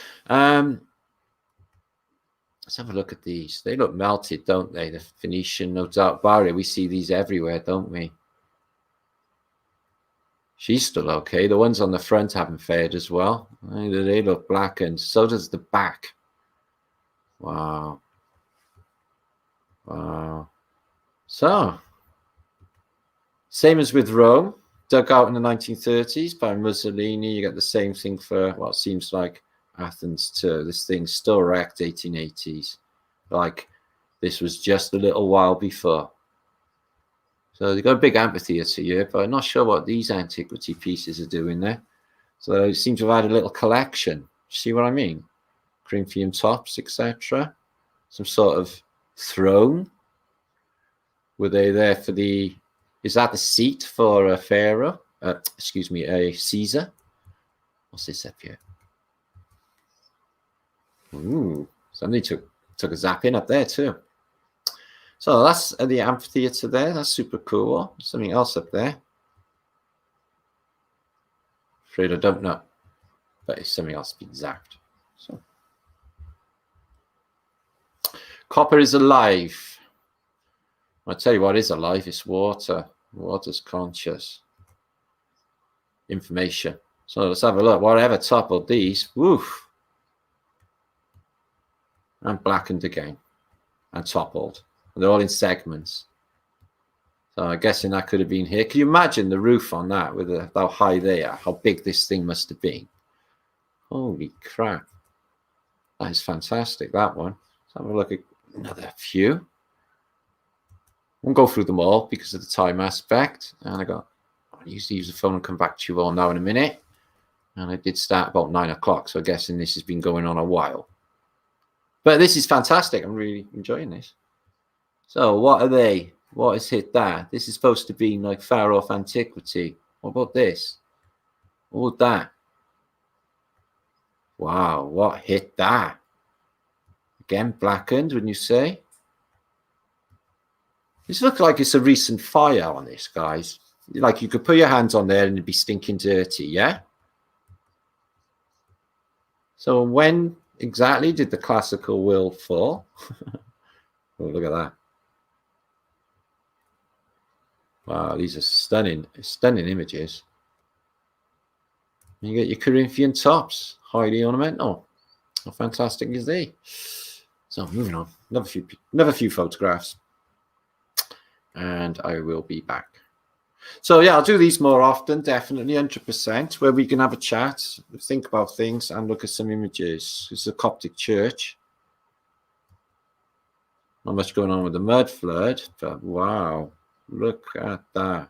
Let's have a look at these. They look melted, don't they? The Phoenician, no doubt. Barbaria, we see these everywhere, don't we? She's still okay. The ones on the front haven't fared as well. They look blackened. So does the back. Wow. Wow. So, same as with Rome, dug out in the 1930s by Mussolini. You get the same thing for what seems like Athens too. This thing's still wrecked 1880s. Like this was just a little while before. So they've got a big amphitheatre here, but I'm not sure what these antiquity pieces are doing there. So they seem to have had a little collection. See what I mean? Corinthian tops, etc. Some sort of throne. Were they there for the... Is that the seat for a pharaoh? Excuse me, a Caesar? What's this up here? Ooh, somebody took a zap in up there too. So that's the amphitheatre there. That's super cool. Something else up there. Afraid I don't know. But it's something else being zapped. So. Copper is alive. I'll tell you what is alive. It's water. Water's conscious. Information. So let's have a look. Whatever toppled these. Woof. And blackened again. And toppled. And they're all in segments. So I'm guessing that could have been here. Can you imagine the roof on that with how high they are? How big this thing must have been. Holy crap. That is fantastic, that one. Let's have a look at another few. I won't go through them all because of the time aspect. And I'll use the phone and come back to you all now in a minute. And I did start about 9 o'clock. So I'm guessing this has been going on a while. But this is fantastic. I'm really enjoying this. So what are they? What has hit that? This is supposed to be like far off antiquity. What about this? What about that? Wow, what hit that? Again, blackened, wouldn't you say? This looks like it's a recent fire on this, guys. Like you could put your hands on there and it'd be stinking dirty, yeah? So when exactly did the classical world fall? Oh, look at that. Wow, these are stunning images. You get your Corinthian tops, highly ornamental. How fantastic is they? So moving on, another few photographs, and I will be back. So yeah, I'll do these more often, definitely 100%, where we can have a chat, think about things, and look at some images. It's a Coptic church. Not much going on with the mud flood, but wow. Look at that.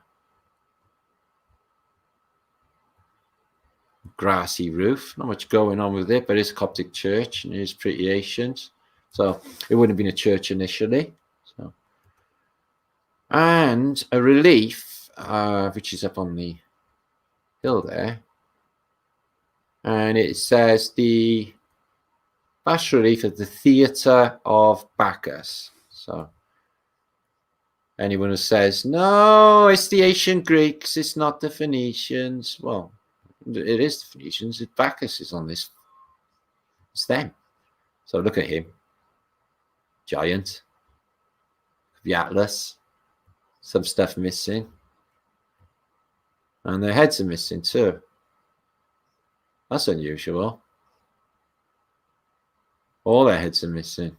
Grassy roof. Not much going on with it, but it's a Coptic church and it is pretty ancient. So it wouldn't have been a church initially. So. And a relief, which is up on the hill there. And it says the bas relief of the Theatre of Bacchus. So anyone who says, no, it's the ancient Greeks, it's not the Phoenicians. Well, it is the Phoenicians. Bacchus is on this. It's them. So look at him. Giant. The Atlas. Some stuff missing. And their heads are missing too. That's unusual. All their heads are missing.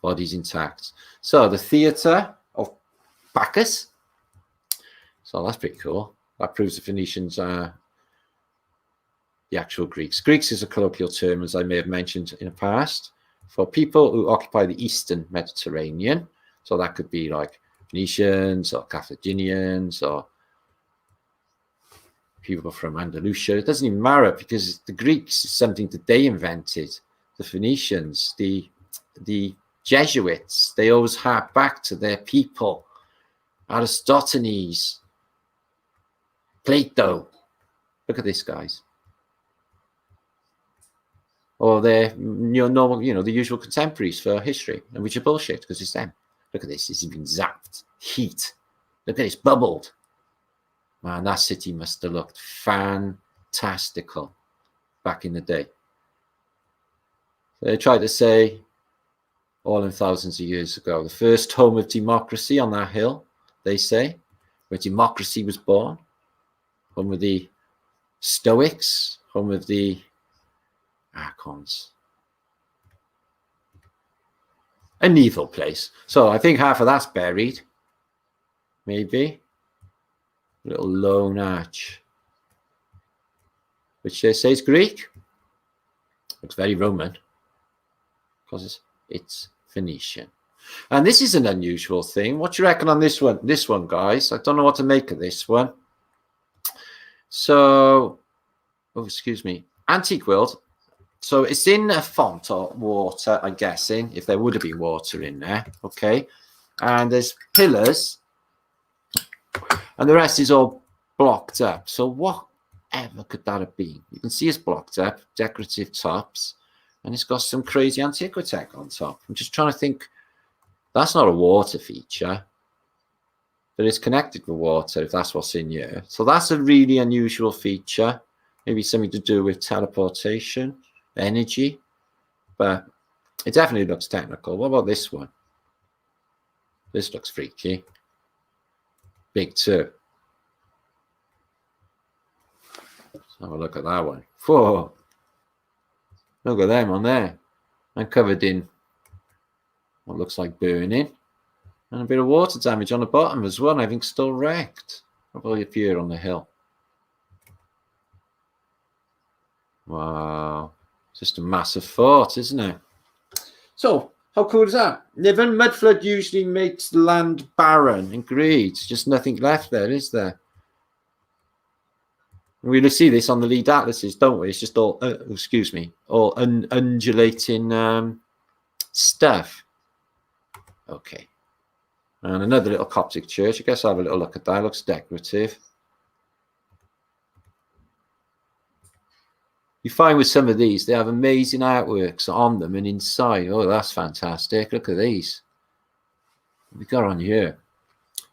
Body's intact. So the Theatre of Bacchus. So that's pretty cool. That proves the Phoenicians are the actual Greeks. Greeks is a colloquial term, as I may have mentioned in the past, for people who occupy the Eastern Mediterranean. So that could be like Phoenicians or Carthaginians or people from Andalusia. It doesn't even matter, because the Greeks is something that they invented. The Phoenicians, the Jesuits, they always hark back to their people. Aristoteles, Plato. Look at this, guys. Or they're normal, the usual contemporaries for history, and which are bullshit because it's them. Look at this. It's been zapped. Heat. Look at this. Bubbled. Man, that city must have looked fantastical back in the day. They tried to say, all in thousands of years ago, the first home of democracy on that hill, they say, where democracy was born. Home of the Stoics, home of the Archons. An evil place. So I think half of that's buried. Maybe. A little lone arch. Which they say is Greek. Looks very Roman. Because it's Phoenician. And this is an unusual thing. What do you reckon on this one? This one, guys. I don't know what to make of this one. So, oh, excuse me. Antique World. So it's in a font or water, I'm guessing, if there would have been water in there. Okay. And there's pillars. And the rest is all blocked up. So whatever could that have been? You can see it's blocked up, decorative tops, and it's got some crazy antiquitech on top. I'm just trying to think. That's not a water feature, but it's connected with water if that's what's in here. So that's a really unusual feature. Maybe something to do with teleportation, energy, but it definitely looks technical. What about this one? This looks freaky. Big too. Let's have a look at that one. Whoa. Look at them on there. And covered in what looks like burning. And a bit of water damage on the bottom as well. I think still wrecked. Probably up here on the hill. Wow. Just a massive fort, isn't it? So, how cool is that? Niven, mudflood usually makes land barren and great. Just nothing left there, is there? We see this on the lead atlases, don't we? It's just all, excuse me, all undulating stuff. Okay. And another little Coptic church. I guess I'll have a little look at that. It looks decorative. You find with some of these, they have amazing artworks on them and inside. Oh, that's fantastic. Look at these. What we got on here.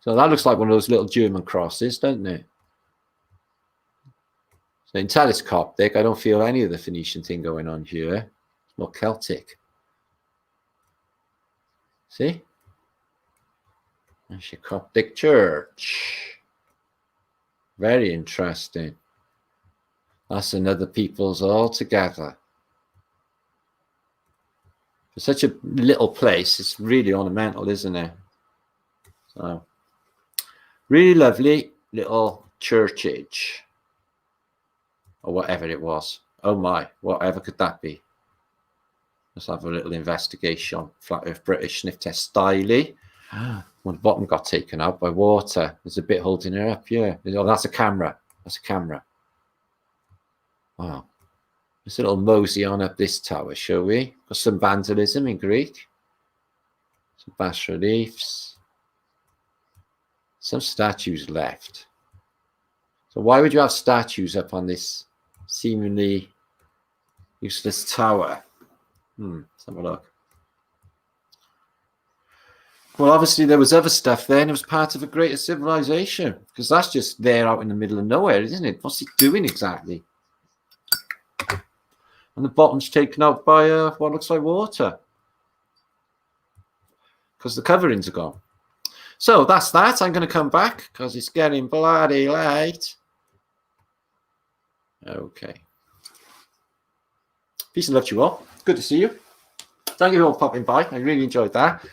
So that looks like one of those little German crosses, doesn't it? So in Coptic, I don't feel any of the Phoenician thing going on here. It's more Celtic. See? There's your Coptic church. Very interesting. That's another people's altogether. For such a little place, it's really ornamental, isn't it? So, really lovely little churchage. Or whatever it was. Oh my, whatever could that be? Let's have a little investigation. Flat Earth British sniff test styly. Well, the bottom got taken out by water. There's a bit holding it up here. Oh, that's a camera. That's a camera. Wow. Let's a little mosey on up this tower, shall we? Got some vandalism in Greek. Some bas reliefs. Some statues left. So why would you have statues up on this seemingly useless tower? Let's have a look. Well, obviously there was other stuff there and it was part of a greater civilization, because that's just there out in the middle of nowhere, isn't it? What's it doing exactly? And the bottom's taken out by what looks like water, because the coverings are gone. So that's that. I'm going to come back because it's getting bloody late. Okay. Peace and love to you all. Good to see you. Thank you all for popping by. I really enjoyed that.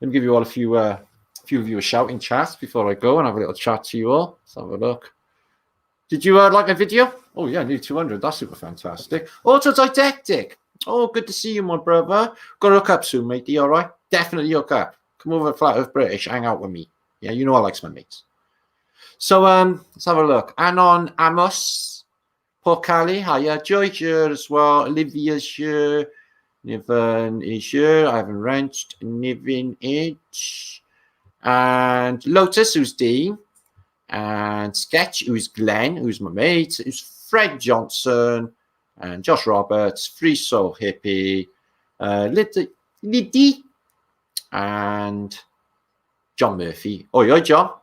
Let me give you all a few of you a shout in chat before I go and have a little chat to you all. Let's have a look. Did you like my video? Oh yeah, nearly 200. That's super fantastic. Autodidactic. Oh, good to see you, my brother. Got to hook up soon, matey. All right, definitely hook up. Come over to Flat Earth British, hang out with me. Yeah, you know I likes my mates. So let's have a look. Anon Amos, Paul Cali, hiya. Joy's here as well. Olivia's here. Niven is here. I haven't wrenched. Niven H. And Lotus, who's Dean. And Sketch, who's Glenn, who's my mate. Who's Fred Johnson. And Josh Roberts. Free Soul Hippie. Liddy. And John Murphy. Oi, John.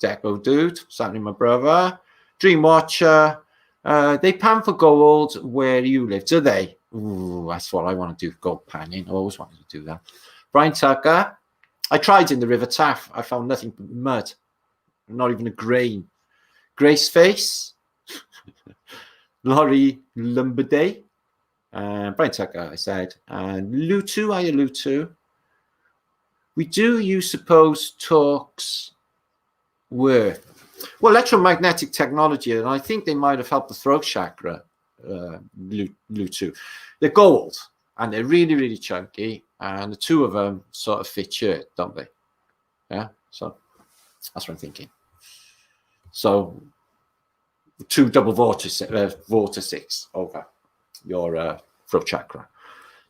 Deco Dude. What's happening, my brother? Dream Watcher. They pan for gold where you live, do they? Ooh, that's what I want to do, gold panning. I always wanted to do that. Brian Tucker. I tried in the River Taff. I found nothing but mud. Not even a grain. Grace Face. Laurie Lumberday. Brian Tucker, I said. And Lutu, are you Lutu? We do, you suppose, talks were. Well, electromagnetic technology, and I think they might have helped the throat chakra, Lutu. They're gold, and they're really, really chunky, and the two of them sort of fit shirt, don't they? Yeah, so that's what I'm thinking. So 2 double vortices over your throat chakra.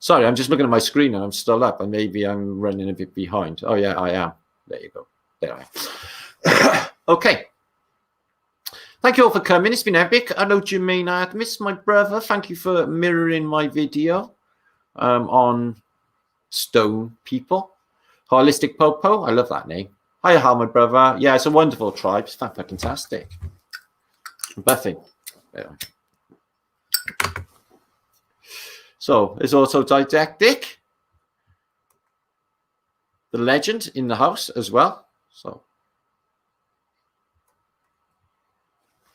Sorry, I'm just looking at my screen and I'm still up, and maybe I'm running a bit behind. Oh yeah, I am. There you go. There I am. Okay. Thank you all for coming. It's been epic. Hello, Jermaine Admis, my brother. Thank you for mirroring my video on stone people. Holistic Popo. I love that name. Hiya, Hal, my brother. Yeah, it's a wonderful tribe. It's fantastic. Buffing. So, there's also Didactic. The legend in the house as well. So,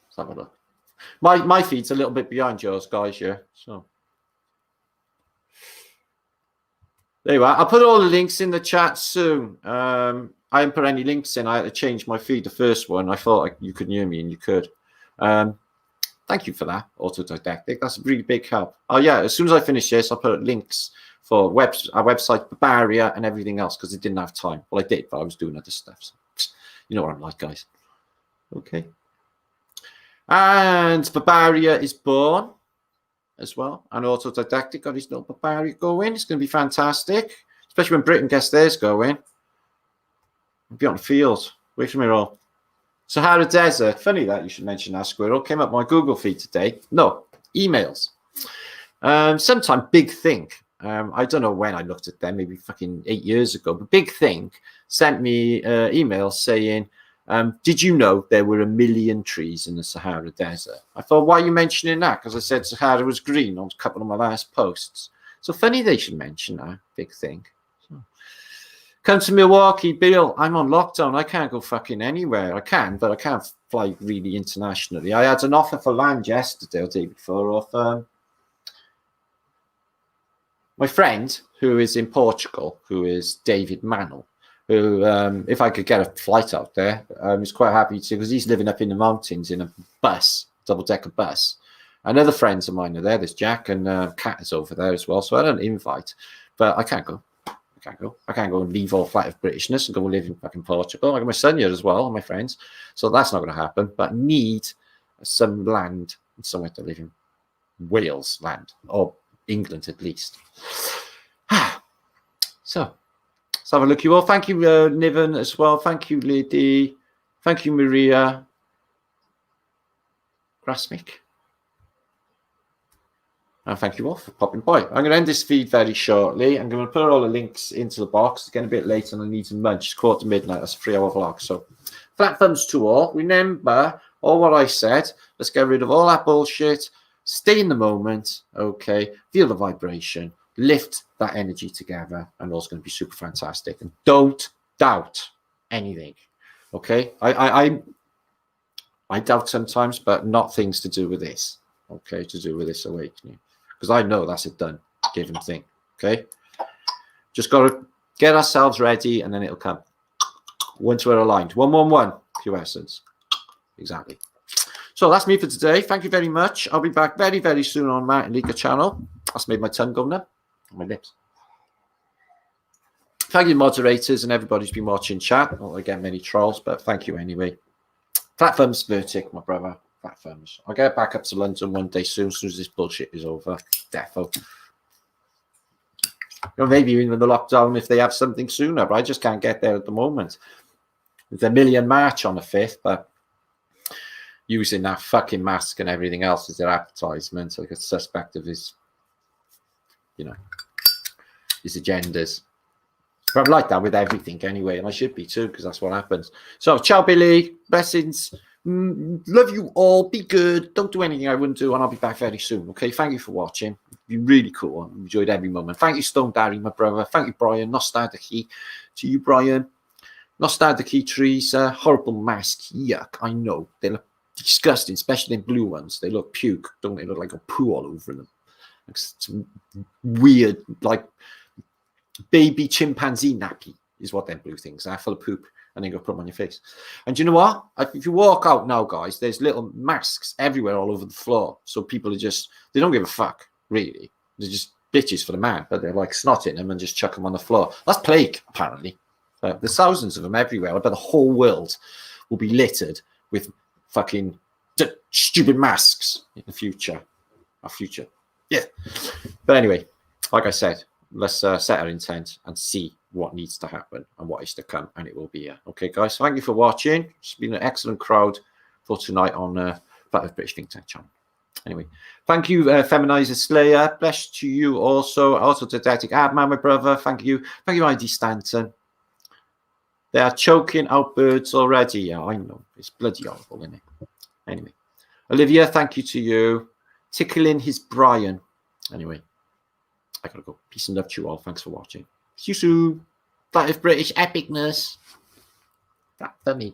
let's have a look. My feed's a little bit behind yours, guys, yeah. So, there you are. I'll put all the links in the chat soon. I didn't put any links in. I had to change my feed, the first one. I thought you could hear me, and you could. Thank you for that, Autodidactic. That's a really big help. Oh, yeah, as soon as I finish this, I'll put links for our website, Barbaria, and everything else, because it didn't have time. Well, I did, but I was doing other stuff. So, you know what I'm like, guys. Okay. And Barbaria is born as well. And Autodidactic got his little Barbaria going. It's going to be fantastic, especially when Britain gets theirs going. I'll be on the field, away from it all. Sahara Desert. Funny that you should mention that, Squirrel. Came up my Google feed today. No, emails. Sometime Big Think. I don't know when I looked at them, maybe fucking 8 years ago. But Big Think sent me email saying, did you know there were 1 million trees in the Sahara Desert? I thought, why are you mentioning that? Because I said Sahara was green on a couple of my last posts. So funny they should mention that. Big Think. Come to Milwaukee, Bill. I'm on lockdown. I can't go fucking anywhere. I can, but I can't fly really internationally. I had an offer for land yesterday or the day before off my friend who is in Portugal, who is David Mannell, who, if I could get a flight out there, he's quite happy to, because he's living up in the mountains in a bus, double-decker bus. And other friends of mine are there. There's Jack and Kat is over there as well. So I don't invite, but I can't go. I can't go and leave all Flat Earth Britishness and go live in fucking Portugal. I got my son here as well, and my friends. So that's not going to happen. But I need some land, somewhere to live in. Wales land, or England at least. So, let's have a look, you all. Thank you, Niven, as well. Thank you, Liddy. Thank you, Maria. Grasmick. And thank you all for popping by. I'm going to end this feed very shortly. I'm going to put all the links into the box. It's getting a bit late and I need to munch. It's 4:45. That's a 3-hour vlog. So, flat thumbs to all. Remember all what I said. Let's get rid of all that bullshit. Stay in the moment. Okay. Feel the vibration. Lift that energy together. And all's going to be super fantastic. And don't doubt anything. Okay. I doubt sometimes, but not things to do with this. Okay. To do with this awakening. Because I know that's a done, given thing. Okay? Just got to get ourselves ready, and then it'll come. Once we're aligned. 111, pure essence. Exactly. So that's me for today. Thank you very much. I'll be back very, very soon on my Liedtke channel. That's made my tongue go numb on my lips. Thank you, moderators, and everybody's been watching chat. Not again, many trolls, but thank you anyway. Flat thumbs, Vertic, my brother. Flat thumbs. I'll get back up to London one day soon, as soon as this bullshit is over. Defo. Maybe even the lockdown if they have something sooner, but I just can't get there at the moment. There's a million march on the 5th, but using that fucking mask and everything else as their advertisement, I get suspect of his, his agendas. But I'm like that with everything anyway, and I should be too, because that's what happens. So, ciao, Billy. Blessings. Love you all. Be good. Don't do anything I wouldn't do, and I'll be back very soon. Okay, thank you for watching. It's been really cool. I enjoyed every moment. Thank you, Stone Darry, my brother. Thank you, Brian. Nostalgia to you, Brian. Nostalgia trees. Horrible mask. Yuck. I know. They look disgusting, especially in blue ones. They look puke, don't they? Look like a poo all over them. Like some weird, like baby chimpanzee nappy is what them blue things are, full of poop, and then go put them on your face. And you know what? If you walk out now, guys, there's little masks everywhere all over the floor. So people are just, they don't give a fuck, really. They're just bitches for the man, but they're like snotting them and just chuck them on the floor. That's plague, apparently. There's thousands of them everywhere. I bet the whole world will be littered with fucking stupid masks in the future. Our future. Yeah. But anyway, like I said, let's set our intent and see what needs to happen and what is to come, and it will be here. Okay, guys, thank you for watching. It's been an excellent crowd for tonight on Flat Earth British Think Tank channel. Anyway, thank you, Feminizer Slayer. Bless to you also. Also to Datic Adman, my brother. Thank you. Thank you, ID Stanton. They are choking out birds already. Yeah, I know. It's bloody horrible, isn't it? Anyway, Olivia, thank you to you. Tickling his Brian. Anyway, I gotta go. Peace and love to you all. Thanks for watching. See you soon. That is British epicness. That image.